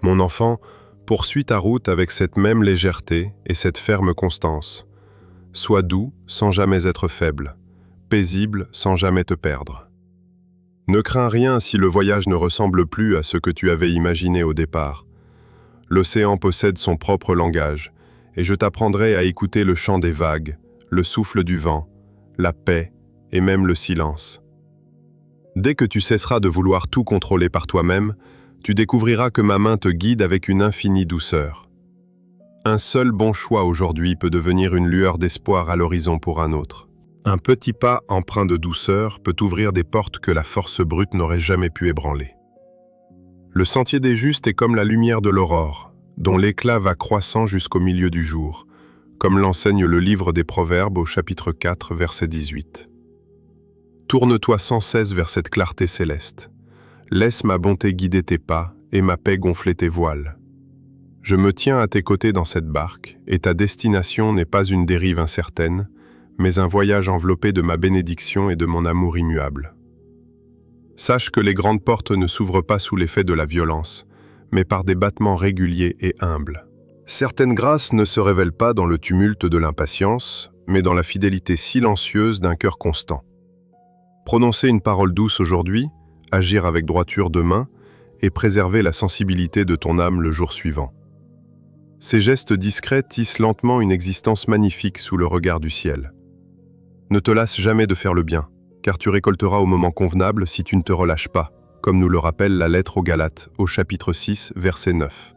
Mon enfant, poursuis ta route avec cette même légèreté et cette ferme constance. Sois doux sans jamais être faible, paisible sans jamais te perdre. Ne crains rien si le voyage ne ressemble plus à ce que tu avais imaginé au départ. L'océan possède son propre langage, et je t'apprendrai à écouter le chant des vagues, le souffle du vent, la paix et même le silence. Dès que tu cesseras de vouloir tout contrôler par toi-même, tu découvriras que ma main te guide avec une infinie douceur. Un seul bon choix aujourd'hui peut devenir une lueur d'espoir à l'horizon pour un autre. Un petit pas empreint de douceur peut ouvrir des portes que la force brute n'aurait jamais pu ébranler. Le sentier des justes est comme la lumière de l'aurore, dont l'éclat va croissant jusqu'au milieu du jour, comme l'enseigne le livre des Proverbes au chapitre 4, verset 18. Tourne-toi sans cesse vers cette clarté céleste. Laisse ma bonté guider tes pas et ma paix gonfler tes voiles. Je me tiens à tes côtés dans cette barque, et ta destination n'est pas une dérive incertaine, mais un voyage enveloppé de ma bénédiction et de mon amour immuable. Sache que les grandes portes ne s'ouvrent pas sous l'effet de la violence, mais par des battements réguliers et humbles. Certaines grâces ne se révèlent pas dans le tumulte de l'impatience, mais dans la fidélité silencieuse d'un cœur constant. Prononcer une parole douce aujourd'hui, agir avec droiture demain, et préserver la sensibilité de ton âme le jour suivant. Ces gestes discrets tissent lentement une existence magnifique sous le regard du ciel. Ne te lasse jamais de faire le bien, car tu récolteras au moment convenable si tu ne te relâches pas, comme nous le rappelle la lettre aux Galates, au chapitre 6, verset 9.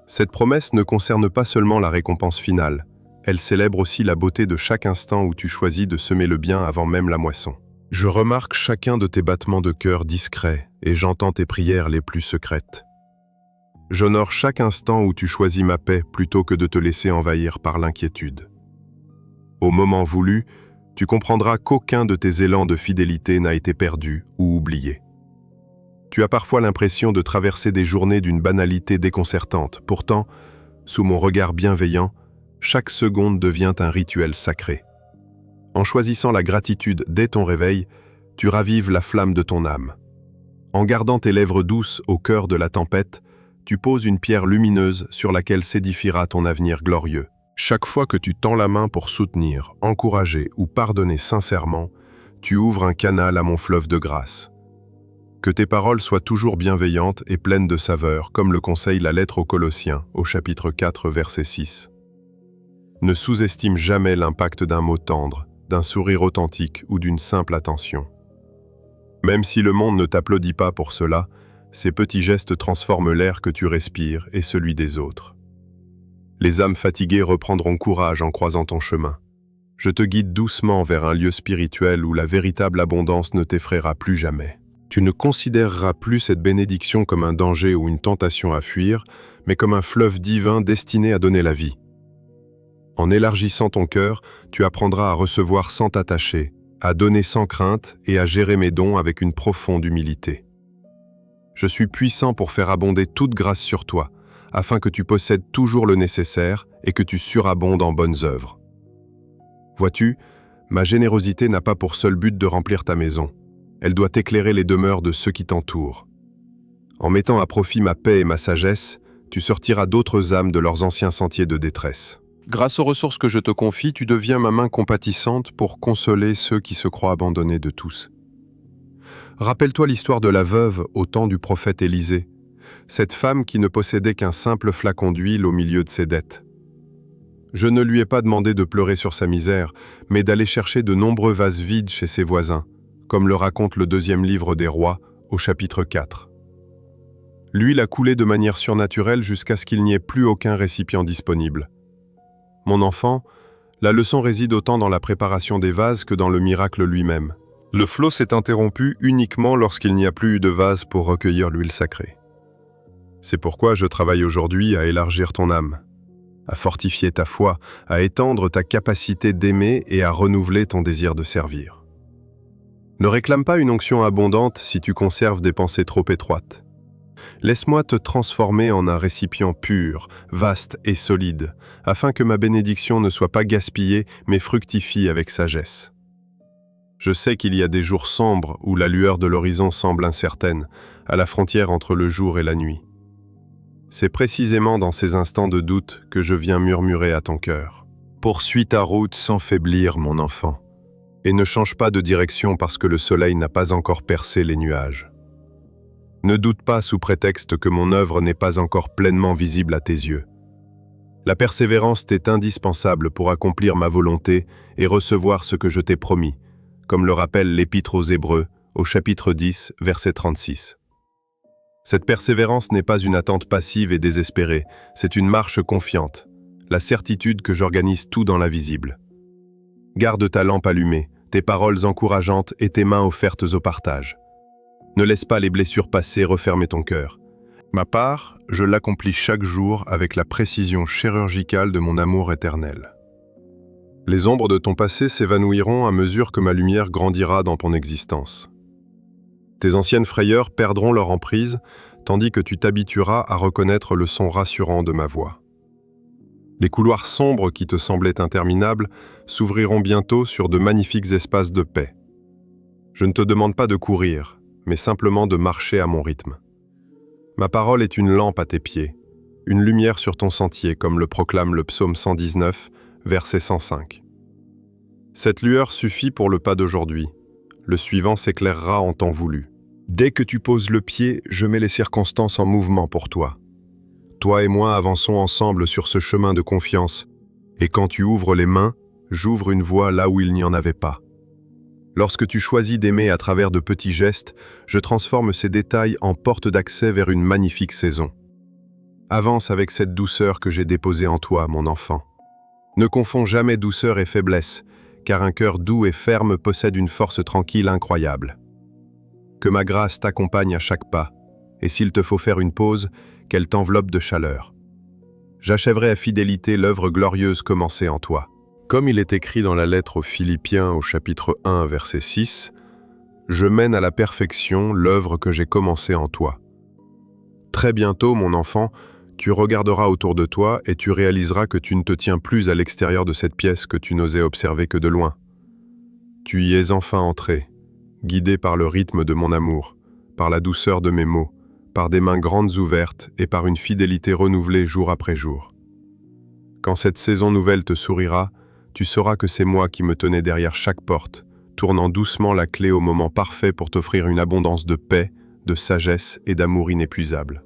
Cette promesse ne concerne pas seulement la récompense finale, elle célèbre aussi la beauté de chaque instant où tu choisis de semer le bien avant même la moisson. Je remarque chacun de tes battements de cœur discrets et j'entends tes prières les plus secrètes. J'honore chaque instant où tu choisis ma paix plutôt que de te laisser envahir par l'inquiétude. Au moment voulu, tu comprendras qu'aucun de tes élans de fidélité n'a été perdu ou oublié. Tu as parfois l'impression de traverser des journées d'une banalité déconcertante. Pourtant, sous mon regard bienveillant, chaque seconde devient un rituel sacré. En choisissant la gratitude dès ton réveil, tu ravives la flamme de ton âme. En gardant tes lèvres douces au cœur de la tempête, tu poses une pierre lumineuse sur laquelle s'édifiera ton avenir glorieux. Chaque fois que tu tends la main pour soutenir, encourager ou pardonner sincèrement, tu ouvres un canal à mon fleuve de grâce. Que tes paroles soient toujours bienveillantes et pleines de saveur, comme le conseille la lettre aux Colossiens, au chapitre 4, verset 6. Ne sous-estime jamais l'impact d'un mot tendre, d'un sourire authentique ou d'une simple attention. Même si le monde ne t'applaudit pas pour cela, ces petits gestes transforment l'air que tu respires et celui des autres. Les âmes fatiguées reprendront courage en croisant ton chemin. Je te guide doucement vers un lieu spirituel où la véritable abondance ne t'effraiera plus jamais. Tu ne considéreras plus cette bénédiction comme un danger ou une tentation à fuir, mais comme un fleuve divin destiné à donner la vie. En élargissant ton cœur, tu apprendras à recevoir sans t'attacher, à donner sans crainte et à gérer mes dons avec une profonde humilité. Je suis puissant pour faire abonder toute grâce sur toi, afin que tu possèdes toujours le nécessaire et que tu surabondes en bonnes œuvres. Vois-tu, ma générosité n'a pas pour seul but de remplir ta maison. Elle doit éclairer les demeures de ceux qui t'entourent. En mettant à profit ma paix et ma sagesse, tu sortiras d'autres âmes de leurs anciens sentiers de détresse. Grâce aux ressources que je te confie, tu deviens ma main compatissante pour consoler ceux qui se croient abandonnés de tous. Rappelle-toi l'histoire de la veuve au temps du prophète Élisée, cette femme qui ne possédait qu'un simple flacon d'huile au milieu de ses dettes. Je ne lui ai pas demandé de pleurer sur sa misère, mais d'aller chercher de nombreux vases vides chez ses voisins, comme le raconte le 2e livre des Rois, au chapitre 4. L'huile a coulé de manière surnaturelle jusqu'à ce qu'il n'y ait plus aucun récipient disponible. Mon enfant, la leçon réside autant dans la préparation des vases que dans le miracle lui-même. Le flot s'est interrompu uniquement lorsqu'il n'y a plus eu de vase pour recueillir l'huile sacrée. C'est pourquoi je travaille aujourd'hui à élargir ton âme, à fortifier ta foi, à étendre ta capacité d'aimer et à renouveler ton désir de servir. Ne réclame pas une onction abondante si tu conserves des pensées trop étroites. Laisse-moi te transformer en un récipient pur, vaste et solide, afin que ma bénédiction ne soit pas gaspillée, mais fructifie avec sagesse. Je sais qu'il y a des jours sombres où la lueur de l'horizon semble incertaine, à la frontière entre le jour et la nuit. C'est précisément dans ces instants de doute que je viens murmurer à ton cœur. Poursuis ta route sans faiblir, mon enfant. Et ne change pas de direction parce que le soleil n'a pas encore percé les nuages. Ne doute pas sous prétexte que mon œuvre n'est pas encore pleinement visible à tes yeux. La persévérance t'est indispensable pour accomplir ma volonté et recevoir ce que je t'ai promis, comme le rappelle l'Épître aux Hébreux, au chapitre 10, verset 36. Cette persévérance n'est pas une attente passive et désespérée, c'est une marche confiante, la certitude que j'organise tout dans l'invisible. Garde ta lampe allumée, tes paroles encourageantes et tes mains offertes au partage. Ne laisse pas les blessures passées refermer ton cœur. Ma part, je l'accomplis chaque jour avec la précision chirurgicale de mon amour éternel. Les ombres de ton passé s'évanouiront à mesure que ma lumière grandira dans ton existence. Tes anciennes frayeurs perdront leur emprise, tandis que tu t'habitueras à reconnaître le son rassurant de ma voix. Les couloirs sombres qui te semblaient interminables s'ouvriront bientôt sur de magnifiques espaces de paix. Je ne te demande pas de courir, mais simplement de marcher à mon rythme. Ma parole est une lampe à tes pieds, une lumière sur ton sentier, comme le proclame le psaume 119, verset 105. Cette lueur suffit pour le pas d'aujourd'hui. Le suivant s'éclairera en temps voulu. Dès que tu poses le pied, je mets les circonstances en mouvement pour toi. Toi et moi avançons ensemble sur ce chemin de confiance, et quand tu ouvres les mains, j'ouvre une voie là où il n'y en avait pas. Lorsque tu choisis d'aimer à travers de petits gestes, je transforme ces détails en porte d'accès vers une magnifique saison. Avance avec cette douceur que j'ai déposée en toi, mon enfant. Ne confonds jamais douceur et faiblesse, car un cœur doux et ferme possède une force tranquille incroyable. Que ma grâce t'accompagne à chaque pas, et s'il te faut faire une pause, qu'elle t'enveloppe de chaleur. J'achèverai à fidélité l'œuvre glorieuse commencée en toi. Comme il est écrit dans la lettre aux Philippiens au chapitre 1, verset 6, « Je mène à la perfection l'œuvre que j'ai commencée en toi. » Très bientôt, mon enfant, tu regarderas autour de toi et tu réaliseras que tu ne te tiens plus à l'extérieur de cette pièce que tu n'osais observer que de loin. Tu y es enfin entré, guidé par le rythme de mon amour, par la douceur de mes mots, par des mains grandes ouvertes et par une fidélité renouvelée jour après jour. Quand cette saison nouvelle te sourira, tu sauras que c'est moi qui me tenais derrière chaque porte, tournant doucement la clé au moment parfait pour t'offrir une abondance de paix, de sagesse et d'amour inépuisable.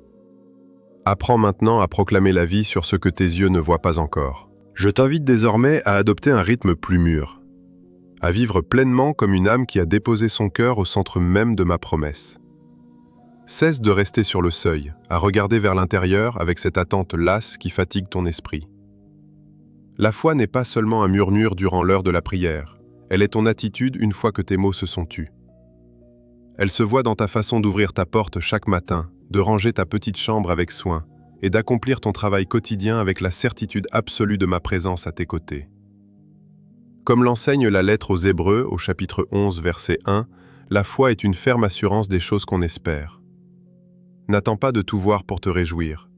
Apprends maintenant à proclamer la vie sur ce que tes yeux ne voient pas encore. Je t'invite désormais à adopter un rythme plus mûr, à vivre pleinement comme une âme qui a déposé son cœur au centre même de ma promesse. Cesse de rester sur le seuil, à regarder vers l'intérieur avec cette attente lasse qui fatigue ton esprit. La foi n'est pas seulement un murmure durant l'heure de la prière, elle est ton attitude une fois que tes mots se sont tus. Elle se voit dans ta façon d'ouvrir ta porte chaque matin, de ranger ta petite chambre avec soin et d'accomplir ton travail quotidien avec la certitude absolue de ma présence à tes côtés. Comme l'enseigne la lettre aux Hébreux au chapitre 11, verset 1, la foi est une ferme assurance des choses qu'on espère. N'attends pas de tout voir pour te réjouir.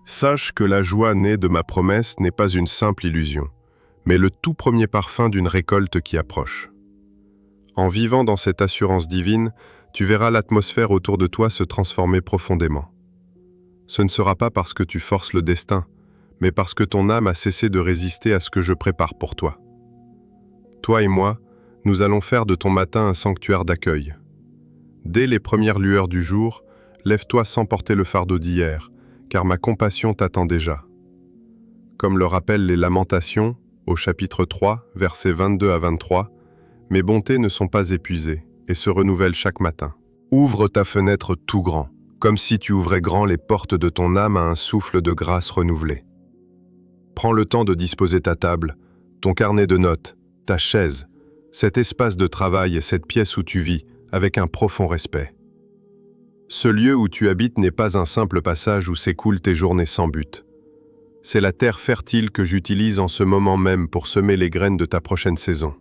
Sache que la joie née de ma promesse n'est pas une simple illusion, mais le tout premier parfum d'une récolte qui approche. En vivant dans cette assurance divine, tu verras l'atmosphère autour de toi se transformer profondément. Ce ne sera pas parce que tu forces le destin, mais parce que ton âme a cessé de résister à ce que je prépare pour toi. Toi et moi, nous allons faire de ton matin un sanctuaire d'accueil. Dès les premières lueurs du jour, lève-toi sans porter le fardeau d'hier, car ma compassion t'attend déjà. Comme le rappellent les Lamentations, au chapitre 3, versets 22 à 23, mes bontés ne sont pas épuisées et se renouvellent chaque matin. Ouvre ta fenêtre tout grand, comme si tu ouvrais grand les portes de ton âme à un souffle de grâce renouvelé. Prends le temps de disposer ta table, ton carnet de notes, ta chaise, cet espace de travail et cette pièce où tu vis, avec un profond respect. Ce lieu où tu habites n'est pas un simple passage où s'écoulent tes journées sans but. C'est la terre fertile que j'utilise en ce moment même pour semer les graines de ta prochaine saison.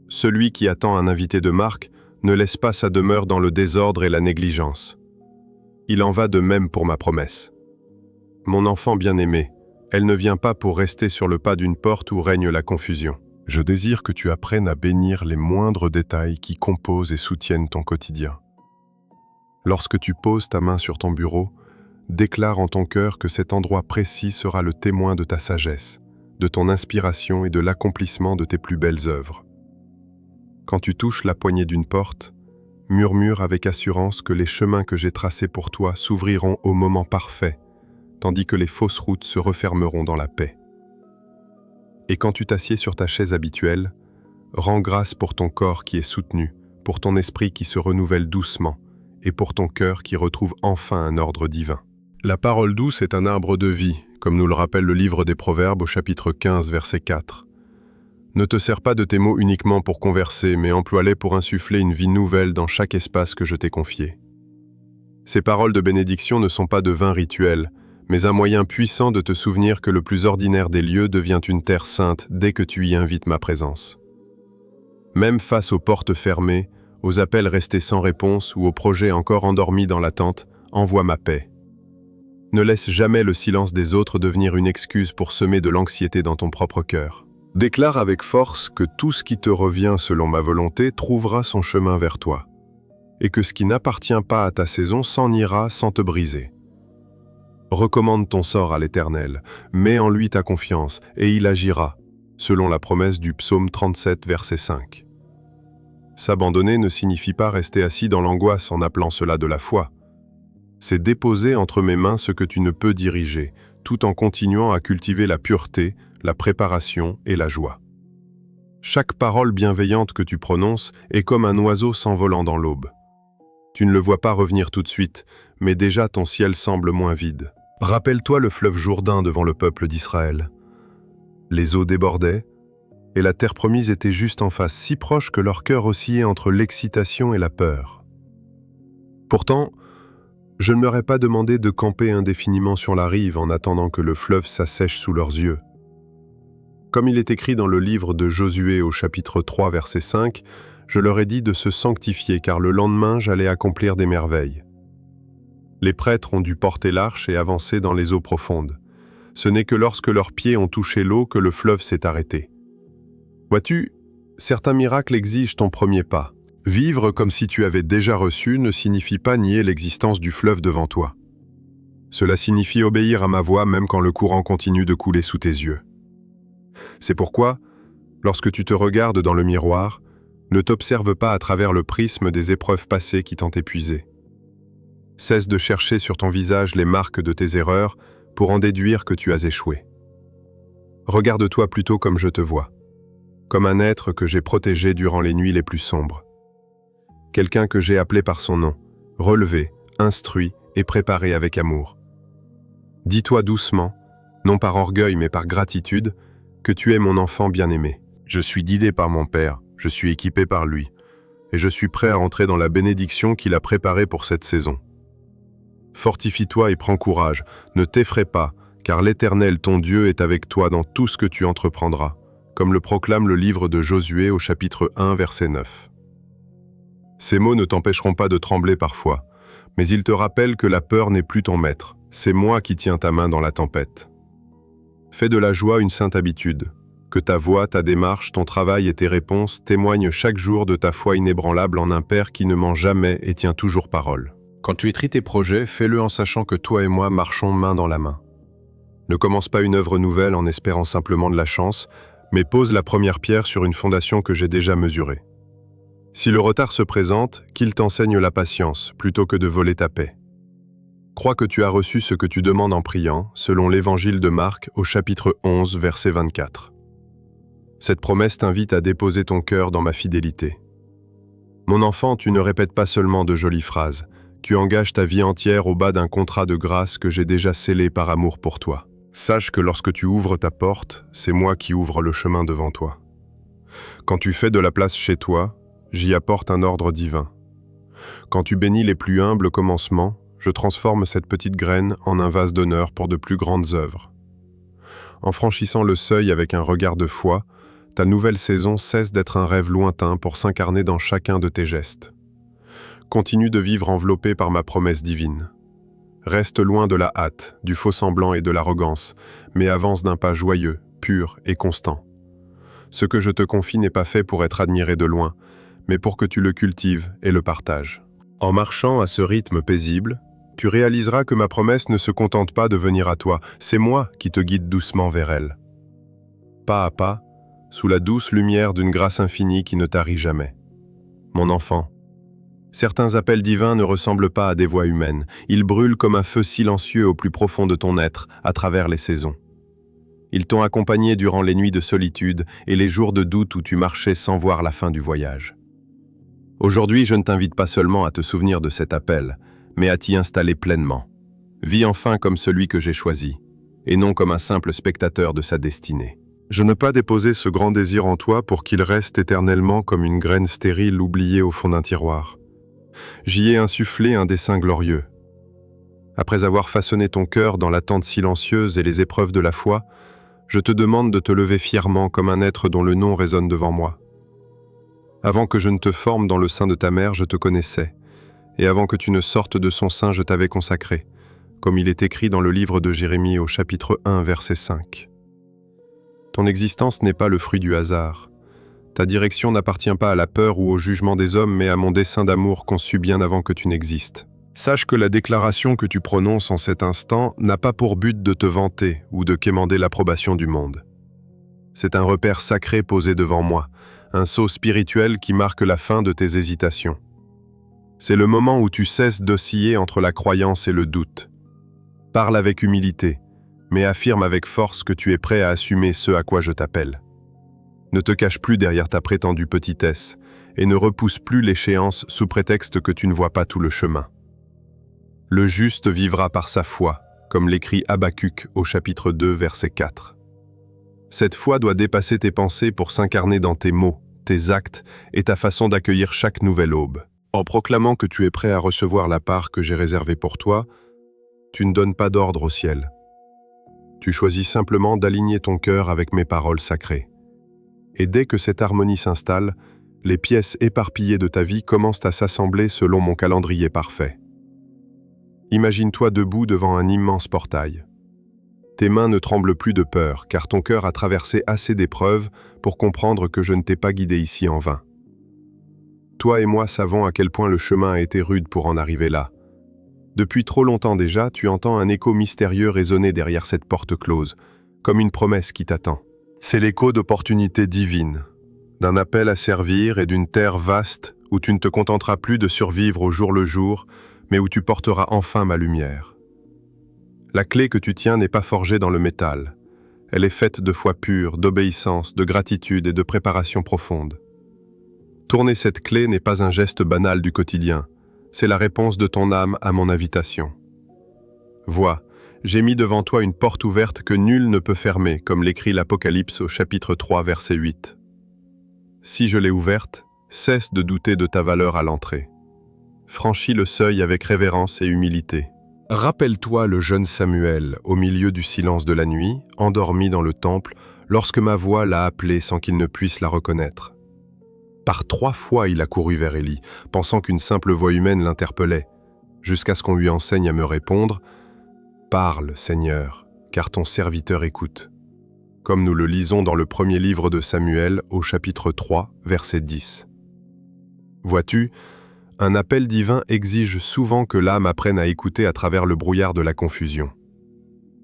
Celui qui attend un invité de marque ne laisse pas sa demeure dans le désordre et la négligence. Il en va de même pour ma promesse. Mon enfant bien-aimé, elle ne vient pas pour rester sur le pas d'une porte où règne la confusion. Je désire que tu apprennes à bénir les moindres détails qui composent et soutiennent ton quotidien. Lorsque tu poses ta main sur ton bureau, déclare en ton cœur que cet endroit précis sera le témoin de ta sagesse, de ton inspiration et de l'accomplissement de tes plus belles œuvres. Quand tu touches la poignée d'une porte, murmure avec assurance que les chemins que j'ai tracés pour toi s'ouvriront au moment parfait, tandis que les fausses routes se refermeront dans la paix. Et quand tu t'assieds sur ta chaise habituelle, rends grâce pour ton corps qui est soutenu, pour ton esprit qui se renouvelle doucement, et pour ton cœur qui retrouve enfin un ordre divin. La parole douce est un arbre de vie, comme nous le rappelle le livre des Proverbes au chapitre 15, verset 4. Ne te sers pas de tes mots uniquement pour converser, mais emploie-les pour insuffler une vie nouvelle dans chaque espace que je t'ai confié. Ces paroles de bénédiction ne sont pas de vains rituels, mais un moyen puissant de te souvenir que le plus ordinaire des lieux devient une terre sainte dès que tu y invites ma présence. Même face aux portes fermées, aux appels restés sans réponse ou aux projets encore endormis dans l'attente, envoie ma paix. Ne laisse jamais le silence des autres devenir une excuse pour semer de l'anxiété dans ton propre cœur. Déclare avec force que tout ce qui te revient selon ma volonté trouvera son chemin vers toi, et que ce qui n'appartient pas à ta saison s'en ira sans te briser. Recommande ton sort à l'Éternel, mets en lui ta confiance, et il agira, selon la promesse du psaume 37, verset 5. S'abandonner ne signifie pas rester assis dans l'angoisse en appelant cela de la foi. C'est déposer entre mes mains ce que tu ne peux diriger, tout en continuant à cultiver la pureté, la préparation et la joie. Chaque parole bienveillante que tu prononces est comme un oiseau s'envolant dans l'aube. Tu ne le vois pas revenir tout de suite, mais déjà ton ciel semble moins vide. Rappelle-toi le fleuve Jourdain devant le peuple d'Israël. Les eaux débordaient, et la terre promise était juste en face, si proche que leur cœur oscillait entre l'excitation et la peur. Pourtant, je ne leur ai pas demandé de camper indéfiniment sur la rive en attendant que le fleuve s'assèche sous leurs yeux. Comme il est écrit dans le livre de Josué au chapitre 3, verset 5, je leur ai dit de se sanctifier car le lendemain j'allais accomplir des merveilles. Les prêtres ont dû porter l'arche et avancer dans les eaux profondes. Ce n'est que lorsque leurs pieds ont touché l'eau que le fleuve s'est arrêté. Vois-tu, certains miracles exigent ton premier pas. Vivre comme si tu avais déjà reçu ne signifie pas nier l'existence du fleuve devant toi. Cela signifie obéir à ma voix même quand le courant continue de couler sous tes yeux. C'est pourquoi, lorsque tu te regardes dans le miroir, ne t'observe pas à travers le prisme des épreuves passées qui t'ont épuisé. Cesse de chercher sur ton visage les marques de tes erreurs pour en déduire que tu as échoué. Regarde-toi plutôt comme je te vois, comme un être que j'ai protégé durant les nuits les plus sombres. Quelqu'un que j'ai appelé par son nom, relevé, instruit et préparé avec amour. Dis-toi doucement, non par orgueil mais par gratitude, que tu es mon enfant bien-aimé. Je suis guidé par mon Père, je suis équipé par lui, et je suis prêt à entrer dans la bénédiction qu'il a préparée pour cette saison. Fortifie-toi et prends courage, ne t'effraie pas, car l'Éternel ton Dieu est avec toi dans tout ce que tu entreprendras, comme le proclame le livre de Josué au chapitre 1, verset 9. Ces mots ne t'empêcheront pas de trembler parfois, mais ils te rappellent que la peur n'est plus ton maître, c'est moi qui tiens ta main dans la tempête. Fais de la joie une sainte habitude, que ta voix, ta démarche, ton travail et tes réponses témoignent chaque jour de ta foi inébranlable en un Père qui ne ment jamais et tient toujours parole. Quand tu écris tes projets, fais-le en sachant que toi et moi marchons main dans la main. Ne commence pas une œuvre nouvelle en espérant simplement de la chance, mais pose la première pierre sur une fondation que j'ai déjà mesurée. Si le retard se présente, qu'il t'enseigne la patience, plutôt que de voler ta paix. Crois que tu as reçu ce que tu demandes en priant, selon l'évangile de Marc au chapitre 11, verset 24. Cette promesse t'invite à déposer ton cœur dans ma fidélité. Mon enfant, tu ne répètes pas seulement de jolies phrases, tu engages ta vie entière au bas d'un contrat de grâce que j'ai déjà scellé par amour pour toi. Sache que lorsque tu ouvres ta porte, c'est moi qui ouvre le chemin devant toi. Quand tu fais de la place chez toi, j'y apporte un ordre divin. Quand tu bénis les plus humbles commencements, je transforme cette petite graine en un vase d'honneur pour de plus grandes œuvres. En franchissant le seuil avec un regard de foi, ta nouvelle saison cesse d'être un rêve lointain pour s'incarner dans chacun de tes gestes. Continue de vivre enveloppé par ma promesse divine. Reste loin de la hâte, du faux-semblant et de l'arrogance, mais avance d'un pas joyeux, pur et constant. Ce que je te confie n'est pas fait pour être admiré de loin, mais pour que tu le cultives et le partages. En marchant à ce rythme paisible, tu réaliseras que ma promesse ne se contente pas de venir à toi, c'est moi qui te guide doucement vers elle. Pas à pas, sous la douce lumière d'une grâce infinie qui ne tarit jamais. Mon enfant, certains appels divins ne ressemblent pas à des voix humaines. Ils brûlent comme un feu silencieux au plus profond de ton être, à travers les saisons. Ils t'ont accompagné durant les nuits de solitude et les jours de doute où tu marchais sans voir la fin du voyage. Aujourd'hui, je ne t'invite pas seulement à te souvenir de cet appel, mais à t'y installer pleinement. Vis enfin comme celui que j'ai choisi, et non comme un simple spectateur de sa destinée. Je ne pas déposer ce grand désir en toi pour qu'il reste éternellement comme une graine stérile oubliée au fond d'un tiroir. J'y ai insufflé un dessein glorieux. Après avoir façonné ton cœur dans l'attente silencieuse et les épreuves de la foi, je te demande de te lever fièrement comme un être dont le nom résonne devant moi. Avant que je ne te forme dans le sein de ta mère, je te connaissais, et avant que tu ne sortes de son sein, je t'avais consacré, comme il est écrit dans le livre de Jérémie au chapitre 1, verset 5. Ton existence n'est pas le fruit du hasard. Ta direction n'appartient pas à la peur ou au jugement des hommes, mais à mon dessein d'amour conçu bien avant que tu n'existes. Sache que la déclaration que tu prononces en cet instant n'a pas pour but de te vanter ou de quémander l'approbation du monde. C'est un repère sacré posé devant moi, un sceau spirituel qui marque la fin de tes hésitations. C'est le moment où tu cesses d'osciller entre la croyance et le doute. Parle avec humilité, mais affirme avec force que tu es prêt à assumer ce à quoi je t'appelle. Ne te cache plus derrière ta prétendue petitesse et ne repousse plus l'échéance sous prétexte que tu ne vois pas tout le chemin. Le juste vivra par sa foi, comme l'écrit Habacuc au chapitre 2, verset 4. Cette foi doit dépasser tes pensées pour s'incarner dans tes mots, tes actes et ta façon d'accueillir chaque nouvelle aube. En proclamant que tu es prêt à recevoir la part que j'ai réservée pour toi, tu ne donnes pas d'ordre au ciel. Tu choisis simplement d'aligner ton cœur avec mes paroles sacrées. Et dès que cette harmonie s'installe, les pièces éparpillées de ta vie commencent à s'assembler selon mon calendrier parfait. Imagine-toi debout devant un immense portail. Tes mains ne tremblent plus de peur, car ton cœur a traversé assez d'épreuves pour comprendre que je ne t'ai pas guidé ici en vain. Toi et moi savons à quel point le chemin a été rude pour en arriver là. Depuis trop longtemps déjà, tu entends un écho mystérieux résonner derrière cette porte close, comme une promesse qui t'attend. C'est l'écho d'opportunités divines, d'un appel à servir et d'une terre vaste où tu ne te contenteras plus de survivre au jour le jour, mais où tu porteras enfin ma lumière. La clé que tu tiens n'est pas forgée dans le métal. Elle est faite de foi pure, d'obéissance, de gratitude et de préparation profonde. Tourner cette clé n'est pas un geste banal du quotidien, c'est la réponse de ton âme à mon invitation. Vois, j'ai mis devant toi une porte ouverte que nul ne peut fermer, comme l'écrit l'Apocalypse au chapitre 3, verset 8. Si je l'ai ouverte, cesse de douter de ta valeur à l'entrée. Franchis le seuil avec révérence et humilité. Rappelle-toi le jeune Samuel, au milieu du silence de la nuit, endormi dans le temple, lorsque ma voix l'a appelé sans qu'il ne puisse la reconnaître. Par 3 fois il a couru vers Élie, pensant qu'une simple voix humaine l'interpellait, jusqu'à ce qu'on lui enseigne à me répondre « Parle, Seigneur, car ton serviteur écoute », comme nous le lisons dans le premier livre de Samuel, au chapitre 3, verset 10. Vois-tu, un appel divin exige souvent que l'âme apprenne à écouter à travers le brouillard de la confusion.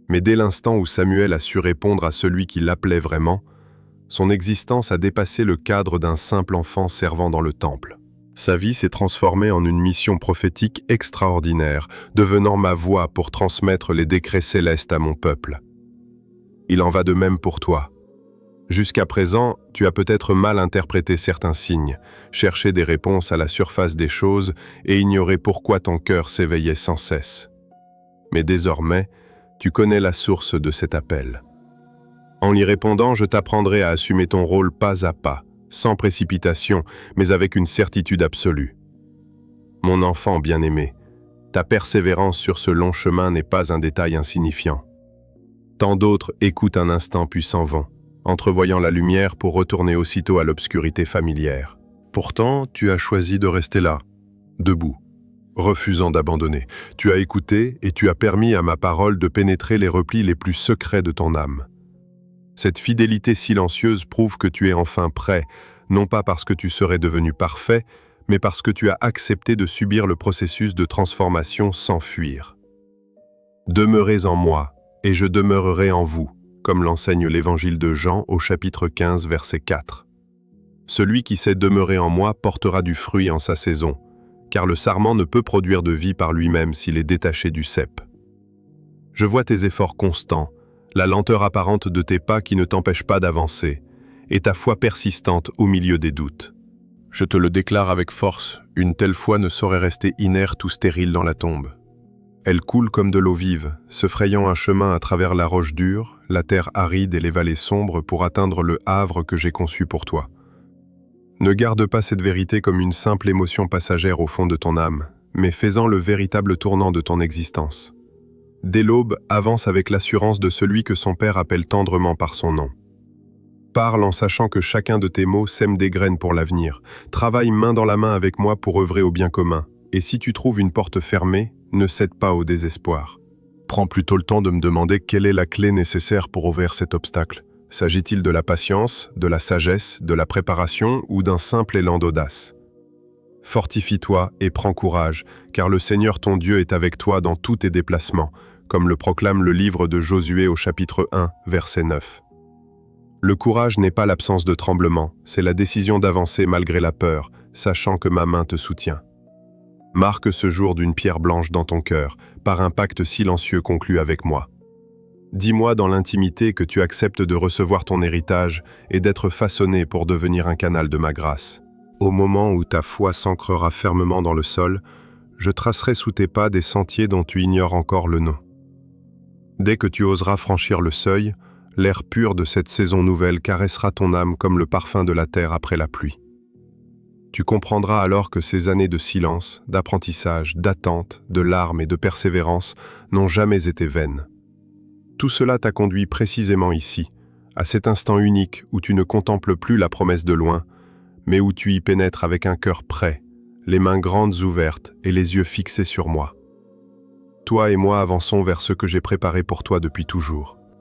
Mais dès l'instant où Samuel a su répondre à celui qui l'appelait vraiment, son existence a dépassé le cadre d'un simple enfant servant dans le temple. Sa vie s'est transformée en une mission prophétique extraordinaire, devenant ma voix pour transmettre les décrets célestes à mon peuple. Il en va de même pour toi. Jusqu'à présent, tu as peut-être mal interprété certains signes, cherché des réponses à la surface des choses et ignoré pourquoi ton cœur s'éveillait sans cesse. Mais désormais, tu connais la source de cet appel. En y répondant, je t'apprendrai à assumer ton rôle pas à pas, sans précipitation, mais avec une certitude absolue. Mon enfant bien-aimé, ta persévérance sur ce long chemin n'est pas un détail insignifiant. Tant d'autres écoutent un instant puis s'en vont, entrevoyant la lumière pour retourner aussitôt à l'obscurité familière. Pourtant, tu as choisi de rester là, debout, refusant d'abandonner. Tu as écouté et tu as permis à ma parole de pénétrer les replis les plus secrets de ton âme. Cette fidélité silencieuse prouve que tu es enfin prêt, non pas parce que tu serais devenu parfait, mais parce que tu as accepté de subir le processus de transformation sans fuir. Demeurez en moi, et je demeurerai en vous, comme l'enseigne l'évangile de Jean au chapitre 15, verset 4. Celui qui sait demeurer en moi portera du fruit en sa saison, car le sarment ne peut produire de vie par lui-même s'il est détaché du cep. Je vois tes efforts constants, la lenteur apparente de tes pas qui ne t'empêche pas d'avancer, et ta foi persistante au milieu des doutes. Je te le déclare avec force, une telle foi ne saurait rester inerte ou stérile dans la tombe. Elle coule comme de l'eau vive, se frayant un chemin à travers la roche dure, la terre aride et les vallées sombres pour atteindre le havre que j'ai conçu pour toi. Ne garde pas cette vérité comme une simple émotion passagère au fond de ton âme, mais fais-en le véritable tournant de ton existence. Dès l'aube, avance avec l'assurance de celui que son Père appelle tendrement par son nom. Parle en sachant que chacun de tes mots sème des graines pour l'avenir. Travaille main dans la main avec moi pour œuvrer au bien commun. Et si tu trouves une porte fermée, ne cède pas au désespoir. Prends plutôt le temps de me demander quelle est la clé nécessaire pour ouvrir cet obstacle. S'agit-il de la patience, de la sagesse, de la préparation ou d'un simple élan d'audace? Fortifie-toi et prends courage, car le Seigneur ton Dieu est avec toi dans tous tes déplacements, comme le proclame le livre de Josué au chapitre 1, verset 9. Le courage n'est pas l'absence de tremblement, c'est la décision d'avancer malgré la peur, sachant que ma main te soutient. Marque ce jour d'une pierre blanche dans ton cœur, par un pacte silencieux conclu avec moi. Dis-moi dans l'intimité que tu acceptes de recevoir ton héritage et d'être façonné pour devenir un canal de ma grâce. Au moment où ta foi s'ancrera fermement dans le sol, je tracerai sous tes pas des sentiers dont tu ignores encore le nom. Dès que tu oseras franchir le seuil, l'air pur de cette saison nouvelle caressera ton âme comme le parfum de la terre après la pluie. Tu comprendras alors que ces années de silence, d'apprentissage, d'attente, de larmes et de persévérance n'ont jamais été vaines. Tout cela t'a conduit précisément ici, à cet instant unique où tu ne contemples plus la promesse de loin, mais où tu y pénètres avec un cœur prêt, les mains grandes ouvertes et les yeux fixés sur moi. Toi et moi avançons vers ce que j'ai préparé pour toi depuis toujours.